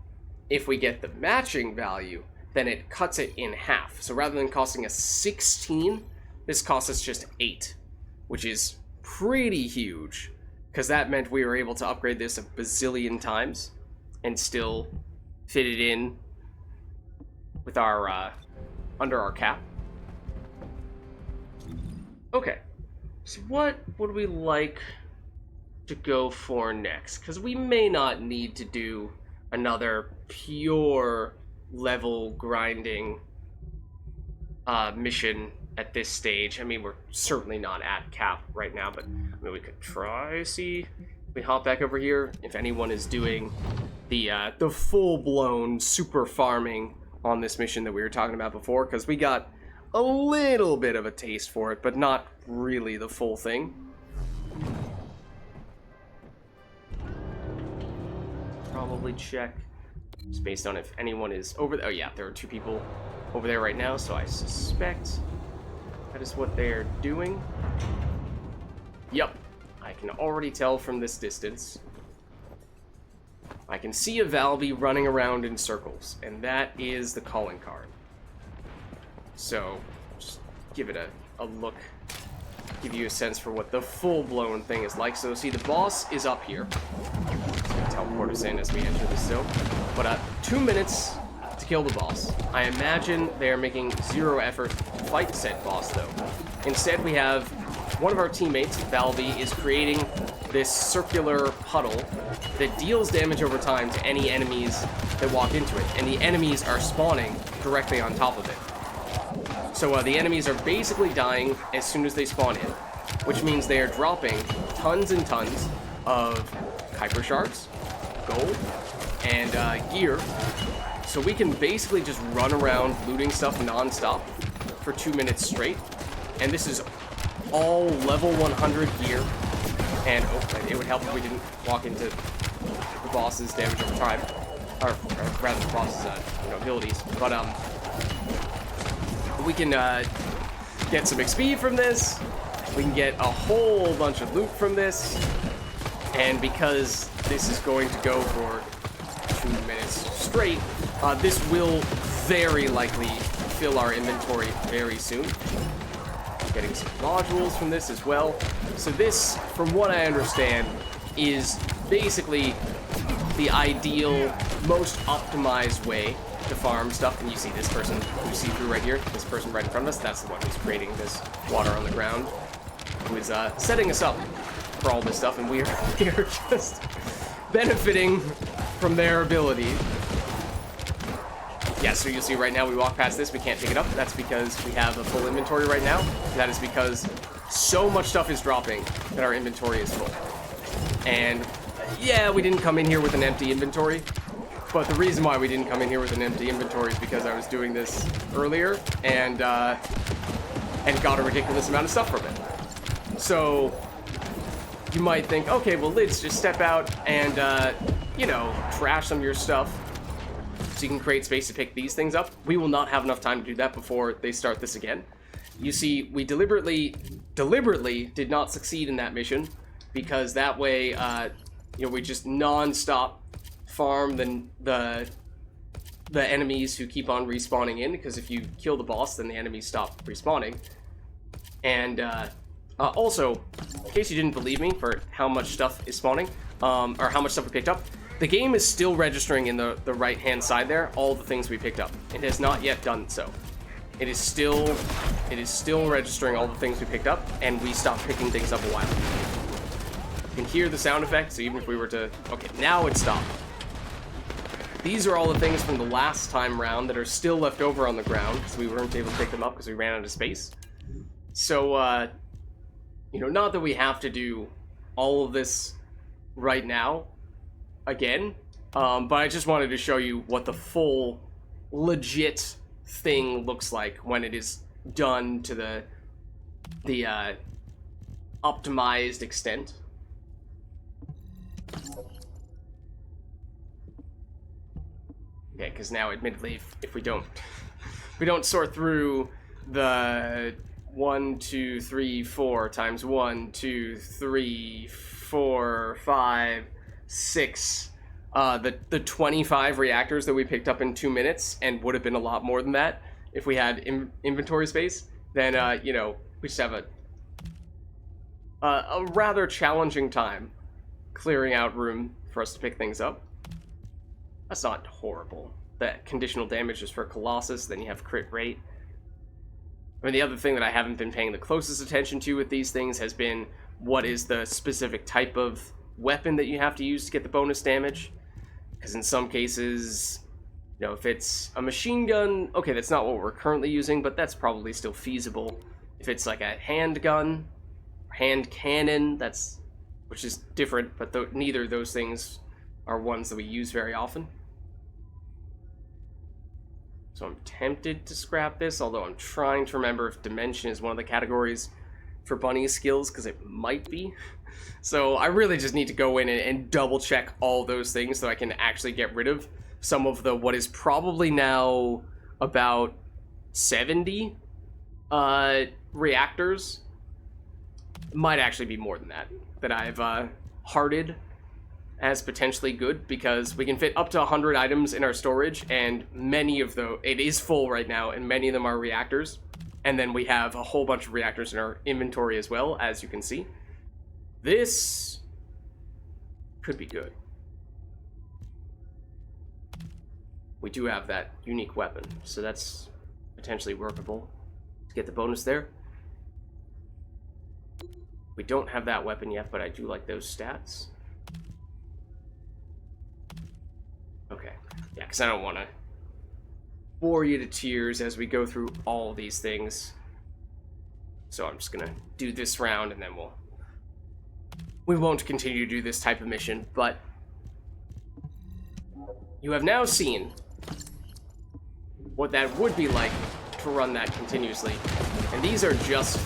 if we get the matching value, then it cuts it in half. So rather than costing us 16, this costs us just 8, which is pretty huge, because that meant we were able to upgrade this a bazillion times and still fit it in with our, under our cap. Okay, so what would we like to go for next? Because we may not need to do another pure level grinding mission at this stage. I mean, we're certainly not at cap right now, but I mean, we could try, see. We hop back over here. If anyone is doing the full-blown super farming on this mission that we were talking about before, because we got a little bit of a taste for it, but not really the full thing. Probably check, just based on if anyone is over there. Oh yeah, there are 2 people over there right now, so I suspect that is what they're doing. Yep, I can already tell from this distance. I can see a Valby running around in circles, and that is the calling card. So, just give it a look, give you a sense for what the full-blown thing is like. So, see, the boss is up here. It's going to teleport us in as we enter the zone. But 2 minutes to kill the boss. I imagine they're making 0 effort to fight said boss, though. Instead, we have one of our teammates, Valby, is creating this circular puddle that deals damage over time to any enemies that walk into it. And the enemies are spawning directly on top of it. So the enemies are basically dying as soon as they spawn in, which means they are dropping tons and tons of Kuiper shards, gold, and gear. So we can basically just run around looting stuff non-stop for 2 minutes straight. And this is all level 100 gear. And it would help if we didn't walk into the boss's damage over time, or rather the boss's abilities. But we can get some XP from this. We can get a whole bunch of loot from this. And because this is going to go for 2 minutes straight, this will very likely fill our inventory very soon. Getting some modules from this as well. So this, from what I understand, is basically the ideal, most optimized way to farm stuff. And you see this person you see through right here, this person right in front of us, that's the one who's creating this water on the ground, who is setting us up for all this stuff, and we are just benefiting from their ability. Yeah, so you'll see right now we walk past this, we can't pick it up. That's because we have a full inventory right now. That is because so much stuff is dropping that our inventory is full. And yeah, we didn't come in here with an empty inventory, but the reason why we didn't come in here with an empty inventory is because I was doing this earlier and got a ridiculous amount of stuff from it. So you might think, okay, well, Lids, just step out and, you know, trash some of your stuff so you can create space to pick these things up. We will not have enough time to do that before they start this again. You see, we deliberately did not succeed in that mission because that way, you know, we just non-stop farm the enemies who keep on respawning in, because if you kill the boss, then the enemies stop respawning. And also, in case you didn't believe me for how much stuff is spawning, or how much stuff we picked up, the game is still registering in the right-hand side there all the things we picked up. It has not yet done so. It is still registering all the things we picked up, and we stopped picking things up a while ago. You can hear the sound effect, so even if we were to... Okay, now it stopped. These are all the things from the last time round that are still left over on the ground, because we weren't able to pick them up because we ran out of space. So, you know, not that we have to do all of this right now, again, but I just wanted to show you what the full, legit thing looks like when it is done to the optimized extent. Okay, because now, admittedly, if we don't sort through the 1, 2, 3, 4 times 1, 2, 3, 4, 5, 6, the 25 reactors that we picked up in 2 minutes, and would have been a lot more than that if we had inventory space, then, you know, we just have a rather challenging time clearing out room for us to pick things up. That's not horrible. That conditional damage is for Colossus, then you have crit rate. I mean, the other thing that I haven't been paying the closest attention to with these things has been what is the specific type of weapon that you have to use to get the bonus damage. Because in some cases, you know, if it's a machine gun, okay, that's not what we're currently using, but that's probably still feasible. If it's like a handgun, hand cannon, which is different, but neither of those things are ones that we use very often. So I'm tempted to scrap this, although I'm trying to remember if Dimension is one of the categories for Bunny's skills, because it might be. So I really just need to go in and double check all those things so I can actually get rid of some of what is probably now about 70 reactors. Might actually be more than that I've hearted as potentially good, because we can fit up to 100 items in our storage, and many of those, it is full right now, and many of them are reactors. And then we have a whole bunch of reactors in our inventory as well, as you can see. This could be good. We do have that unique weapon, so that's potentially workable to get the bonus there. We don't have that weapon yet, but I do like those stats. Okay, yeah, because I don't want to bore you to tears as we go through all these things. So I'm just going to do this round, and then we won't continue to do this type of mission, but you have now seen what that would be like to run that continuously. And these are just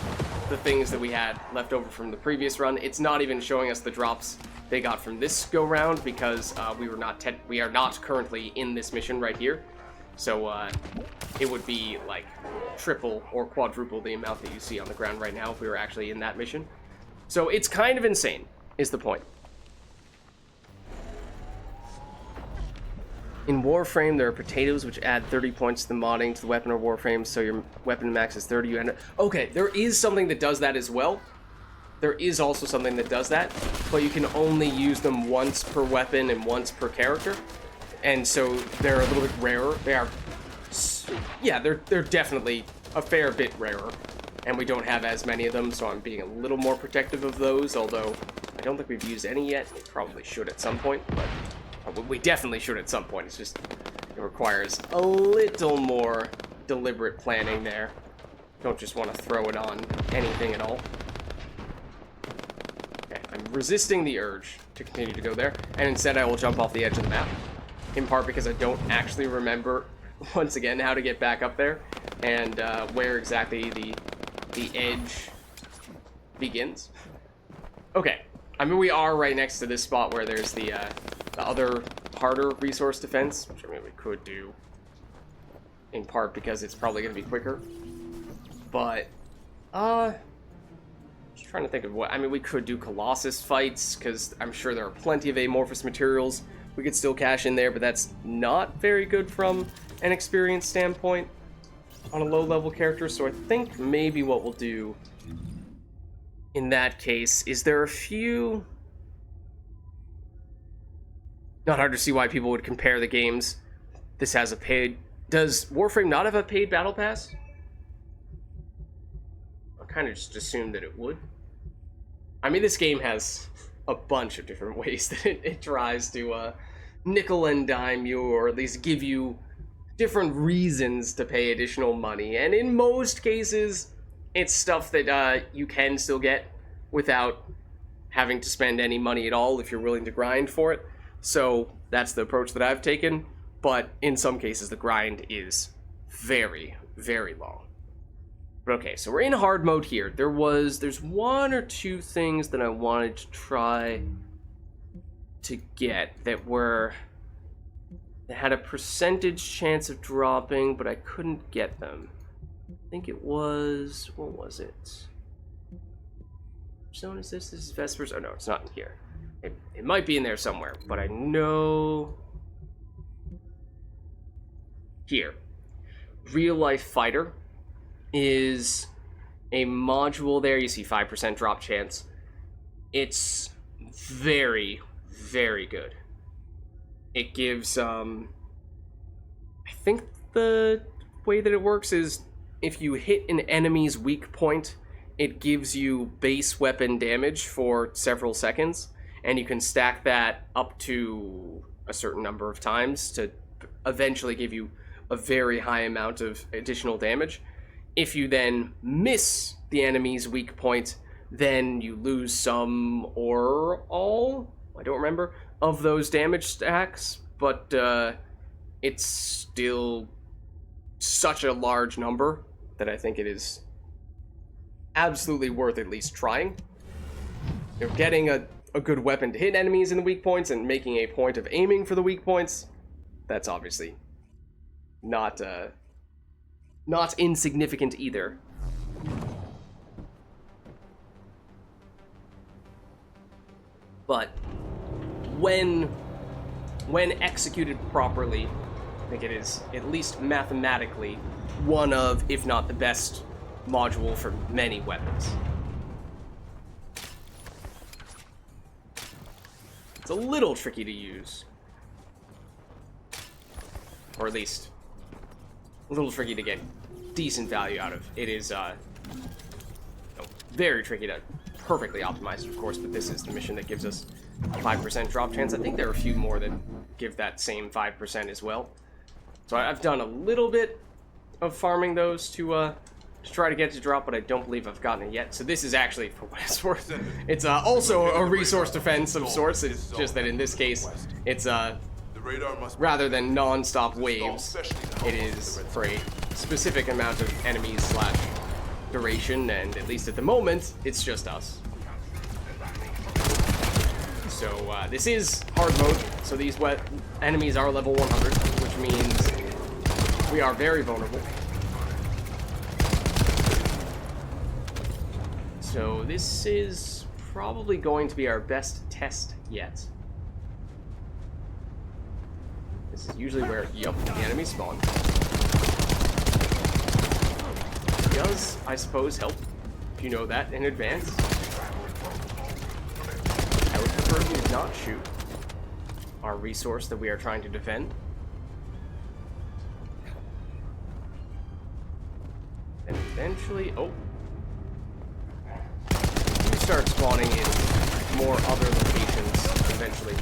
the things that we had left over from the previous run. It's not even showing us the drops they got from this go round, because we are not currently in this mission right here. So it would be like triple or quadruple the amount that you see on the ground right now if we were actually in that mission. So it's kind of insane, is the point. In Warframe, there are potatoes which add 30 points to the modding to the weapon or Warframe, so your weapon max is 30. You end up... Okay, there is something that does that as well. There is also something that does that, but you can only use them once per weapon and once per character. And so they're a little bit rarer. They are... Yeah, they're definitely a fair bit rarer. And we don't have as many of them, so I'm being a little more protective of those, although I don't think we've used any yet. We probably should at some point, but... We definitely should at some point. It's just, it requires a little more deliberate planning there. Don't just want to throw it on anything at all. resisting the urge to continue to go there, and instead I will jump off the edge of the map, in part because I don't actually remember, once again, how to get back up there, and where exactly the edge begins. Okay, I mean, we are right next to this spot where there's the other harder resource defense, which I mean we could do, in part because it's probably going to be quicker, but, just trying to think of what, I mean, we could do Colossus fights, because I'm sure there are plenty of amorphous materials we could still cash in there, but that's not very good from an experience standpoint on a low-level character, so I think maybe what we'll do in that case is there are a few... Not hard to see why people would compare the games. This has a paid... Does Warframe not have a paid battle pass? Kind of just assumed that it would. I mean, this game has a bunch of different ways that it tries to nickel and dime you, or at least give you different reasons to pay additional money, and in most cases it's stuff that you can still get without having to spend any money at all if you're willing to grind for it. So that's the approach that I've taken, but in some cases the grind is very, very long. Okay, so we're in hard mode here. There's one or two things that I wanted to try to get that had a percentage chance of dropping, but I couldn't get them. I think it was, what was it? Which zone is this? This is Vespers. Oh no, it's not in here. It might be in there somewhere, but I know here. Real Life Fighter is a module there. You see 5% drop chance. It's very, very good. It gives, I think the way that it works is if you hit an enemy's weak point, it gives you base weapon damage for several seconds, and you can stack that up to a certain number of times to eventually give you a very high amount of additional damage. If you then miss the enemy's weak point, then you lose some or all, I don't remember, of those damage stacks, but it's still such a large number that I think it is absolutely worth at least trying. You know, getting a good weapon to hit enemies in the weak points and making a point of aiming for the weak points, that's obviously not insignificant either. But when executed properly, I think it is, at least mathematically, one of, if not the best module for many weapons. It's a little tricky to use. Or at least a little tricky to get decent value out of. It is very tricky to perfectly optimize it, of course, but this is the mission that gives us 5% drop chance. I think there are a few more that give that same 5% as well. So I've done a little bit of farming those to try to get to drop, but I don't believe I've gotten it yet. So this is actually, for what it's worth, it's also a resource defense of sorts. It's just that in this case, it's rather than non-stop waves, it is for a specific amount of enemies / duration, and at least at the moment, it's just us. So this is hard mode, so these enemies are level 100, which means we are very vulnerable. So this is probably going to be our best test yet. This is usually where, yup, the enemies spawn. Does, I suppose, help if you know that in advance. I would prefer you not shoot our resource that we are trying to defend. And eventually, oh. You start spawning in more other locations eventually.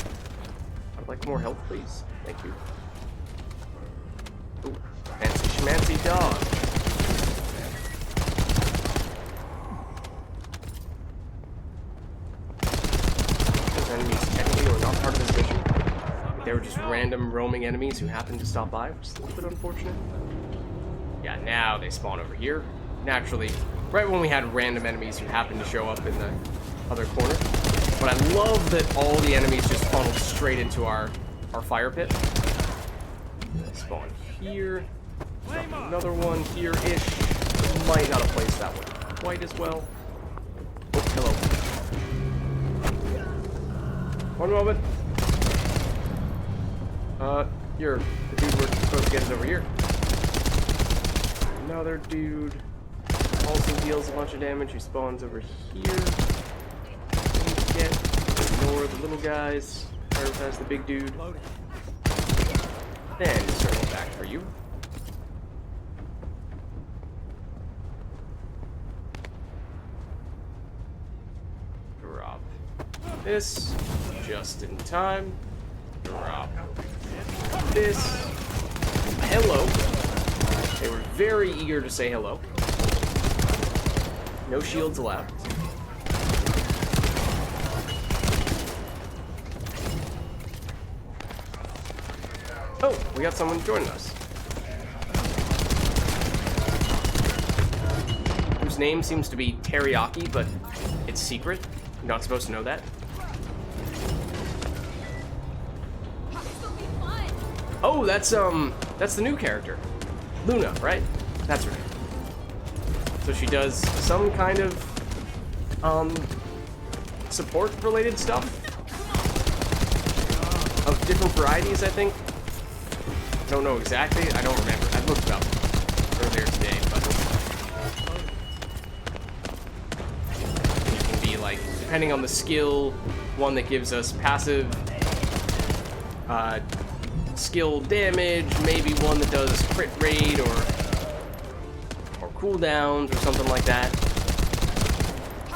I'd like more health, please. Thank you. Ooh, fancy schmancy dog. random roaming enemies who happen to stop by, which is a little bit unfortunate. Yeah, now they spawn over here. Naturally, right when we had random enemies who happened to show up in the other corner. But I love that all the enemies just funneled straight into our fire pit. Spawn here. Drop another one here-ish. Might not have placed that one quite as well. Oh, hello. One moment. You're the dude we're supposed to get is over here. Another dude also deals a bunch of damage who spawns over here. Ignore the little guys. Prioritize the big dude. Then circle back for you. Drop this just in time. Drop this. Hello. They were very eager to say hello. No shields allowed. Oh, we got someone joining us. Whose name seems to be Teriyaki, but it's secret. You're not supposed to know that. Oh, that's the new character. Luna, right? That's her name. So she does some kind of, support-related stuff. Of different varieties, I think. Don't know exactly. I don't remember. I looked it up earlier today, but it can be like, depending on the skill, one that gives us passive skill damage, maybe one that does crit rate or cooldowns or something like that.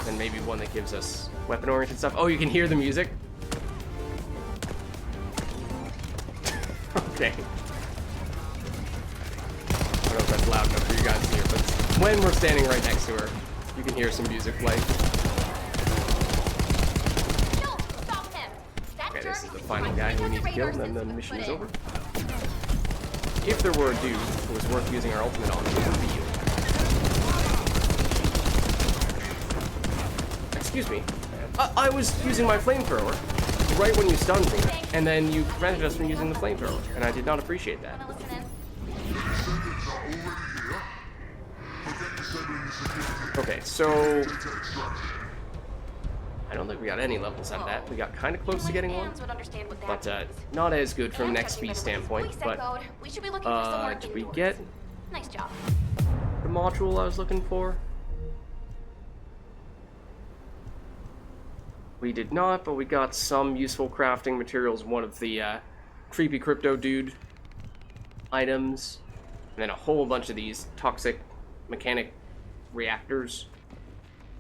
Then maybe one that gives us weapon-oriented stuff. Oh, you can hear the music? Okay. I don't know if that's loud enough for you guys to hear, but when we're standing right next to her, you can hear some music play. Okay, this is the final guy who we need to kill, and then the mission is over. If there were a dude who was worth using our ultimate on, it would be you. Excuse me. I was using my flamethrower right when you stunned me, and then you prevented us from using the flamethrower, and I did not appreciate that. Okay, so I don't think we got any levels out of that. We got kind of close to getting one, but not as good from an XP standpoint. But did we get the module I was looking for? We did not, but we got some useful crafting materials. One of the creepy crypto dude items, and then a whole bunch of these toxic mechanic reactors.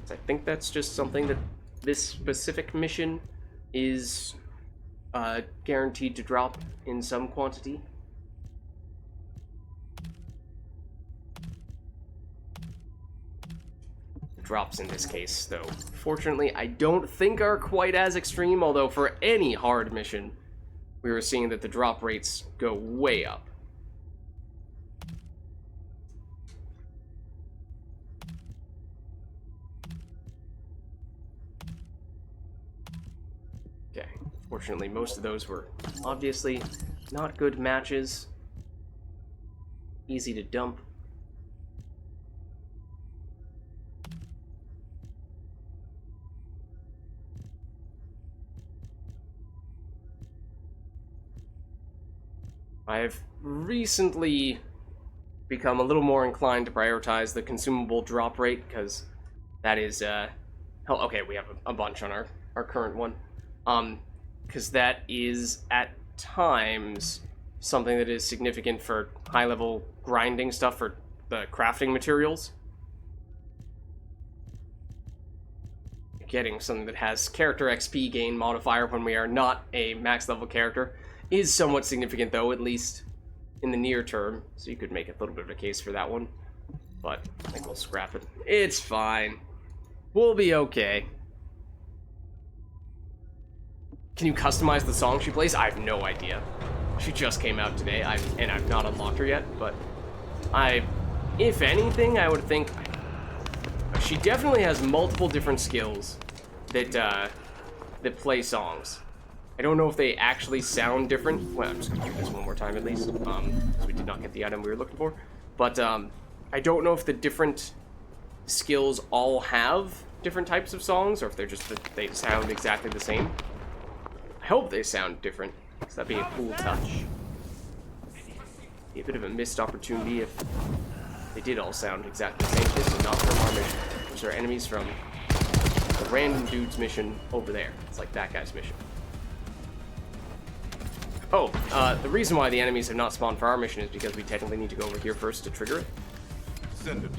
So I think that's just something that this specific mission is guaranteed to drop in some quantity. Drops in this case, though, fortunately, I don't think are quite as extreme, although for any hard mission, we were seeing that the drop rates go way up. Okay, fortunately, most of those were obviously not good matches. Easy to dump. I've recently become a little more inclined to prioritize the consumable drop rate, because that is, okay, we have a bunch on our current one. Because that is, at times, something that is significant for high-level grinding stuff for the crafting materials. Getting something that has character XP gain modifier when we are not a max-level character is somewhat significant, though, at least in the near term, so you could make a little bit of a case for that one. But I think we'll scrap it. It's fine. We'll be okay. Can you customize the song she plays? I have no idea. She just came out today, and I've not unlocked her yet, but if anything, I would think she definitely has multiple different skills that play songs. I don't know if they actually sound different. Well, I'm just gonna do this one more time at least, because we did not get the item we were looking for. But I don't know if the different skills all have different types of songs, or if they're just they sound exactly the same. I hope they sound different, because that'd be a cool touch. Be a bit of a missed opportunity if they did all sound exactly the same. This is not from our mission. Those are enemies from the random dude's mission over there. It's like that guy's mission. Oh, the reason why the enemies have not spawned for our mission is because we technically need to go over here first to trigger it. Descendant,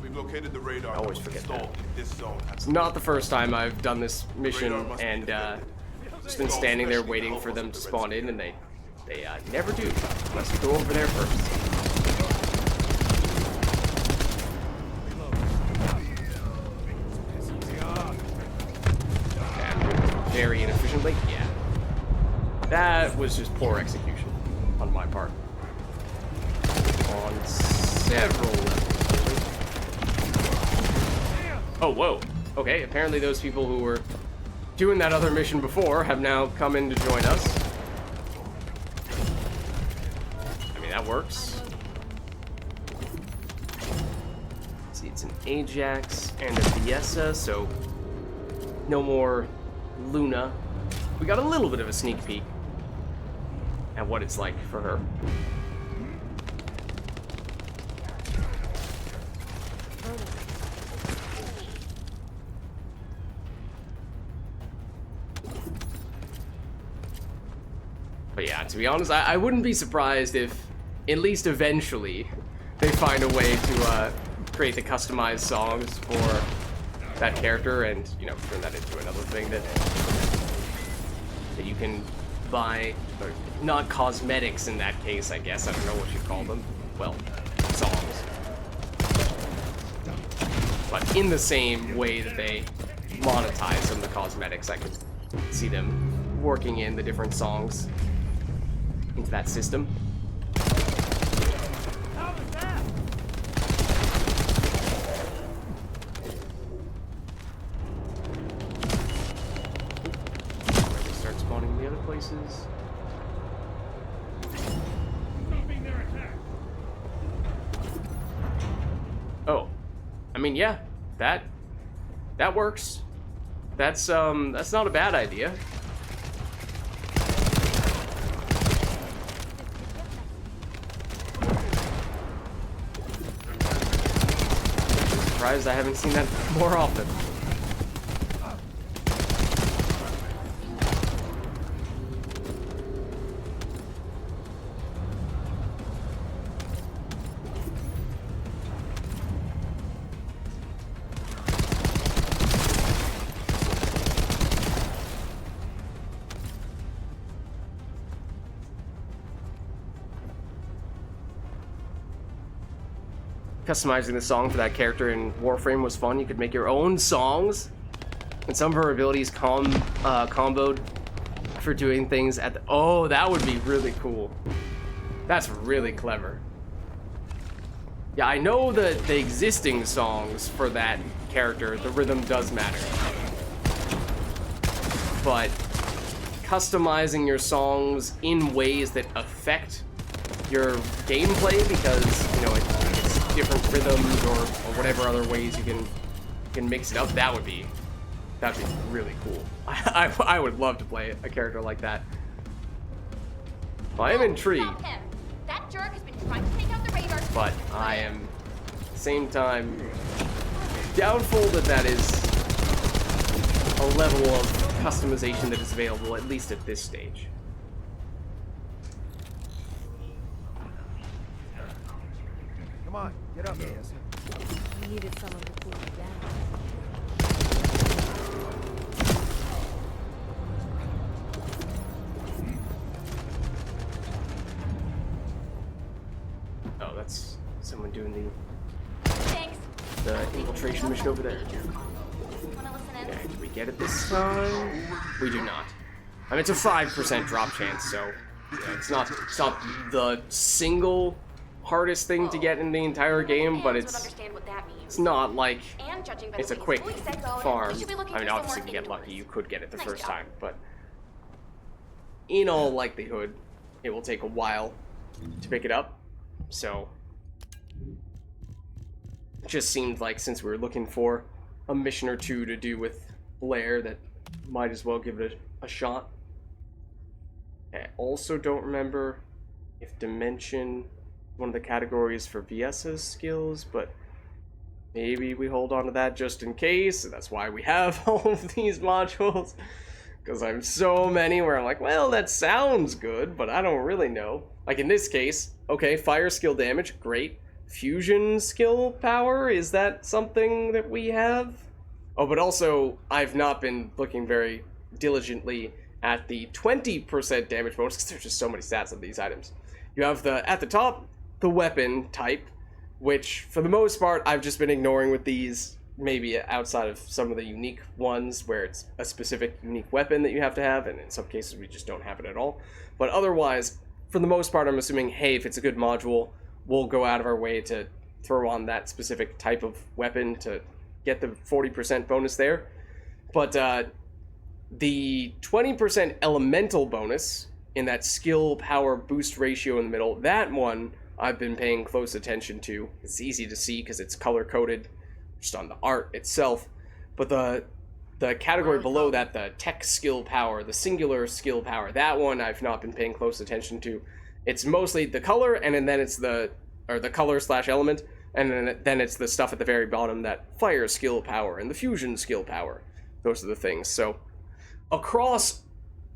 we've located the radar. I always forget that. In this zone. It's not the first time I've done this mission and just been standing there waiting for them to spawn in, and they never do. Let's go over there first. Okay, I'm doing this very inefficiently. Yeah. That was just poor execution on my part. On several levels. Oh, whoa. Okay, apparently those people who were doing that other mission before have now come in to join us. I mean, that works. Let's see, it's an Ajax and a Fiesta, so no more Luna. We got a little bit of a sneak peek at what it's like for her. But yeah, to be honest, I wouldn't be surprised if, at least eventually, they find a way to create the customized songs for that character and, you know, turn that into another thing that you can buy, or not cosmetics in that case, I guess. I don't know what you call them. Well, songs. But in the same way that they monetize some of the cosmetics, I could see them working in the different songs into that system. Places. Oh, I mean, yeah, that works. That's not a bad idea. I'm surprised I haven't seen that more often. Customizing the song for that character in Warframe was fun. You could make your own songs, and some of her abilities comboed for doing things at the... Oh, that would be really cool. That's really clever. Yeah, I know that the existing songs for that character, the rhythm does matter. But customizing your songs in ways that affect your gameplay, because, you know, it's different rhythms or whatever other ways you can mix it up, that'd be really cool. I would love to play a character like that. Well, I am intrigued. That jerk has been trying to take out the radar. But I am, at the same time, doubtful that is a level of customization that is available, at least at this stage. Come on, get up here. We needed someone to cool you down. Oh, that's someone doing Thanks. the infiltration mission over there. Wanna listen in? Okay, do we get it this time? We do not. I mean, it's a 5% drop chance, so Yeah, it's not the single hardest thing to get in the entire game, but it's not like it's a quick farm. I mean, obviously, if you get lucky, you could get it the first time, but in all likelihood, it will take a while to pick it up. So, it just seemed like since we were looking for a mission or two to do with Blair, that might as well give it a shot. I also don't remember if Dimension one of the categories for VS's skills, but maybe we hold on to that just in case. That's why we have all of these modules, because I'm so many where I'm like, well, that sounds good, but I don't really know. Like in this case, okay, fire skill damage, great. Fusion skill power, is that something that we have? Oh, but also, I've not been looking very diligently at the 20% damage bonus, because there's just so many stats of these items. You have at the top, the weapon type, which for the most part I've just been ignoring with these, maybe outside of some of the unique ones where it's a specific unique weapon that you have to have, and in some cases we just don't have it at all. But otherwise, for the most part, I'm assuming, hey, if it's a good module, we'll go out of our way to throw on that specific type of weapon to get the 40% bonus there. But the 20% elemental bonus in that skill power boost ratio in the middle, that one I've been paying close attention to. It's easy to see because it's color coded just on the art itself. But the category below that, the tech skill power, the singular skill power, that one I've not been paying close attention to. It's mostly the color, and then it's the color / element, and then it's the stuff at the very bottom, that fire skill power and the fusion skill power. Those are the things. So across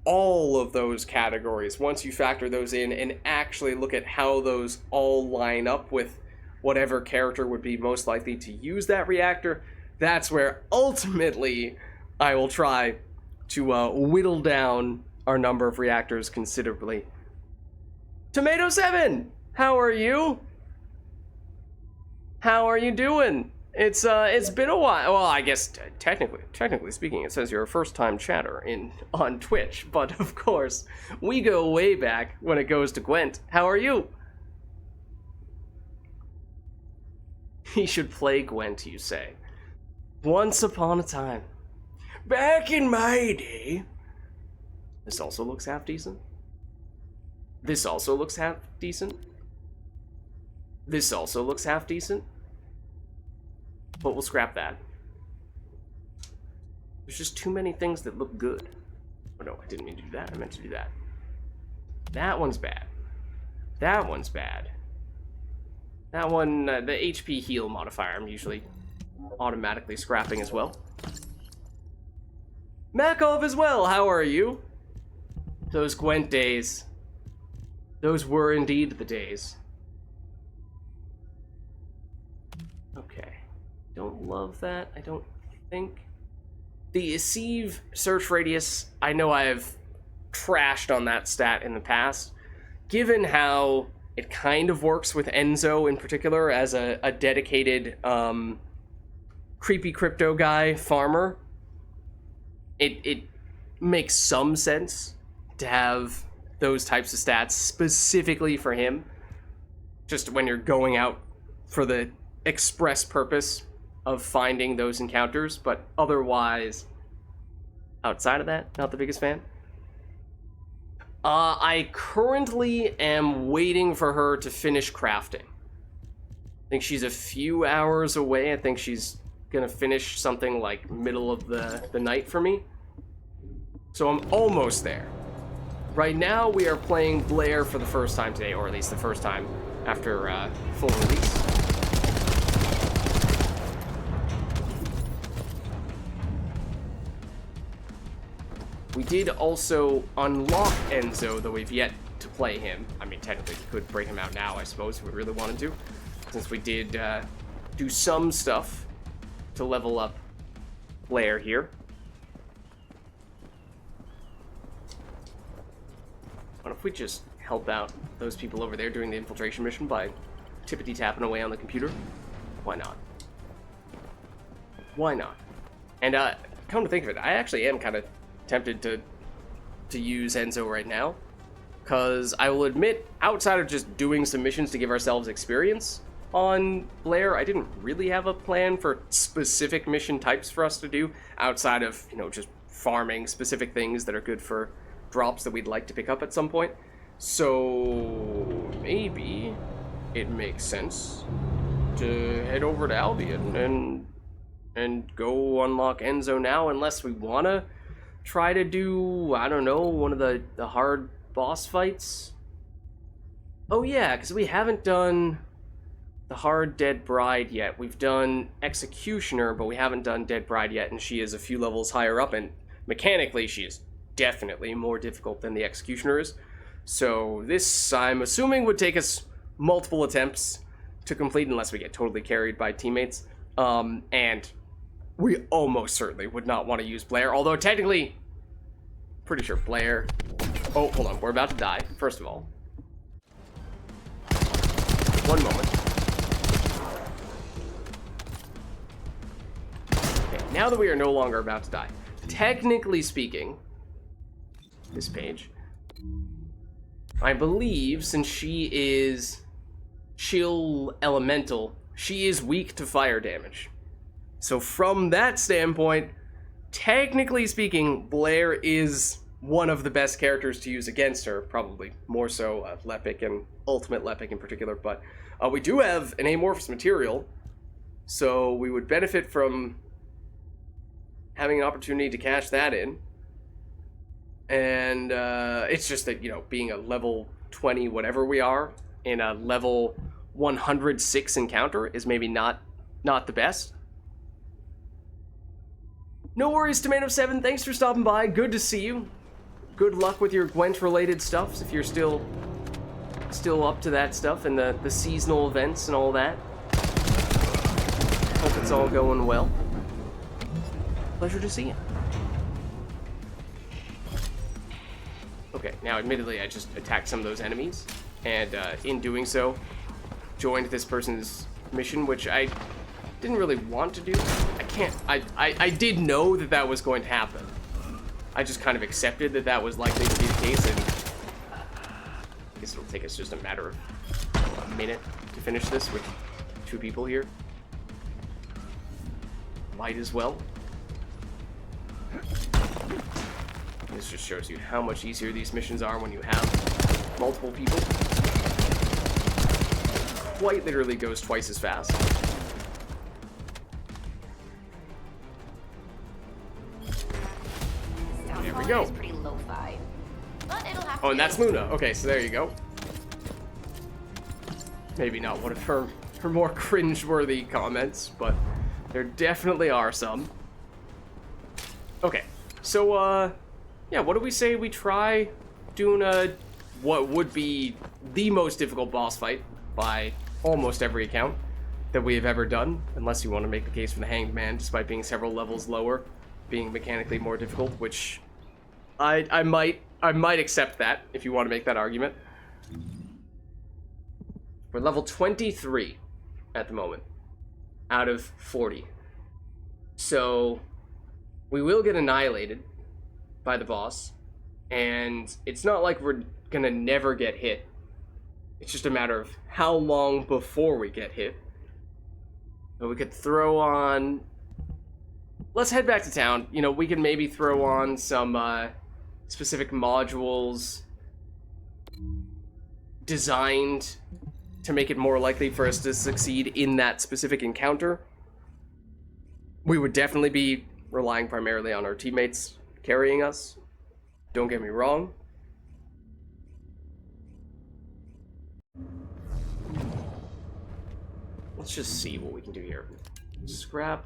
all of those categories, once you factor those in and actually look at how those all line up with whatever character would be most likely to use that reactor, that's where ultimately I will try to whittle down our number of reactors considerably. Tomato7, how are you? How are you doing? It's been a while. Well, I guess technically speaking, it says you're a first-time chatter on Twitch, but of course, we go way back when it goes to Gwent. How are you? He should play Gwent, you say. Once upon a time. Back in my day. This also looks half decent. This also looks half decent. This also looks half decent. But we'll scrap that. There's just too many things that look good. Oh no, I didn't mean to do that. I meant to do that. That one's bad. That one's bad. That one, the HP heal modifier, I'm usually automatically scrapping as well. Makov as well, how are you? Those Gwent days. Those were indeed the days. Okay. Don't love that, I don't think. The Sieve search radius, I know I've trashed on that stat in the past. Given how it kind of works with Enzo in particular as a dedicated creepy crypto guy farmer, it makes some sense to have those types of stats specifically for him, just when you're going out for the express purpose of finding those encounters. But otherwise, outside of that, not the biggest fan. I currently am waiting for her to finish crafting. I think she's a few hours away. I think she's gonna finish something like middle of the night for me. So I'm almost there. Right now we are playing Blair for the first time today, or at least the first time after full release. We did also unlock Enzo, though we've yet to play him. I mean, technically we could bring him out now, I suppose, if we really wanted to, since we did do some stuff to level up Blair here. What if we just help out those people over there doing the infiltration mission by tippity-tapping away on the computer? Why not? Why not? And come to think of it, I actually am kind of tempted to use Enzo right now. Because I will admit, outside of just doing some missions to give ourselves experience on Blair, I didn't really have a plan for specific mission types for us to do, outside of, you know, just farming specific things that are good for drops that we'd like to pick up at some point. So maybe it makes sense to head over to Albion and go unlock Enzo now, unless we want to try to do, I don't know, one of the hard boss fights. Oh yeah, because we haven't done the hard Dead Bride yet. We've done Executioner, but we haven't done Dead Bride yet, and she is a few levels higher up, and mechanically she is definitely more difficult than the Executioner is. So this, I'm assuming, would take us multiple attempts to complete unless we get totally carried by teammates. And we almost certainly would not want to use Blair, although technically, pretty sure Blair... Oh, hold on, we're about to die, first of all. One moment. Okay, now that we are no longer about to die, technically speaking, this page, I believe, since she is chill elemental, she is weak to fire damage. So from that standpoint, technically speaking, Blair is one of the best characters to use against her, probably more so Lepic and Ultimate Lepic in particular, but we do have an amorphous material, so we would benefit from having an opportunity to cash that in. And it's just that, you know, being a level 20 whatever we are in a level 106 encounter is maybe not the best. No worries, Tomato7, thanks for stopping by. Good to see you. Good luck with your Gwent-related stuff, if you're still up to that stuff, and the seasonal events and all that. Hope it's all going well. Pleasure to see you. Okay, now admittedly I just attacked some of those enemies, and in doing so, joined this person's mission, which I didn't really want to do. I did know that that was going to happen. I just kind of accepted that that was likely to be the case, and I guess it'll take us just a matter of a minute to finish this with 2 people here. Might as well. This just shows you how much easier these missions are when you have multiple people. Quite literally goes twice as fast. There we go. Pretty lo-fi, but it'll have to Oh, and that's Luna. Okay, so there you go. Maybe not one of her more cringe-worthy comments, but there definitely are some. Okay, so, yeah, what do we say we try doing what would be the most difficult boss fight by almost every account that we have ever done, unless you want to make the case for the Hanged Man, despite being several levels lower, being mechanically more difficult, which I might accept that if you want to make that argument. We're level 23 at the moment, out of 40. So we will get annihilated by the boss, and it's not like we're gonna never get hit. It's just a matter of how long before we get hit. But we could throw on... Let's head back to town. You know, we can maybe throw on some specific modules designed to make it more likely for us to succeed in that specific encounter. We would definitely be relying primarily on our teammates carrying us. Don't get me wrong. Let's just see what we can do here. Scrap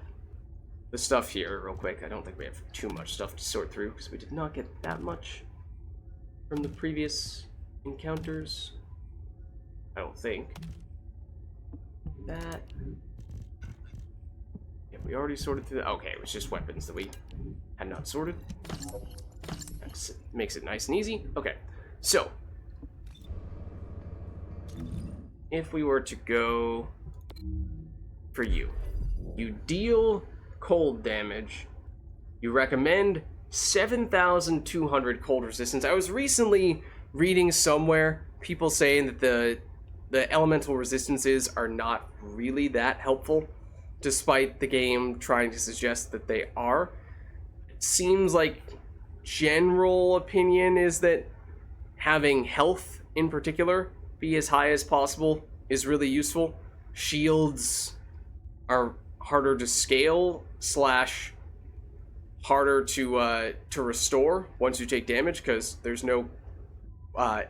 the stuff here real quick. I don't think we have too much stuff to sort through because we did not get that much from the previous encounters. I don't think. That. Yeah, we already sorted through that. Okay, it was just weapons that we had not sorted. That makes it nice and easy. Okay, so if we were to go for you, you deal cold damage. You recommend 7,200 cold resistance. I was recently reading somewhere people saying that the elemental resistances are not really that helpful, despite the game trying to suggest that they are. It seems like general opinion is that having health in particular be as high as possible is really useful. Shields are harder to scale / harder to restore once you take damage, because there's no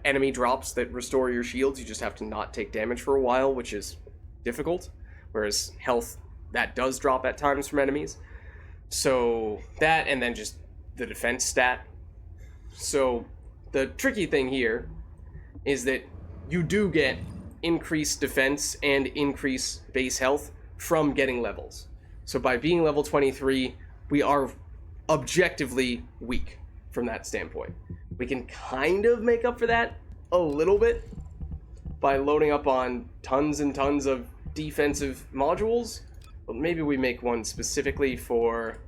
enemy drops that restore your shields. You just have to not take damage for a while, which is difficult, whereas health, that does drop at times from enemies. So that, and then just the defense stat. So the tricky thing here is that you do get increased defense and increased base health from getting levels. So by being level 23, we are objectively weak from that standpoint. We can kind of make up for that a little bit by loading up on tons and tons of defensive modules, but maybe we make one specifically for...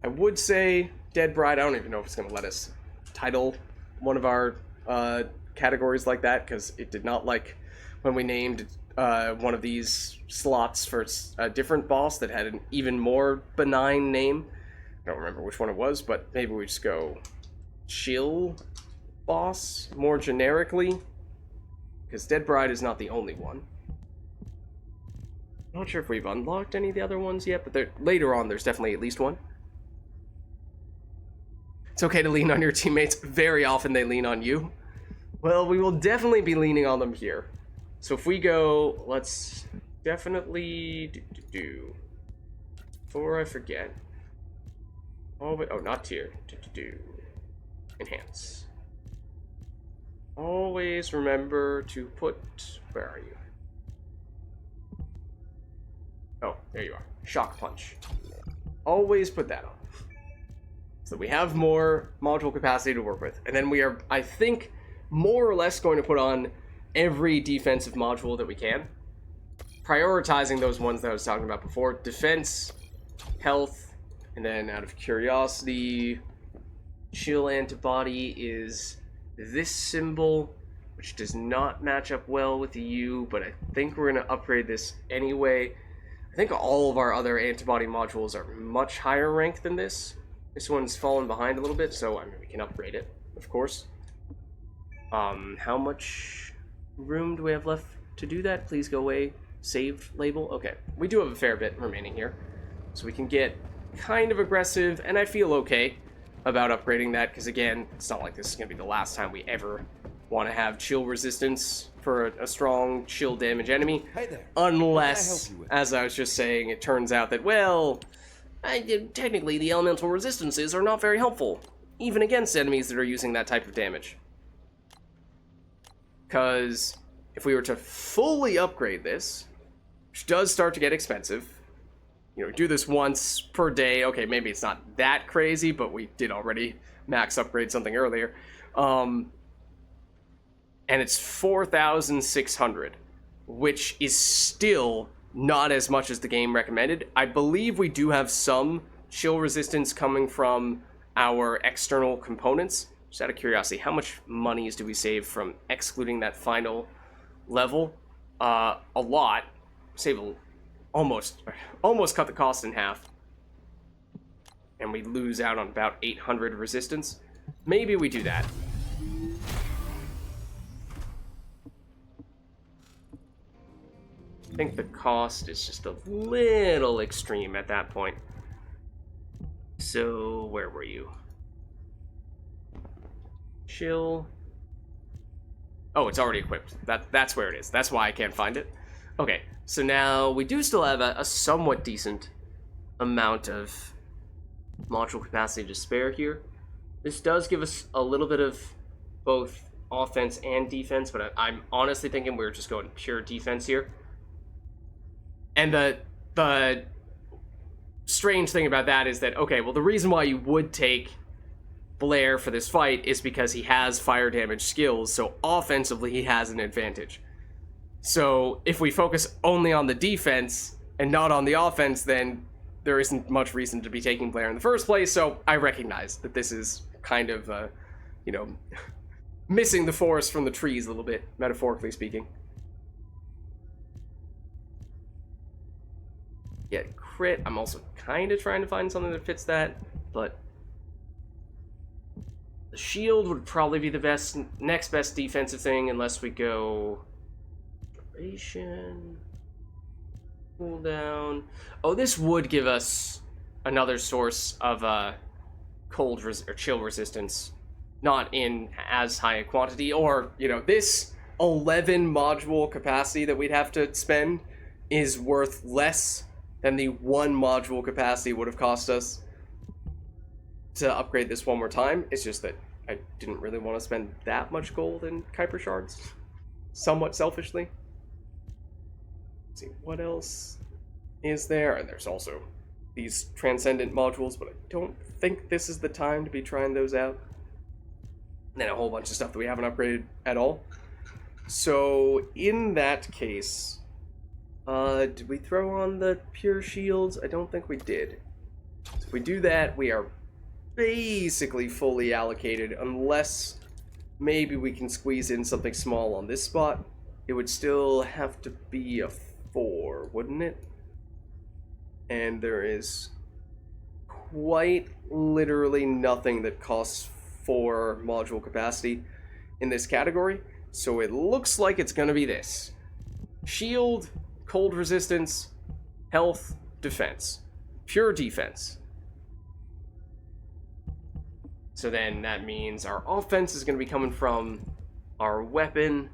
I would say Dead Bride. I don't even know if it's going to let us title one of our categories like that, because it did not like when we named one of these slots for a different boss that had an even more benign name. I don't remember which one it was, but maybe we just go chill boss more generically, because Dead Bride is not the only one. I'm not sure if we've unlocked any of the other ones yet, but later on there's definitely at least one. It's okay to lean on your teammates. Very often they lean on you. Well, we will definitely be leaning on them here. So if we go, let's definitely before I forget. Oh, not tier. Enhance. Always remember to put, where are you? Oh, there you are. Shock punch. Always put that on. So we have more module capacity to work with. And then we are, I think, more or less going to put on every defensive module that we can. Prioritizing those ones that I was talking about before. Defense, health, and then out of curiosity, chill antibody is this symbol, which does not match up well with the U, but I think we're going to upgrade this anyway. I think all of our other antibody modules are much higher ranked than this. This one's fallen behind a little bit, so I mean, we can upgrade it, of course. How much room do we have left to do that? Please go away. Save label. Okay, we do have a fair bit remaining here, so we can get kind of aggressive, and I feel okay about upgrading that, because again, it's not like this is going to be the last time we ever want to have chill resistance for a strong chill damage enemy. Hey there. Unless, What can I help you with? as I was just saying, it turns out that, well, technically the elemental resistances are not very helpful, even against enemies that are using that type of damage. Because if we were to fully upgrade this, which does start to get expensive, you know, do this once per day. Okay, maybe it's not that crazy, but we did already max upgrade something earlier. And it's 4,600, which is still not as much as the game recommended. I believe we do have some chill resistance coming from our external components. Just out of curiosity, how much monies do we save from excluding that final level? A lot. Save almost cut the cost in half. And we lose out on about 800 resistance. Maybe we do that. I think the cost is just a little extreme at that point. So, where were you? Chill. Oh, it's already equipped. That's where it is. That's why I can't find it. Okay, so now we do still have a somewhat decent amount of module capacity to spare here. This does give us a little bit of both offense and defense, but I'm honestly thinking we're just going pure defense here. And the strange thing about that is that, okay, well, the reason why you would take Blair for this fight is because he has fire damage skills, so offensively he has an advantage. So if we focus only on the defense and not on the offense, then there isn't much reason to be taking Blair in the first place, so I recognize that this is kind of, you know, missing the forest from the trees a little bit, metaphorically speaking. Yeah, crit. I'm also kind of trying to find something that fits that, but the shield would probably be the next best defensive thing, unless we go duration, cooldown. Oh, this would give us another source of cold or chill resistance, not in as high a quantity, or, you know, this 11 module capacity that we'd have to spend is worth less than the 1 module capacity would have cost us to upgrade this one more time. It's just that I didn't really want to spend that much gold in Kuiper shards, somewhat selfishly. Let's see, what else is there? And there's also these Transcendent modules, but I don't think this is the time to be trying those out. And then a whole bunch of stuff that we haven't upgraded at all. So, in that case, did we throw on the pure shields? I don't think we did. So if we do that, we are basically fully allocated, unless maybe we can squeeze in something small on this spot. It would still have to be a 4, wouldn't it? And there is quite literally nothing that costs 4 module capacity in this category, so it looks like it's gonna be this: shield, cold resistance, health, defense. Pure defense. So then that means our offense is going to be coming from our weapon,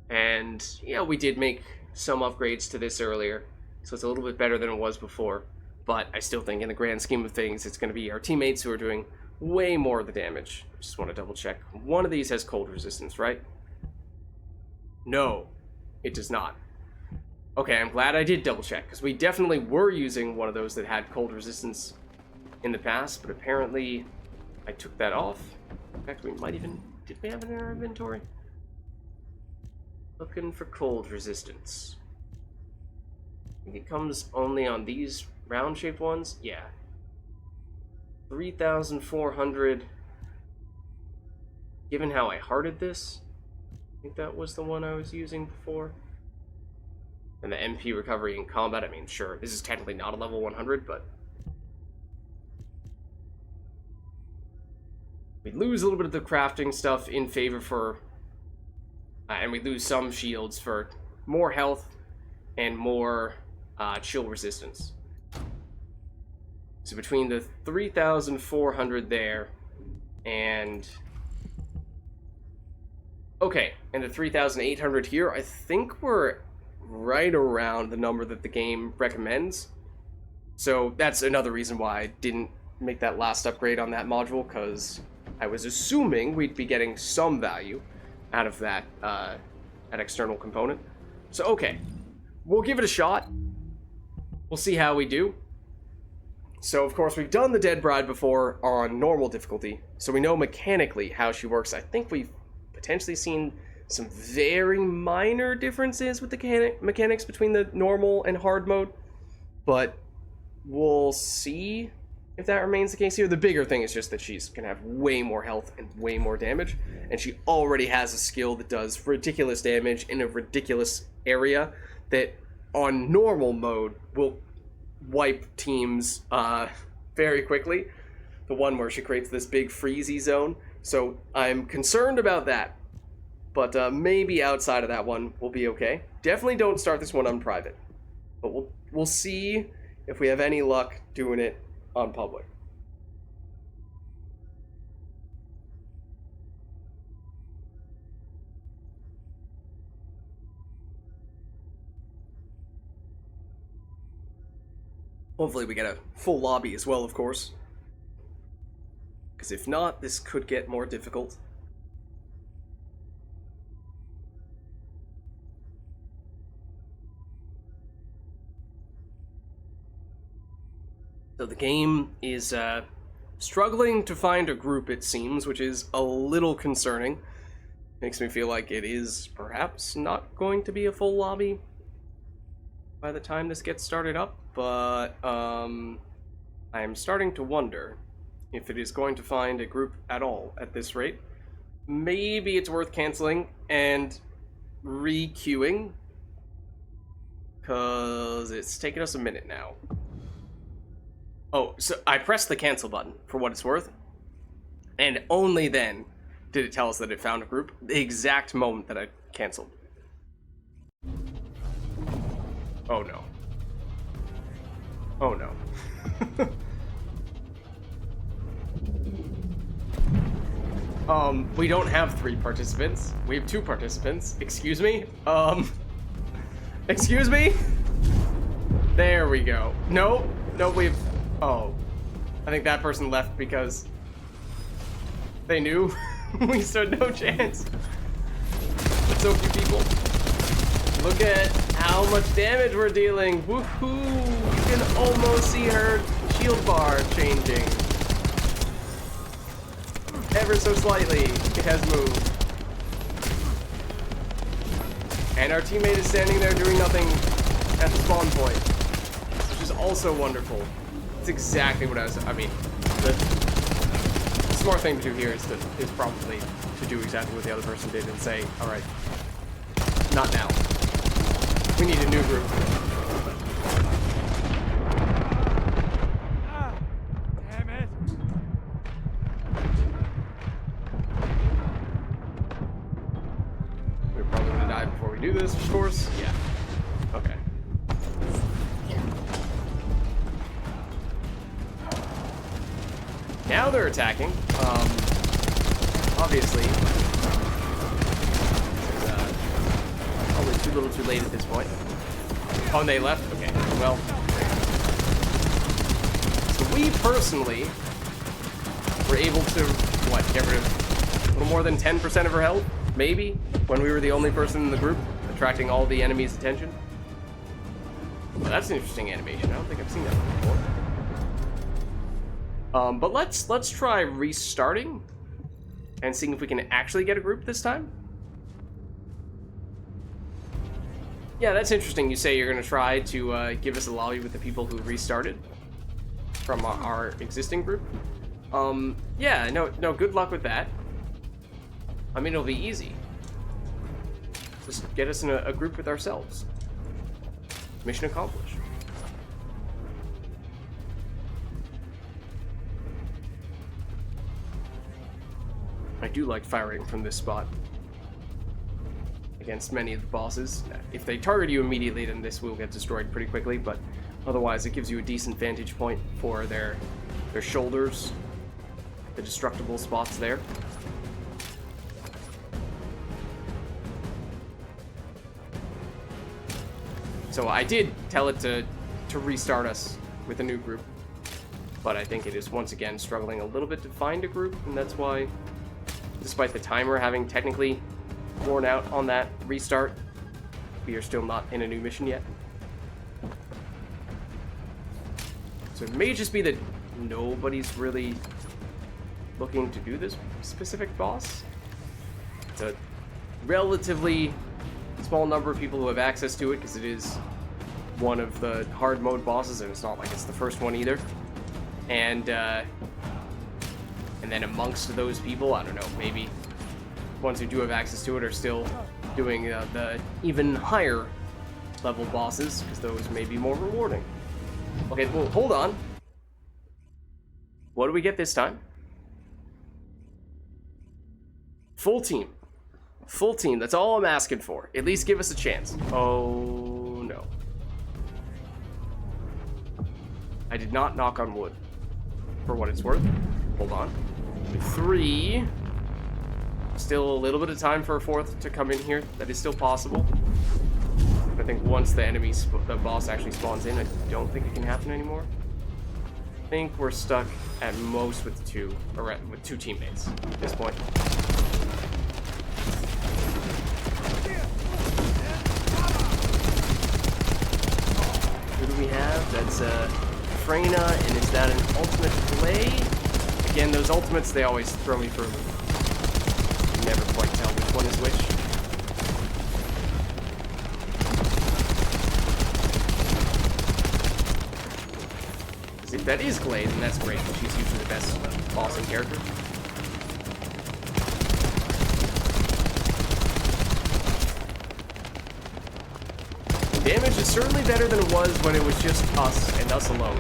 and yeah, we did make some upgrades to this earlier, so it's a little bit better than it was before, but I still think in the grand scheme of things, it's going to be our teammates who are doing way more of the damage. I just want to double check. One of these has cold resistance, right? No, it does not. Okay, I'm glad I did double check, because we definitely were using one of those that had cold resistance in the past, but apparently I took that off. In fact, we might even... Did we have it in our inventory? Looking for cold resistance. I think it comes only on these round-shaped ones? Yeah. 3,400. Given how I hearted this, I think that was the one I was using before. And the MP recovery in combat, I mean, sure, this is technically not a level 100, but we lose a little bit of the crafting stuff in favor for, and we lose some shields for more health and more chill resistance. So between the 3,400 there and... Okay, and the 3,800 here, I think we're right around the number that the game recommends. So that's another reason why I didn't make that last upgrade on that module, because I was assuming we'd be getting some value out of that, that external component. So okay, we'll give it a shot. We'll see how we do. So of course we've done the Dead Bride before on normal difficulty, so we know mechanically how she works. I think we've potentially seen some very minor differences with the mechanics between the normal and hard mode, but we'll see if that remains the case here. The bigger thing is just that she's gonna have way more health and way more damage, and she already has a skill that does ridiculous damage in a ridiculous area that on normal mode will wipe teams very quickly. The one where she creates this big freezy zone. So I'm concerned about that. But maybe outside of that one, we'll be okay. Definitely don't start this one on private. But we'll see if we have any luck doing it on public. Hopefully we get a full lobby as well, of course. Because if not, this could get more difficult. So the game is struggling to find a group, it seems, which is a little concerning. Makes me feel like it is perhaps not going to be a full lobby by the time this gets started up, but I am starting to wonder if it is going to find a group at all at this rate. Maybe it's worth canceling and re-queuing, because it's taken us a minute now. Oh, so I pressed the cancel button, for what it's worth, and only then did it tell us that it found a group, the exact moment that I canceled. Oh no. Oh no. We don't have 3 participants. We have 2 participants. Excuse me? Excuse me? There we go. No, we've... Oh. I think that person left because they knew we stood no chance. But so few people. Look at how much damage we're dealing. Woohoo! You can almost see her shield bar changing. Ever so slightly, it has moved. And our teammate is standing there doing nothing at the spawn point, which is also wonderful. It's exactly what I mean, the smart thing to do here is probably to do exactly what the other person did and say, all right, not now. We need a new group. Damn it! We're probably gonna die before we do this, of course. Yeah. Okay. Now they're attacking. Obviously, it's probably too little too late at this point. Oh, and they left? Okay, well. So we personally were able to, what, get rid of a little more than 10% of her health? Maybe? When we were the only person in the group, attracting all the enemy's attention? Well, that's an interesting animation. I don't think I've seen that before. But let's try restarting and seeing if we can actually get a group this time. Yeah, that's interesting. You say you're going to try to give us a lobby with the people who restarted from our existing group. Yeah, no, good luck with that. I mean, it'll be easy. Just get us in a group with ourselves. Mission accomplished. I do like firing from this spot against many of the bosses. If they target you immediately, then this will get destroyed pretty quickly, but otherwise it gives you a decent vantage point for their shoulders, the destructible spots there. So I did tell it to restart us with a new group, but I think it is once again struggling a little bit to find a group, and that's why, despite the timer having technically worn out on that restart, we are still not in a new mission yet. So it may just be that nobody's really looking to do this specific boss. It's a relatively small number of people who have access to it because it is one of the hard mode bosses, and it's not like it's the first one either. And then amongst those people, I don't know, maybe ones who do have access to it are still doing the even higher level bosses, because those may be more rewarding. Okay, well, hold on. What do we get this time? Full team. Full team, that's all I'm asking for. At least give us a chance. Oh, no. I did not knock on wood, for what it's worth. Hold on. 3. Still a little bit of time for a 4th to come in here. That is still possible. I think once the boss actually spawns in, I don't think it can happen anymore. I think we're stuck at most with 2, or with 2 teammates at this point. Who do we have? That's Freyna, and is that an ultimate play? Again, those ultimates, they always throw me for a loop. Never quite tell which one is which. Is it that is Glade, and that's great. She's usually the best bossing character. The damage is certainly better than it was when it was just us and us alone.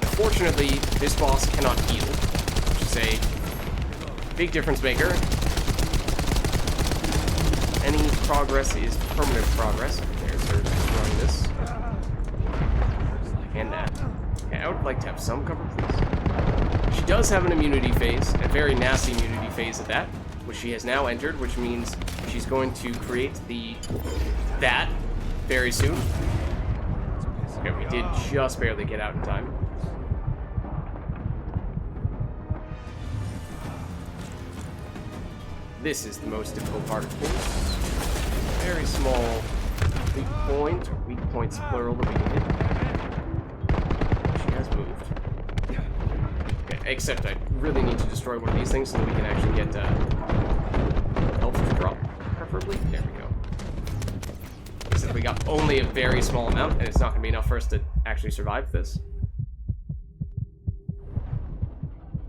Unfortunately, this boss cannot heal, which is a big difference maker. Any progress is permanent progress. There's her destroying this. And that. Okay, I would like to have some cover, please. She does have an immunity phase, a very nasty immunity phase at that, which she has now entered, which means she's going to create that very soon. Okay, we did just barely get out in time. This is the most difficult part, of course. Very small weak point, or weak points plural that we can hit. She has moved. Okay, except I really need to destroy one of these things so that we can actually get health to drop, preferably. There we go. Except we got only a very small amount, and it's not going to be enough for us to actually survive this.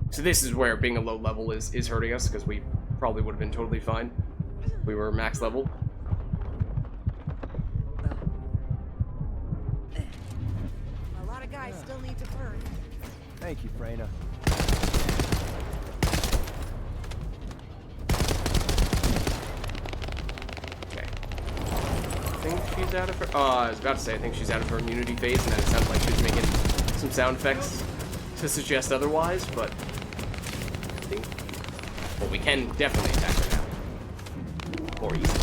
So this is where being a low level is hurting us, because we probably would have been totally fine if we were max level. A lot of guys still need to burn. Thank you, Freyna. Okay. I think she's out of her... I was about to say I think she's out of her immunity phase, and then it sounded like she was making some sound effects to suggest otherwise, but I think... Well, we can definitely attack her now. More easily.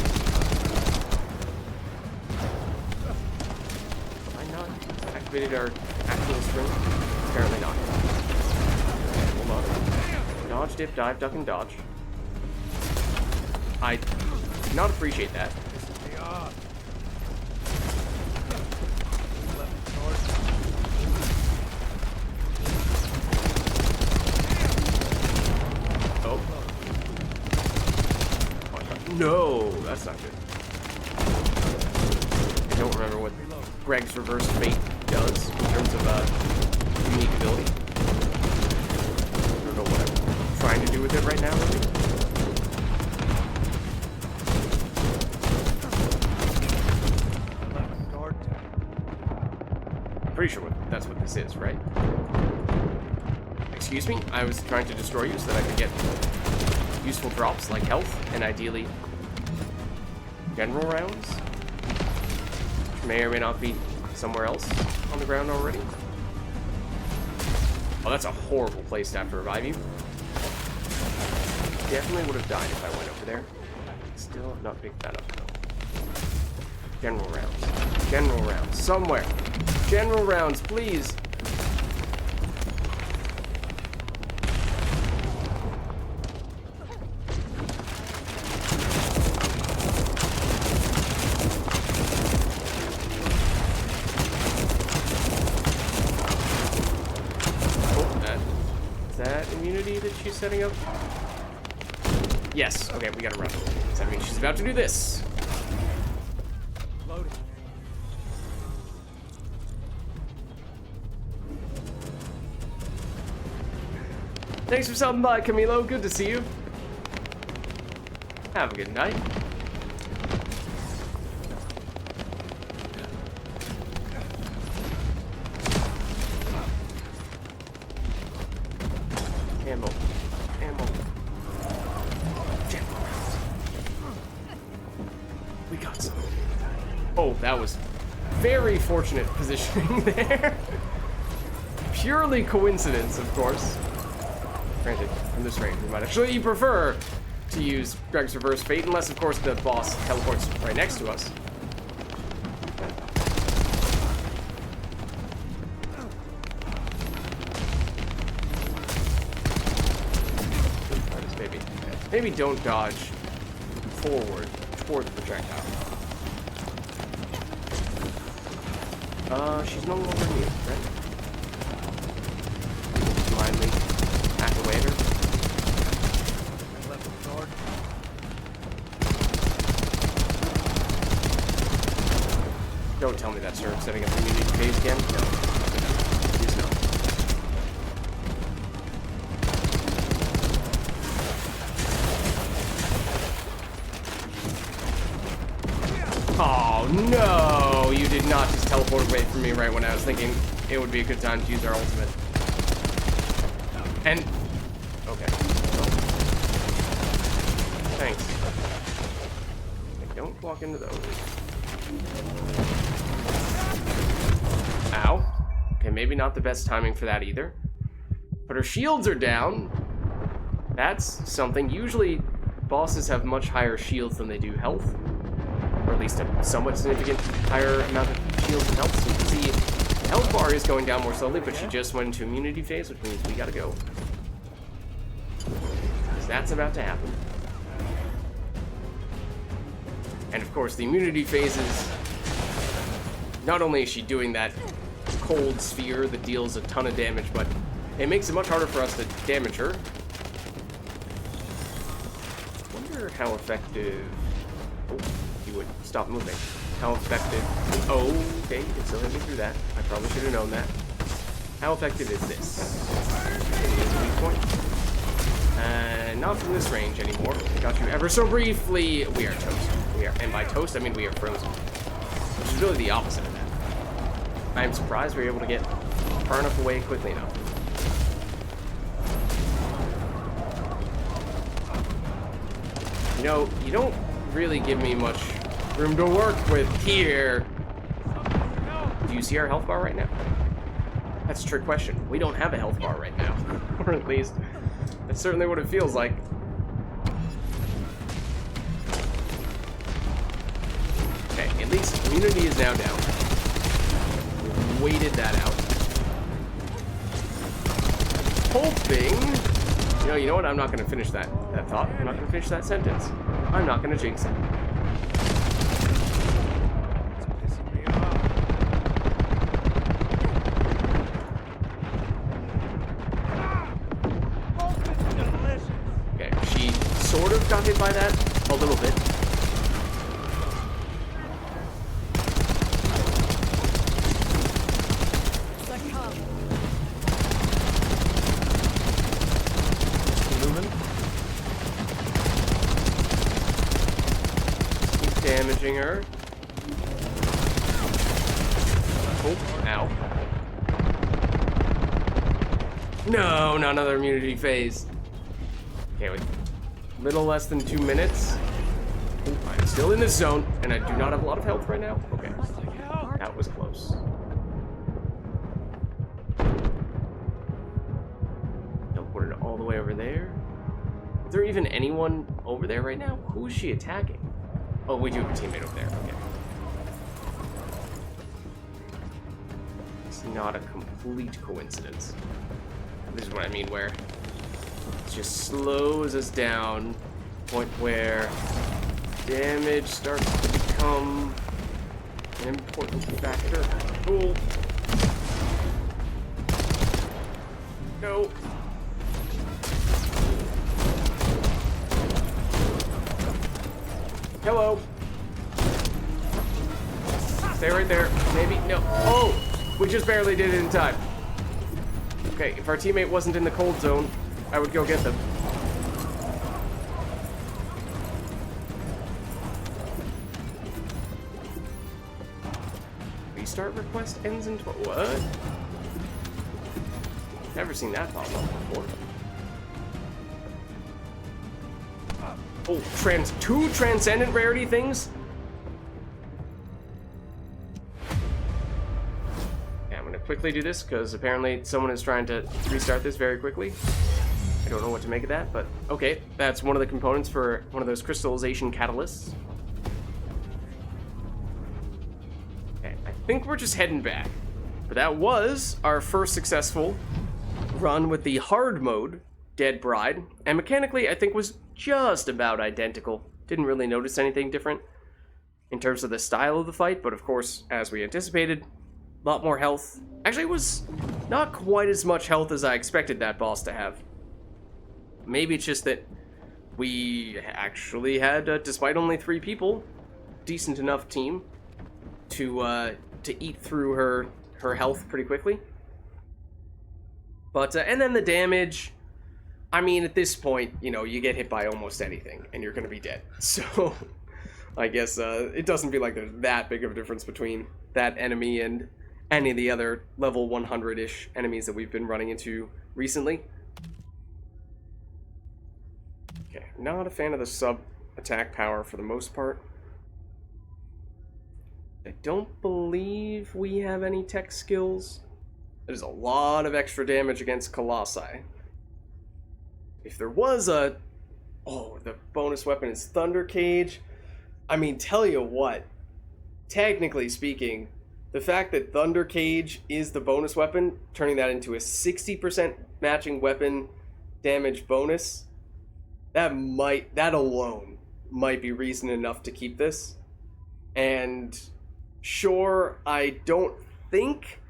Have I not activated our actual spring? Apparently not. Okay, hold on. Dodge, dip, dive, duck, and dodge. I do not appreciate that. No, that's not good. I don't remember what Greg's reverse fate does in terms of unique ability. I don't know what I'm trying to do with it right now, really. I'm pretty sure that's what this is, right? Excuse me? I was trying to destroy you so that I could get useful drops like health and ideally general rounds, which may or may not be somewhere else on the ground already. Oh, that's a horrible place to have to revive you. Definitely would have died if I went over there. Still not picked that up though. General rounds. General rounds. Somewhere. General rounds, please. She's setting up? Yes. Okay, we gotta run. Does that mean she's about to do this? Loading. Thanks for stopping by, Camilo. Good to see you. Have a good night. Ammo. Ammo. We got some. Oh, that was very fortunate positioning there. Purely coincidence, of course. Granted, from this range, we might actually prefer to use Greg's Reverse Fate, unless, of course, the boss teleports right next to us. Maybe don't dodge forward toward the projectile. She's no longer immune, right? Blindly hack away at her. Don't tell me that's her setting up the immunity phase again. No. Oh, no! You did not just teleport away from me right when I was thinking it would be a good time to use our ultimate. And... okay. Thanks. Don't walk into those. Ow. Okay, maybe not the best timing for that either. But her shields are down. That's something. Usually, bosses have much higher shields than they do health. Or at least a somewhat significant higher amount of shields and health. So you can see the health bar is going down more slowly, but she just went into immunity phase, which means we gotta go. Because that's about to happen. And of course, the immunity phases, not only is she doing that cold sphere that deals a ton of damage, but it makes it much harder for us to damage her. I wonder how effective... oh, he would stop moving. How effective... oh, okay, you can still hit me through that. I probably should have known that. How effective is this? Weak point. Not from this range anymore. Got you ever so briefly. We are toast. We are, and by toast, I mean we are frozen. Which is really the opposite of that. I am surprised we were able to get far enough away quickly enough. You know, you don't really give me much room to work with here. Do you see our health bar right now? That's a trick question. We don't have a health bar right now. Or at least, that's certainly what it feels like. Okay, at least immunity is now down. We've waited that out. Hoping... you know what? I'm not going to finish that thought. I'm not going to finish that sentence. I'm not going to jinx it. Okay, she sort of got hit by that a little bit. Damaging her. Oh, ow. No, not another immunity phase. Okay, wait. Little less than 2 minutes. Oh, I'm still in this zone, and I do not have a lot of health right now. Okay. That was close. Teleported all the way over there. Is there even anyone over there right now? Who is she attacking? Oh, we do have a teammate over there. Okay. It's not a complete coincidence. This is what I mean, where it just slows us down. Point where damage starts to become an important factor. Cool. No. Hello. Stay right there. Maybe. No. Oh! We just barely did it in time. Okay, if our teammate wasn't in the cold zone, I would go get them. Restart request ends in what? Never seen that pop up before. Oh, two transcendent rarity things? Yeah, I'm gonna quickly do this because apparently someone is trying to restart this very quickly. I don't know what to make of that, but okay, that's one of the components for one of those crystallization catalysts. Okay, I think we're just heading back. But that was our first successful run with the hard mode, Dead Bride, and mechanically I think was just about identical. Didn't really notice anything different in terms of the style of the fight, but of course, as we anticipated, a lot more health. Actually, it was not quite as much health as I expected that boss to have. Maybe it's just that we actually had, despite only 3 people, decent enough team to eat through her health pretty quickly. But, and then the damage, I mean, at this point, you know, you get hit by almost anything, and you're gonna be dead. So, I guess it doesn't feel like there's that big of a difference between that enemy and any of the other level 100-ish enemies that we've been running into recently. Okay, not a fan of the sub-attack power for the most part. I don't believe we have any tech skills. There's a lot of extra damage against colossi. If there was a... Oh, the bonus weapon is Thunder Cage. I mean, tell you what. Technically speaking, the fact that Thunder Cage is the bonus weapon, turning that into a 60% matching weapon damage bonus, that alone might be reason enough to keep this. And sure, I don't think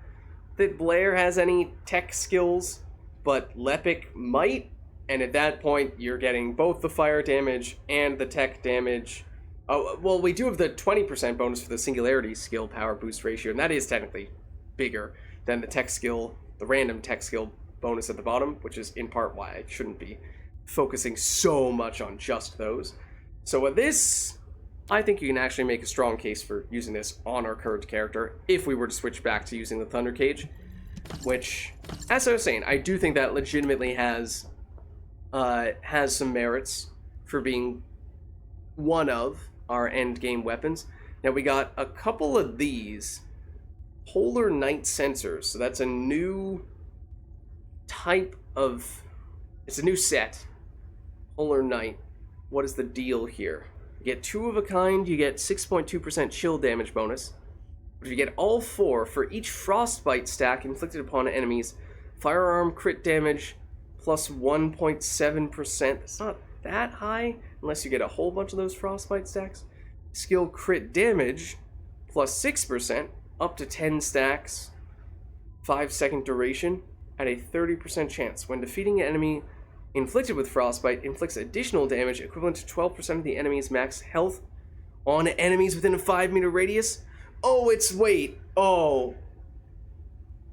that Blair has any tech skills, but Lepic might, and at that point you're getting both the fire damage and the tech damage. Oh, well, we do have the 20% bonus for the Singularity skill power boost ratio, and that is technically bigger than the tech skill, the random tech skill bonus at the bottom, which is in part why I shouldn't be focusing so much on just those. So with this, I think you can actually make a strong case for using this on our current character if we were to switch back to using the Thunder Cage, which, as I was saying, I do think that legitimately has some merits for being one of our end game weapons. Now we got a couple of these Polar Night sensors, so that's a new type of, it's a new set. Polar Night. What is the deal here? You get 2 of a kind, you get 6.2% chill damage bonus. But if you get all 4, for each frostbite stack inflicted upon enemies, firearm crit damage plus 1.7%. That's not that high, unless you get a whole bunch of those frostbite stacks. Skill crit damage plus 6%, up to 10 stacks, 5-second duration, at a 30% chance. When defeating an enemy inflicted with frostbite, inflicts additional damage equivalent to 12% of the enemy's max health on enemies within a 5-meter radius. Oh, it's, wait, oh.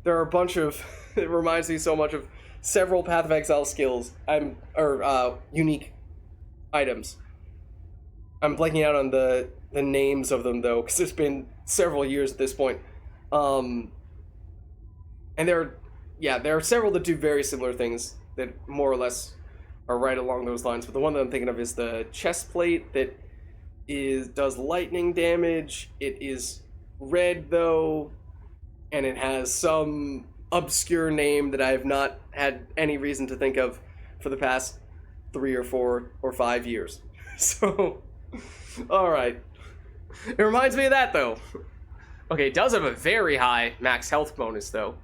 There are a bunch of, it reminds me so much of several Path of Exile skills, unique items. I'm blanking out on the names of them, though, because it's been several years at this point. And there are several that do very similar things that more or less are right along those lines. But the one that I'm thinking of is the chest plate that does lightning damage. It is red, though, and it has some obscure name that I have not had any reason to think of for the past 3 or 4 or 5 years. So, alright. It reminds me of that, though. Okay, it does have a very high max health bonus, though.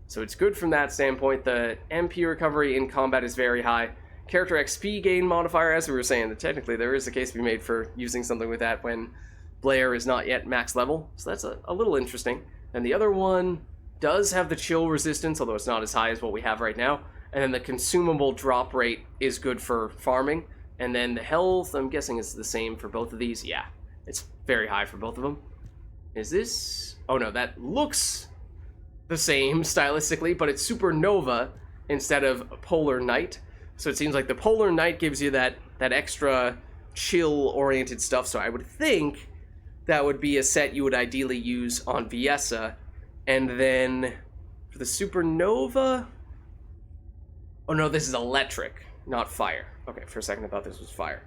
So it's good from that standpoint. The MP recovery in combat is very high. Character XP gain modifier, as we were saying, that technically there is a case to be made for using something with that when Blair is not yet max level. So that's a little interesting. And the other one does have the chill resistance, although it's not as high as what we have right now. And then the consumable drop rate is good for farming. And then the health, I'm guessing, is the same for both of these. Yeah, it's very high for both of them. Is this... Oh no, that looks the same stylistically, but it's Supernova instead of Polar Night. So it seems like the Polar Night gives you that extra chill-oriented stuff. So I would think that would be a set you would ideally use on Viessa. And then for the Supernova... Oh no, this is electric, not fire. Okay, for a second I thought this was fire.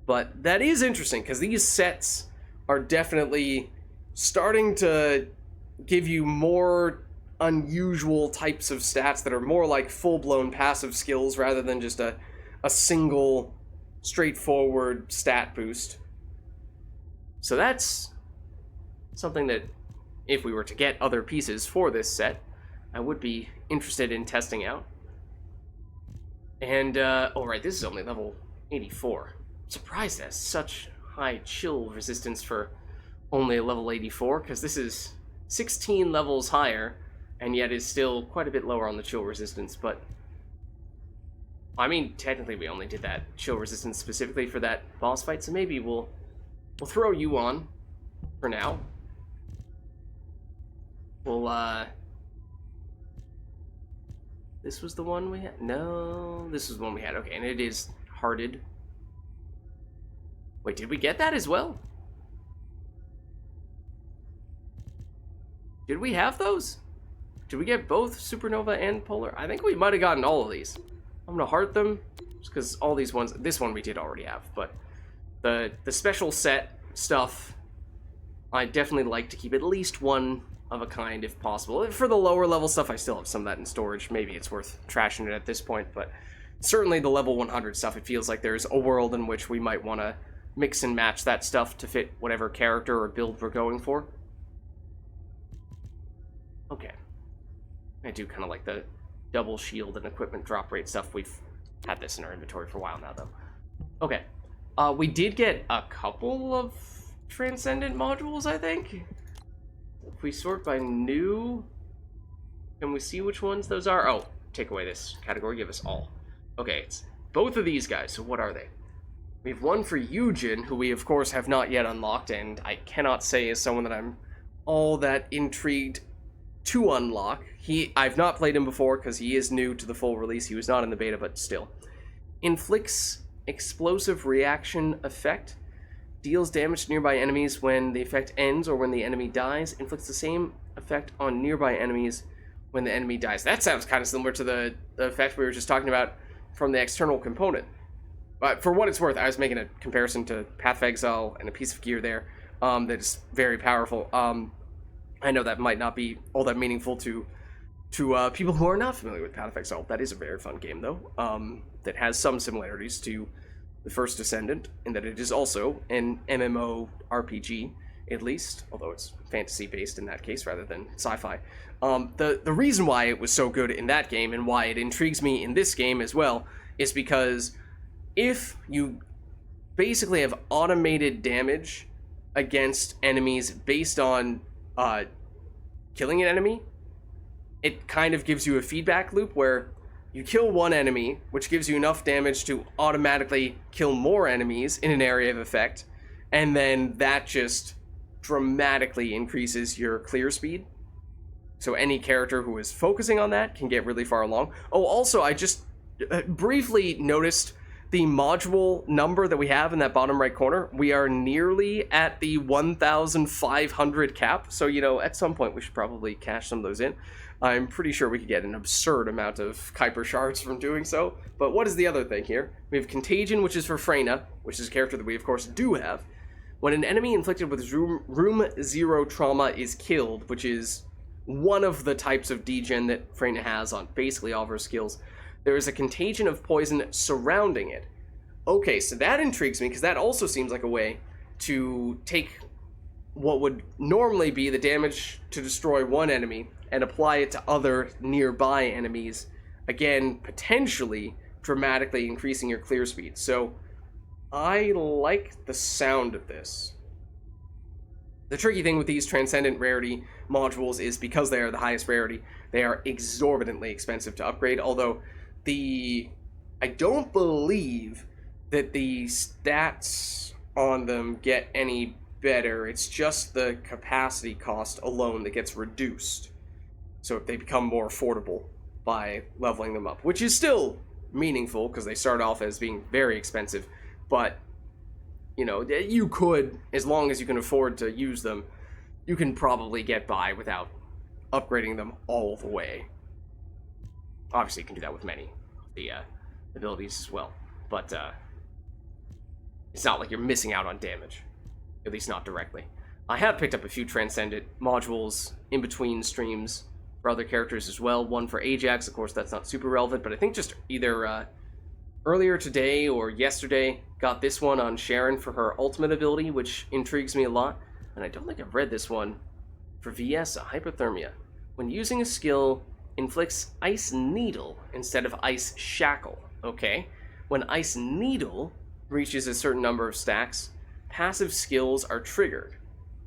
But that is interesting, because these sets are definitely starting to give you more unusual types of stats that are more like full-blown passive skills rather than just a single straightforward stat boost. So that's something that, if we were to get other pieces for this set, I would be interested in testing out. And, oh right, this is only level 84. I'm surprised it has such high chill resistance for only a level 84, because this is 16 levels higher, and yet is still quite a bit lower on the chill resistance, but... I mean, technically we only did that chill resistance specifically for that boss fight, so maybe we'll throw you on for now. We'll, this was the one we had? No, this was the one we had. Okay, and it is hearted. Wait, did we get that as well? Did we have those? Did we get both supernova and polar? I think we might have gotten all of these. I'm gonna heart them, just because all these ones, this one we did already have, but the special set stuff, I definitely like to keep at least one of a kind if possible. For the lower level stuff, I still have some of that in storage. Maybe it's worth trashing it at this point, but certainly the level 100 stuff, it feels like there's a world in which we might want to mix and match that stuff to fit whatever character or build we're going for. Okay. I do kind of like the double shield and equipment drop rate stuff. We've had this in our inventory for a while now, though. Okay. We did get a couple of Transcendent modules, I think. If we sort by new, can we see which ones those are? Oh, take away this category, give us all. Okay, it's both of these guys, so what are they? We have one for Eugen, who we of course have not yet unlocked, and I cannot say is someone that I'm all that intrigued to unlock. I've not played him before because he is new to the full release. He was not in the beta, but still. Inflicts explosive reaction effect. Deals damage to nearby enemies when the effect ends or when the enemy dies. Inflicts the same effect on nearby enemies when the enemy dies. That sounds kind of similar to the effect we were just talking about from the external component. But for what it's worth, I was making a comparison to Path of Exile and a piece of gear there that is very powerful. I know that might not be all that meaningful to people who are not familiar with Path of Exile. That is a very fun game, though, that has some similarities to the First Descendant, in that it is also an MMO RPG, at least, although it's fantasy-based in that case rather than sci-fi. The reason why it was so good in that game, and why it intrigues me in this game as well, is because if you basically have automated damage against enemies based on killing an enemy, it kind of gives you a feedback loop where you kill one enemy, which gives you enough damage to automatically kill more enemies in an area of effect, and then that just dramatically increases your clear speed. So any character who is focusing on that can get really far along. Oh, also, I just briefly noticed the module number that we have in that bottom right corner. We are nearly at the 1,500 cap, so, you know, at some point we should probably cash some of those in. I'm pretty sure we could get an absurd amount of Kuiper shards from doing so. But what is the other thing here? We have Contagion, which is for Freyna, which is a character that we, of course, do have. When an enemy inflicted with room 0 trauma is killed, which is one of the types of degen that Freyna has on basically all of her skills, there is a contagion of poison surrounding it. Okay, so that intrigues me, because that also seems like a way to take what would normally be the damage to destroy one enemy and apply it to other nearby enemies, again, potentially dramatically increasing your clear speed. So I like the sound of this. The tricky thing with these Transcendent rarity modules is because they are the highest rarity, they are exorbitantly expensive to upgrade, although I don't believe that the stats on them get any better. It's just the capacity cost alone that gets reduced. So if they become more affordable by leveling them up, which is still meaningful because they start off as being very expensive, but you know, you could, as long as you can afford to use them, you can probably get by without upgrading them all the way. Obviously, you can do that with many of the abilities as well, but it's not like you're missing out on damage, at least not directly. I have picked up a few Transcendent modules in between streams for other characters as well. One for Ajax, of course, that's not super relevant, but I think just either earlier today or yesterday, got this one on Sharon for her ultimate ability, which intrigues me a lot. And I don't think I've read this one for VS, Hypothermia. When using a skill, inflicts Ice Needle instead of Ice Shackle. Okay. When Ice Needle reaches a certain number of stacks, passive skills are triggered.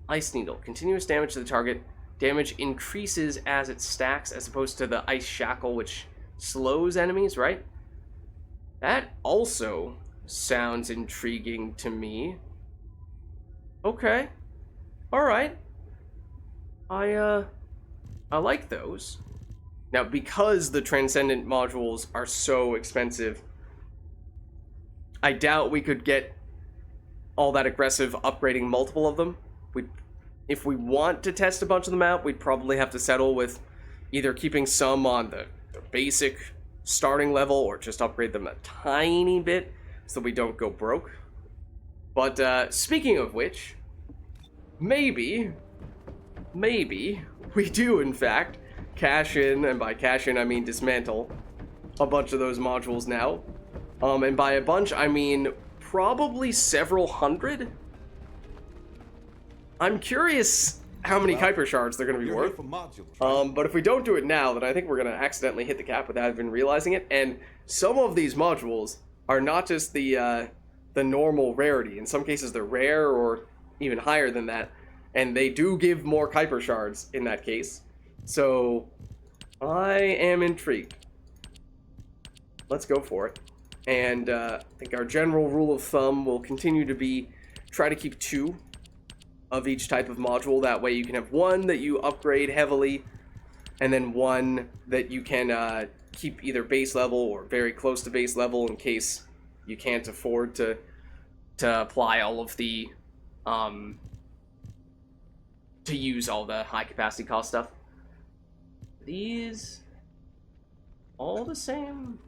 Ice Needle, continuous damage to the target. Damage increases as it stacks, as opposed to the Ice Shackle, which slows enemies, right? That also sounds intriguing to me. Okay. Alright. I like those. Now, because the Transcendent modules are so expensive, I doubt we could get all that aggressive upgrading multiple of them. If we want to test a bunch of them out, we'd probably have to settle with either keeping some on the basic starting level or just upgrade them a tiny bit so we don't go broke. But speaking of which, maybe we do in fact cash in, and by cash in I mean dismantle, a bunch of those modules now. And by a bunch I mean probably several hundred. I'm curious how many Kuiper shards they're going to be worth. But if we don't do it now, then I think we're going to accidentally hit the cap without even realizing it. And some of these modules are not just the normal rarity. In some cases, they're rare or even higher than that. And they do give more Kuiper shards in that case. So I am intrigued. Let's go for it. And I think our general rule of thumb will continue to be try to keep 2 of each type of module. That way you can have one that you upgrade heavily, and then one that you can keep either base level or very close to base level in case you can't afford to apply all of the to use all the high capacity cost stuff. These all the same,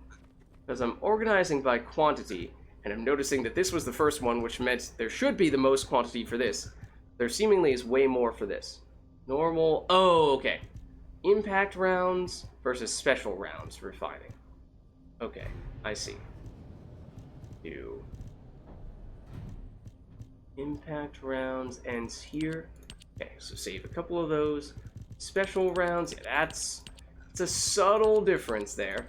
because I'm organizing by quantity, and I'm noticing that this was the first one, which meant there should be the most quantity for this. There seemingly is way more for this. Normal. Oh, okay. Impact rounds versus special rounds refining. Okay, I see. Do impact rounds ends here. Okay, so save a couple of those. Special rounds, yeah, it's a subtle difference there.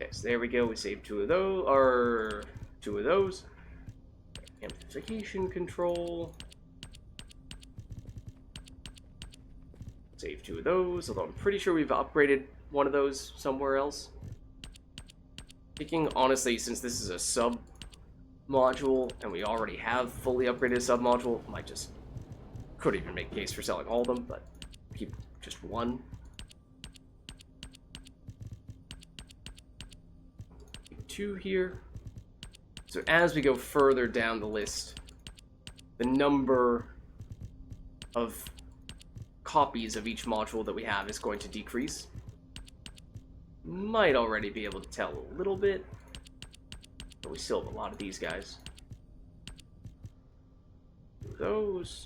Okay, so there we go. We saved 2 of those, or 2 of those. Amplification control. Save 2 of those, although I'm pretty sure we've upgraded one of those somewhere else. Thinking honestly, since this is a sub module and we already have fully upgraded a sub module, I might just could even make a case for selling all of them, but keep just one. Keep 2 here. So as we go further down the list, the number of copies of each module that we have is going to decrease. Might already be able to tell a little bit, but we still have a lot of these guys. Those.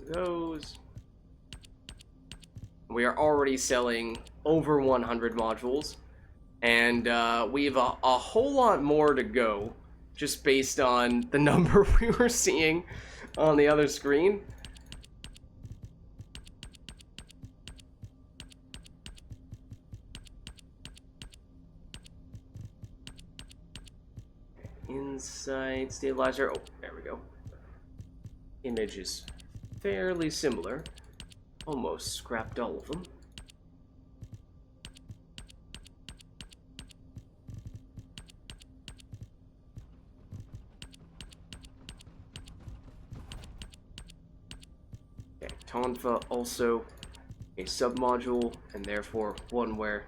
Those. We are already selling over 100 modules, and we have a whole lot more to go, just based on the number we were seeing on the other screen. Inside stabilizer. Oh, there we go. Image is fairly similar. Almost scrapped all of them. Okay, Tonfa also a submodule, and therefore one where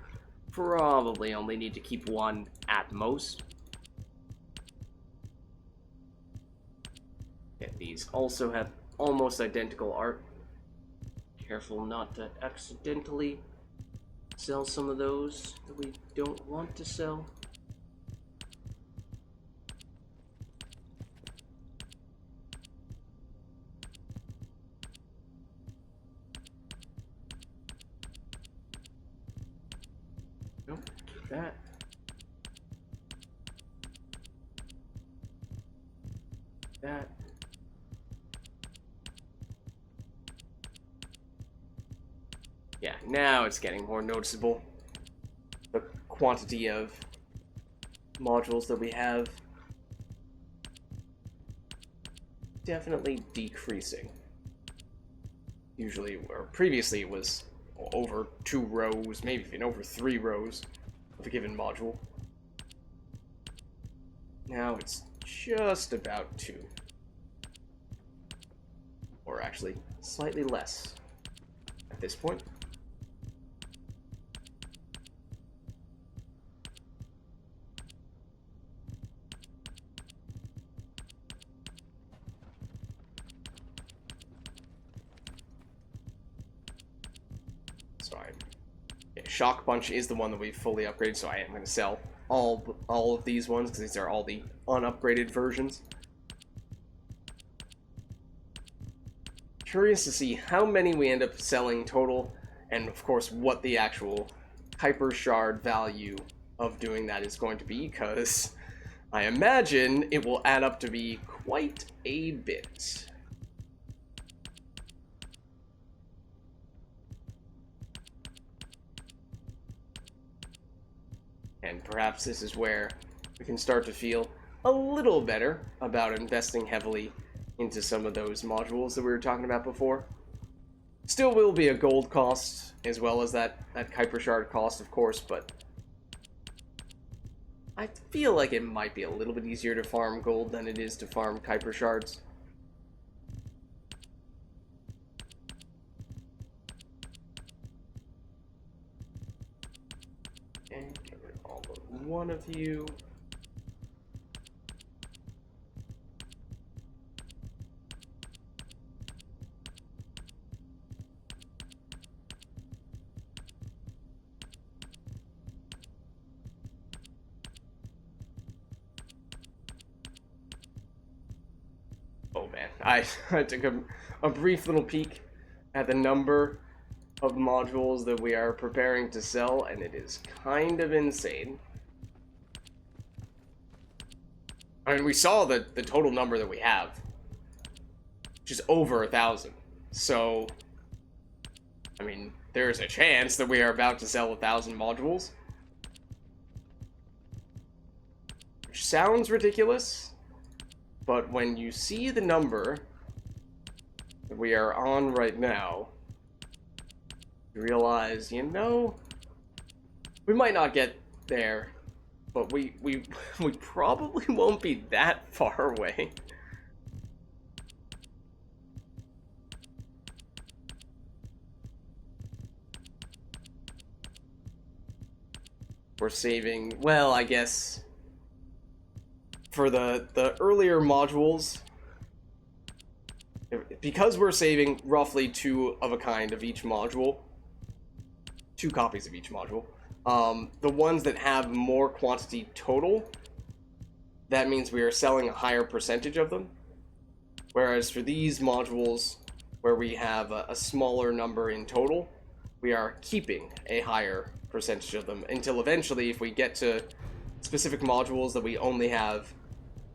probably only need to keep 1 at most. Okay, these also have almost identical art. Careful not to accidentally sell some of those that we don't want to sell. Nope, keep that. That. Yeah, now it's getting more noticeable. The quantity of modules that we have definitely decreasing. Usually, or previously it was over 2 rows, maybe even over 3 rows of a given module. Now it's just about 2. Or actually, slightly less at this point. Shock Punch is the one that we've fully upgraded, so I am going to sell all of these ones, because these are all the unupgraded versions. Curious to see how many we end up selling total, and of course what the actual Hyper Shard value of doing that is going to be, because I imagine it will add up to be quite a bit. And perhaps this is where we can start to feel a little better about investing heavily into some of those modules that we were talking about before. Still will be a gold cost, as well as that Kuiper Shard cost, of course, but I feel like it might be a little bit easier to farm gold than it is to farm Kuiper Shards. And get rid of all but one of you. Oh man, I took a brief little peek at the number of modules that we are preparing to sell, and it is kind of insane. I mean, we saw the total number that we have, which is over 1,000. So, I mean, there's a chance that we are about to sell 1,000 modules. Which sounds ridiculous, but when you see the number that we are on right now, you realize, you know, we might not get there, but we probably won't be that far away. We're saving, well, I guess, for the earlier modules, because we're saving roughly 2 of a kind of each module, 2 copies of each module, the ones that have more quantity total, that means we are selling a higher percentage of them. Whereas for these modules, where we have a smaller number in total, we are keeping a higher percentage of them, until eventually, if we get to specific modules that we only have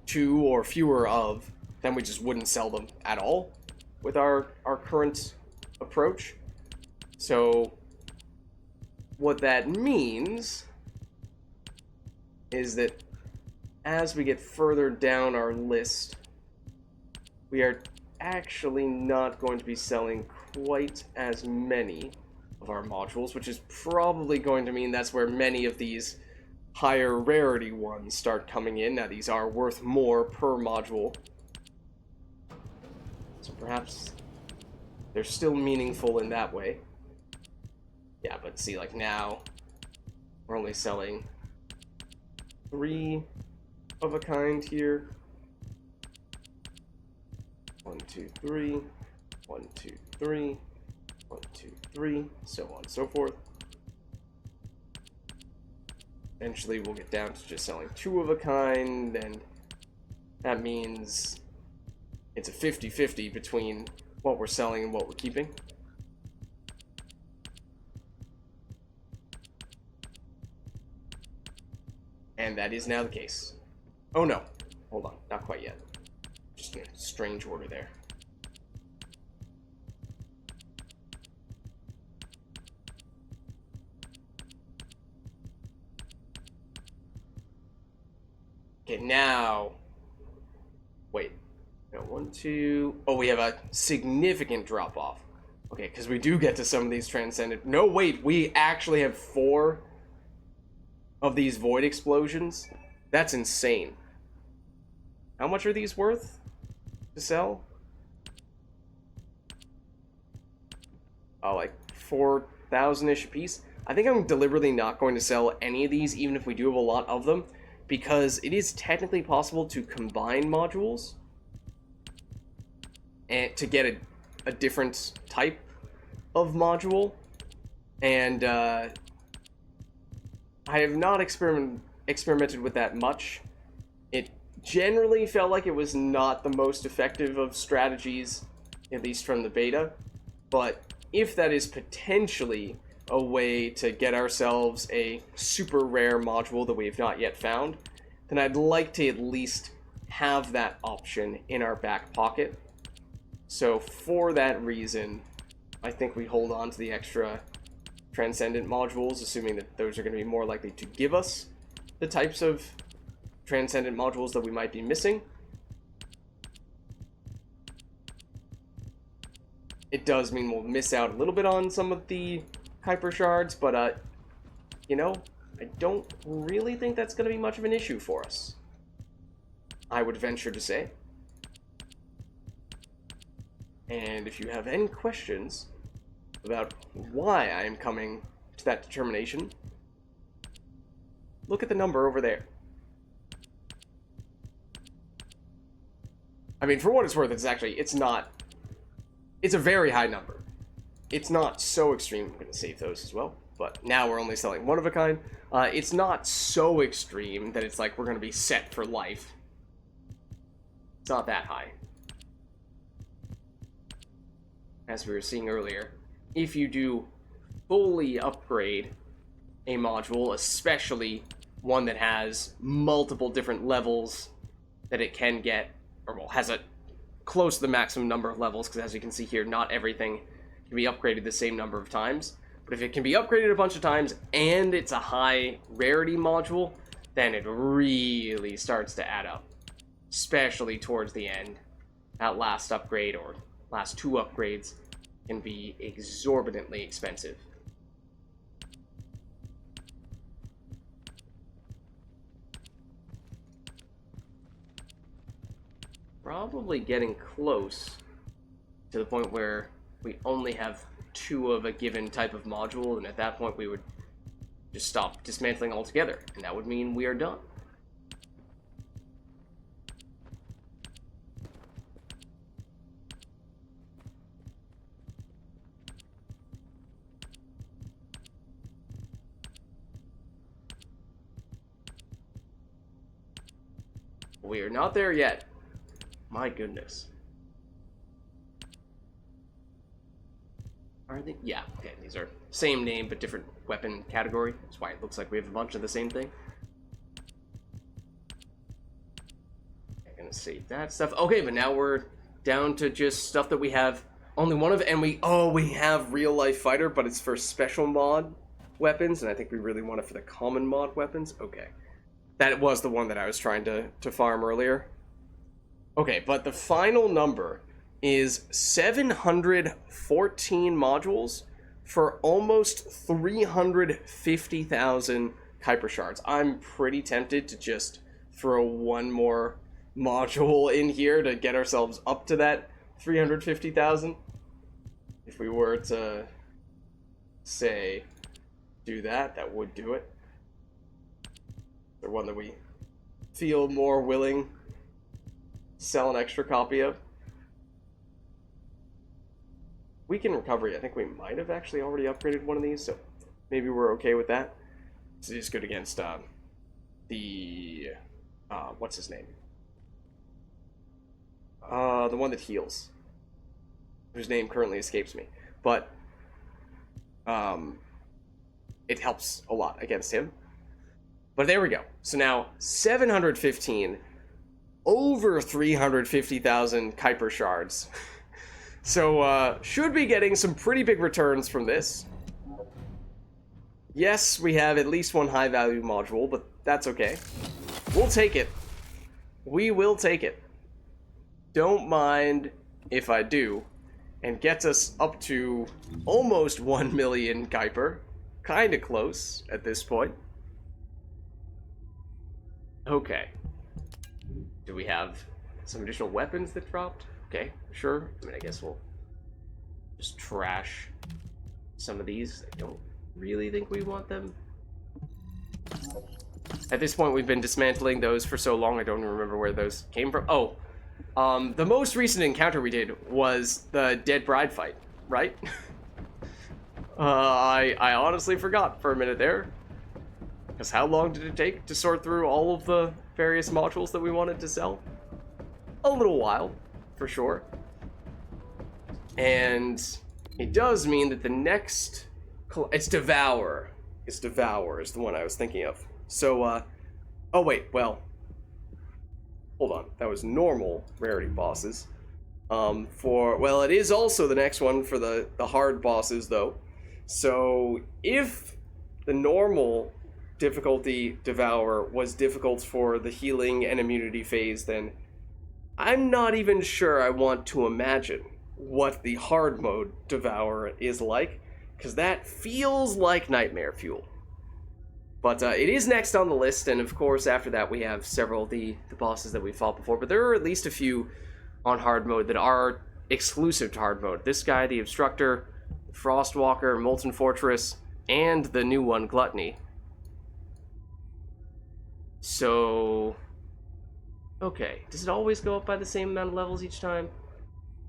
2 or fewer of, then we just wouldn't sell them at all with our current approach. So what that means is that as we get further down our list, we are actually not going to be selling quite as many of our modules, which is probably going to mean that's where many of these higher rarity ones start coming in. Now, these are worth more per module, so perhaps they're still meaningful in that way. Yeah, but see, like now, we're only selling 3 of a kind here. 1, 2, 3, 1, 2, 3, 1, 2, 3, so on and so forth. Eventually we'll get down to just selling 2 of a kind, and that means it's a 50-50 between what we're selling and what we're keeping. And that is now the case. Oh no, hold on, not quite yet. Just in a strange order there. Okay, now, wait, no, 1, 2, oh, we have a significant drop off. Okay, because we do get to some of these transcendent, no, wait, we actually have 4 of these void explosions. That's insane. How much are these worth to sell? Oh, like 4,000-ish a piece. I think I'm deliberately not going to sell any of these, even if we do have a lot of them, because it is technically possible to combine modules and to get a different type of module, and I have not experimented with that much. It generally felt like it was not the most effective of strategies, at least from the beta. But if that is potentially a way to get ourselves a super rare module that we have not yet found, then I'd like to at least have that option in our back pocket. So for that reason, I think we hold on to the extra Transcendent modules, assuming that those are going to be more likely to give us the types of Transcendent modules that we might be missing. It does mean we'll miss out a little bit on some of the hyper shards, but you know, I don't really think that's going to be much of an issue for us, I would venture to say. And if you have any questions about why I am coming to that determination, look at the number over there. I mean, for what it's worth, it's a very high number. It's not so extreme. I'm going to save those as well, but now we're only selling one of a kind. It's not so extreme that it's like we're going to be set for life. It's not that high. As we were seeing earlier, if you do fully upgrade a module, especially one that has multiple different levels that it can get, or well, has a close to the maximum number of levels, because as you can see here, not everything can be upgraded the same number of times. But if it can be upgraded a bunch of times and it's a high rarity module, then it really starts to add up, especially towards the end. That last upgrade or last two upgrades can be exorbitantly expensive. Probably getting close to the point where we only have two of a given type of module, and at that point we would just stop dismantling altogether, and that would mean we are done. We are not there yet. My goodness. Are they? Yeah, okay, these are same name but different weapon category. That's why it looks like we have a bunch of the same thing. I'm gonna save that stuff. Okay, but now we're down to just stuff that we have only one of, and we have real life fighter, but it's for special mod weapons, and I think we really want it for the common mod weapons. Okay. That was the one that I was trying to farm earlier. Okay, but the final number is 714 modules for almost 350,000 Kuiper shards. I'm pretty tempted to just throw one more module in here to get ourselves up to that 350,000. If we were to, say, do that, that would do it. Or one that we feel more willing to sell an extra copy of. Weekend recovery, I think we might have actually already upgraded one of these, so maybe we're okay with that. This is good against what's his name? The one that heals, whose name currently escapes me, but it helps a lot against him. But there we go. So now 715, over 350,000 Kuiper shards. So should be getting some pretty big returns from this. Yes, we have at least one high value module, but that's okay. We'll take it. We will take it. Don't mind if I do. And gets us up to almost 1 million Kuiper. Kinda close at this point. Okay. Do we have some additional weapons that dropped? Okay, sure. I mean, I guess we'll just trash some of these. I don't really think we want them. At this point, we've been dismantling those for so long, I don't even remember where those came from. Oh, the most recent encounter we did was the Dead Bride fight, right? I honestly forgot for a minute there. Because how long did it take to sort through all of the various modules that we wanted to sell? A little while, for sure. And it does mean that the next... It's Devour. It's Devour is the one I was thinking of. So, oh wait, well... Hold on, that was normal rarity bosses. Well, it is also the next one for the hard bosses, though. So, if the normal difficulty Devour was difficult for the healing and immunity phase, then I'm not even sure I want to imagine what the hard mode Devour is like, because that feels like nightmare fuel. But it is next on the list, and of course after that we have several of the bosses that we fought before, but there are at least a few on hard mode that are exclusive to hard mode. This guy, the Obstructor, Frostwalker, Molten Fortress, and the new one, Gluttony. So... okay, does it always go up by the same amount of levels each time?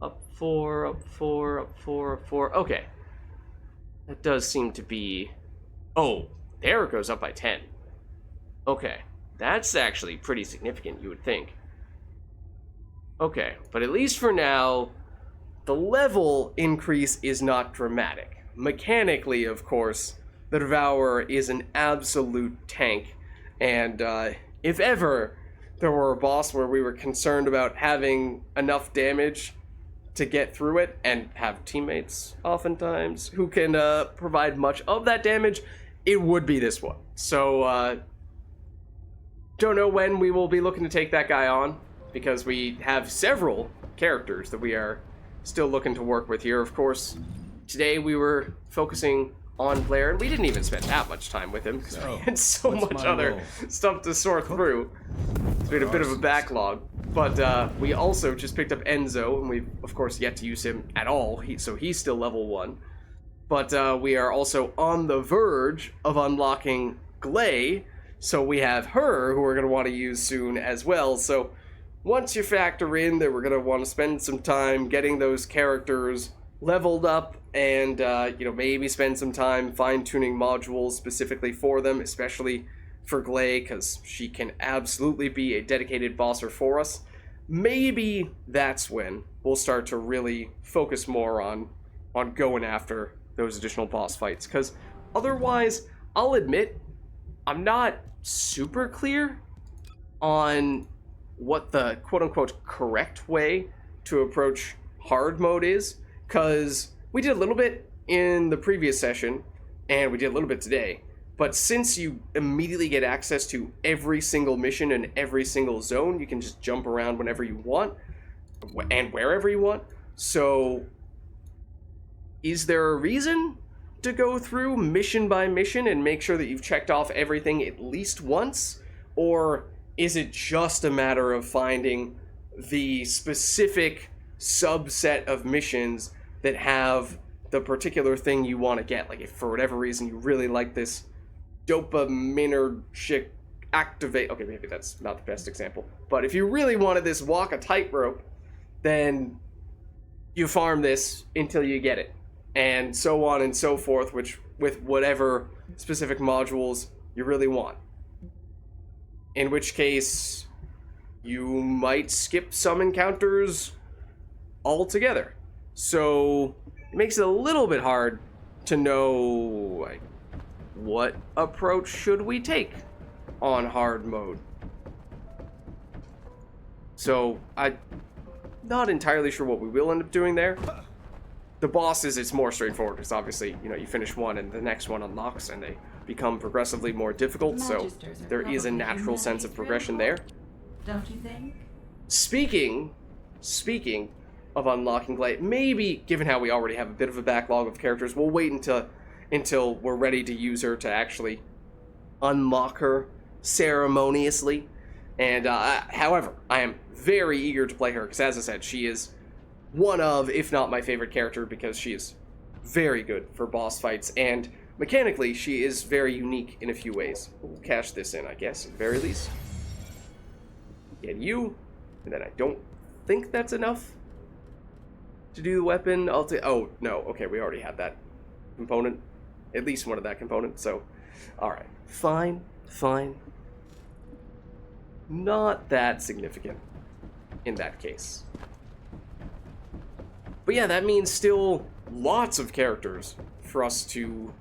Up 4, up 4, up 4, up 4, okay. That does seem to be... oh, there it goes up by 10. Okay, that's actually pretty significant, you would think. Okay, but at least for now, the level increase is not dramatic. Mechanically, of course, the Devourer is an absolute tank, and if ever there were a boss where we were concerned about having enough damage to get through it, and have teammates, oftentimes, who can provide much of that damage, it would be this one. So, don't know when we will be looking to take that guy on, because we have several characters that we are still looking to work with here. Of course, today we were focusing on Blair, and we didn't even spend that much time with him, because we had so much other stuff to sort through. So we had a bit of a backlog. But we also just picked up Enzo, and we've, of course, yet to use him at all, so he's still level 1. But we are also on the verge of unlocking Glay, so we have her, who we're going to want to use soon as well. So once you factor in that we're going to want to spend some time getting those characters leveled up, and maybe spend some time fine-tuning modules specifically for them, especially for Glay, because she can absolutely be a dedicated bosser for us, maybe that's when we'll start to really focus more on going after those additional boss fights. Because otherwise, I'll admit, I'm not super clear on what the quote-unquote correct way to approach hard mode is, because we did a little bit in the previous session, and we did a little bit today. But since you immediately get access to every single mission and every single zone, you can just jump around whenever you want and wherever you want. So, is there a reason to go through mission by mission and make sure that you've checked off everything at least once? Or is it just a matter of finding the specific subset of missions that have the particular thing you want to get? Like, if for whatever reason you really like this dopaminergic activate... okay, maybe that's not the best example. But if you really wanted this walk a tightrope, then you farm this until you get it. And so on and so forth, which with whatever specific modules you really want. In which case, you might skip some encounters altogether. So it makes it a little bit hard to know, like, what approach should we take on hard mode? So, I'm not entirely sure what we will end up doing there. The bosses, it's more straightforward, because obviously, you finish one and the next one unlocks, and they become progressively more difficult, so there is a natural sense of progression there. Don't you think? Speaking of unlocking Glay, maybe, given how we already have a bit of a backlog of characters, we'll wait until we're ready to use her to actually unlock her ceremoniously. And however, I am very eager to play her, because as I said, she is one of, if not my favorite character, because she is very good for boss fights, and mechanically she is very unique in a few ways. We'll cash this in, I guess, at the very least. Get you, and then I don't think that's enough to do the weapon. Oh, no, okay, we already had that component. At least one of that component, so, alright. Fine. fine. Not that significant in that case. But yeah, that means still lots of characters for us to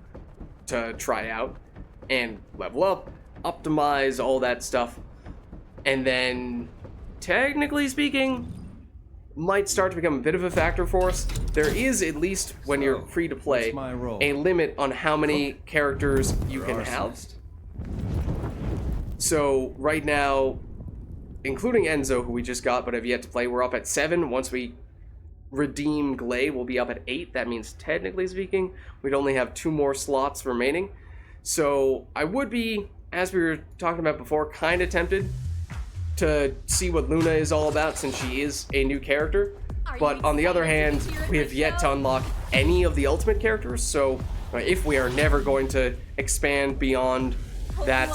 try out and level up, optimize, all that stuff. And then, technically speaking, might start to become a bit of a factor for us. There is, at least when you're free to play, what's my role? a limit on how many characters you can have. So right now, including Enzo, who we just got but have yet to play, we're up at 7. Once we redeem Glay, we'll be up at 8. That means, technically speaking, we'd only have 2 more slots remaining. So I would be, as we were talking about before, kind of tempted to see what Luna is all about, since she is a new character. But on the other hand, we have yet to unlock any of the ultimate characters, so if we are never going to expand beyond that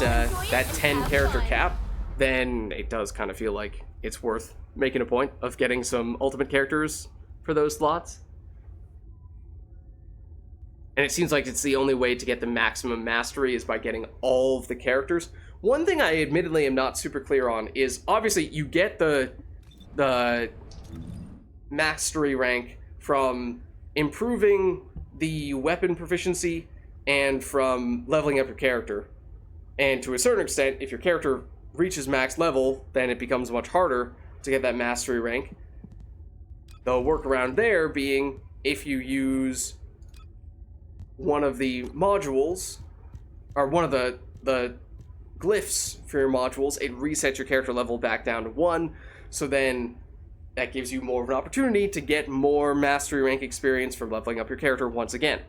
10 character cap, then it does kind of feel like it's worth making a point of getting some ultimate characters for those slots. And it seems like it's the only way to get the maximum mastery is by getting all of the characters. One thing I admittedly am not super clear on is, obviously, you get the mastery rank from improving the weapon proficiency and from leveling up your character. And to a certain extent, if your character reaches max level, then it becomes much harder to get that mastery rank. The workaround there being, if you use one of the modules, or one of the glyphs for your modules, it resets your character level back down to 1, so then that gives you more of an opportunity to get more mastery rank experience from leveling up your character once again.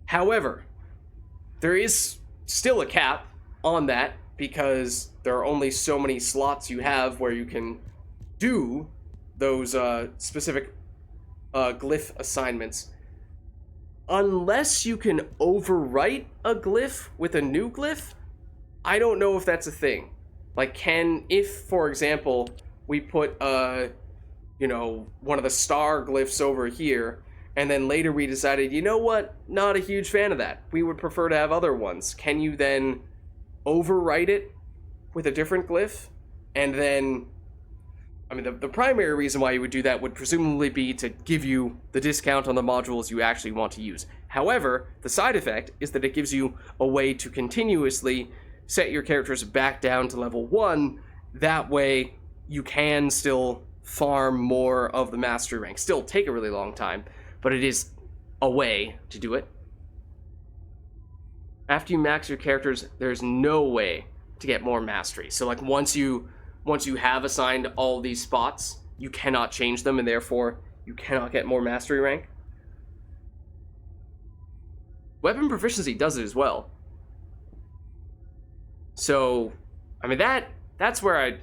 However, there is still a cap on that, because there are only so many slots you have where you can do those specific glyph assignments. Unless you can overwrite a glyph with a new glyph, I don't know if that's a thing. Like, if, for example, we put, one of the star glyphs over here, and then later we decided, you know what, not a huge fan of that. We would prefer to have other ones. Can you then overwrite it with a different glyph? And then, I mean, the primary reason why you would do that would presumably be to give you the discount on the modules you actually want to use. However, the side effect is that it gives you a way to continuously set your characters back down to level 1. That way, you can still farm more of the mastery rank. Still take a really long time, but it is a way to do it. After you max your characters, there's no way to get more mastery. So, like, once you have assigned all these spots, you cannot change them, and therefore you cannot get more mastery rank. Weapon proficiency does it as well. So, I mean, that's where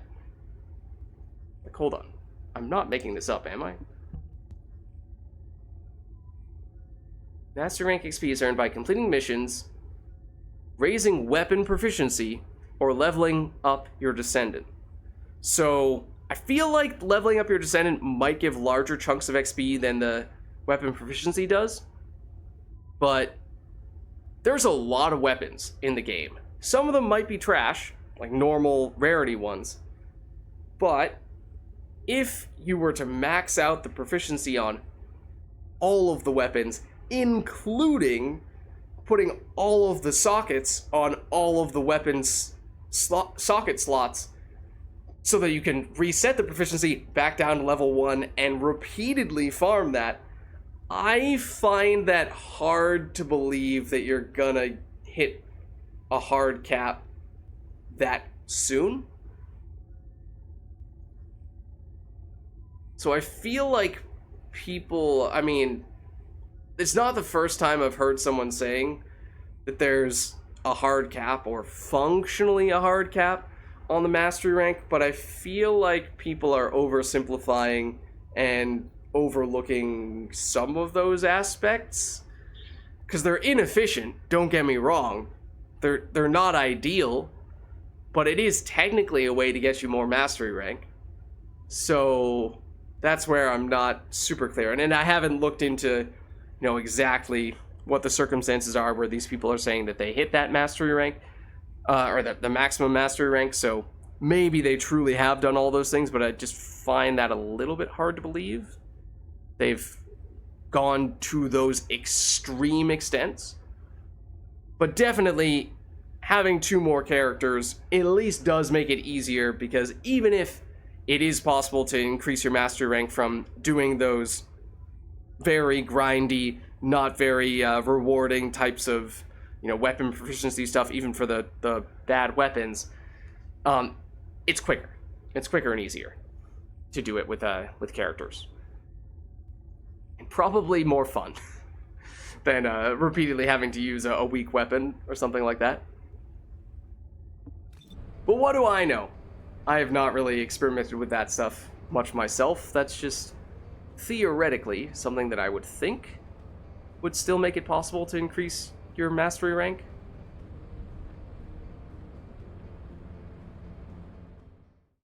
like, hold on. I'm not making this up, am I? Mastery rank XP is earned by completing missions, raising weapon proficiency, or leveling up your Descendant. So, I feel like leveling up your Descendant might give larger chunks of XP than the weapon proficiency does. But there's a lot of weapons in the game. Some of them might be trash, like normal rarity ones. But if you were to max out the proficiency on all of the weapons, including putting all of the sockets on all of the weapons socket slots, so that you can reset the proficiency back down to level 1 and repeatedly farm that, I find that hard to believe that you're gonna hit a hard cap that soon. So I feel like people, I mean, it's not the first time I've heard someone saying that there's a hard cap, or functionally a hard cap, on the mastery rank, but I feel like people are oversimplifying and overlooking some of those aspects, because they're inefficient, don't get me wrong. They're not ideal, but it is technically a way to get you more mastery rank. So that's where I'm not super clear. And I haven't looked into, exactly what the circumstances are where these people are saying that they hit that mastery rank. or the maximum mastery rank, so maybe they truly have done all those things, but I just find that a little bit hard to believe. They've gone to those extreme extents. But definitely, having 2 more characters at least does make it easier, because even if it is possible to increase your mastery rank from doing those very grindy, not very rewarding types of, you know, weapon proficiency stuff, even for the bad weapons, it's quicker. It's quicker and easier to do it with characters. And probably more fun than repeatedly having to use a weak weapon or something like that. But what do I know? I have not really experimented with that stuff much myself. That's just theoretically something that I would think would still make it possible to increase your mastery rank.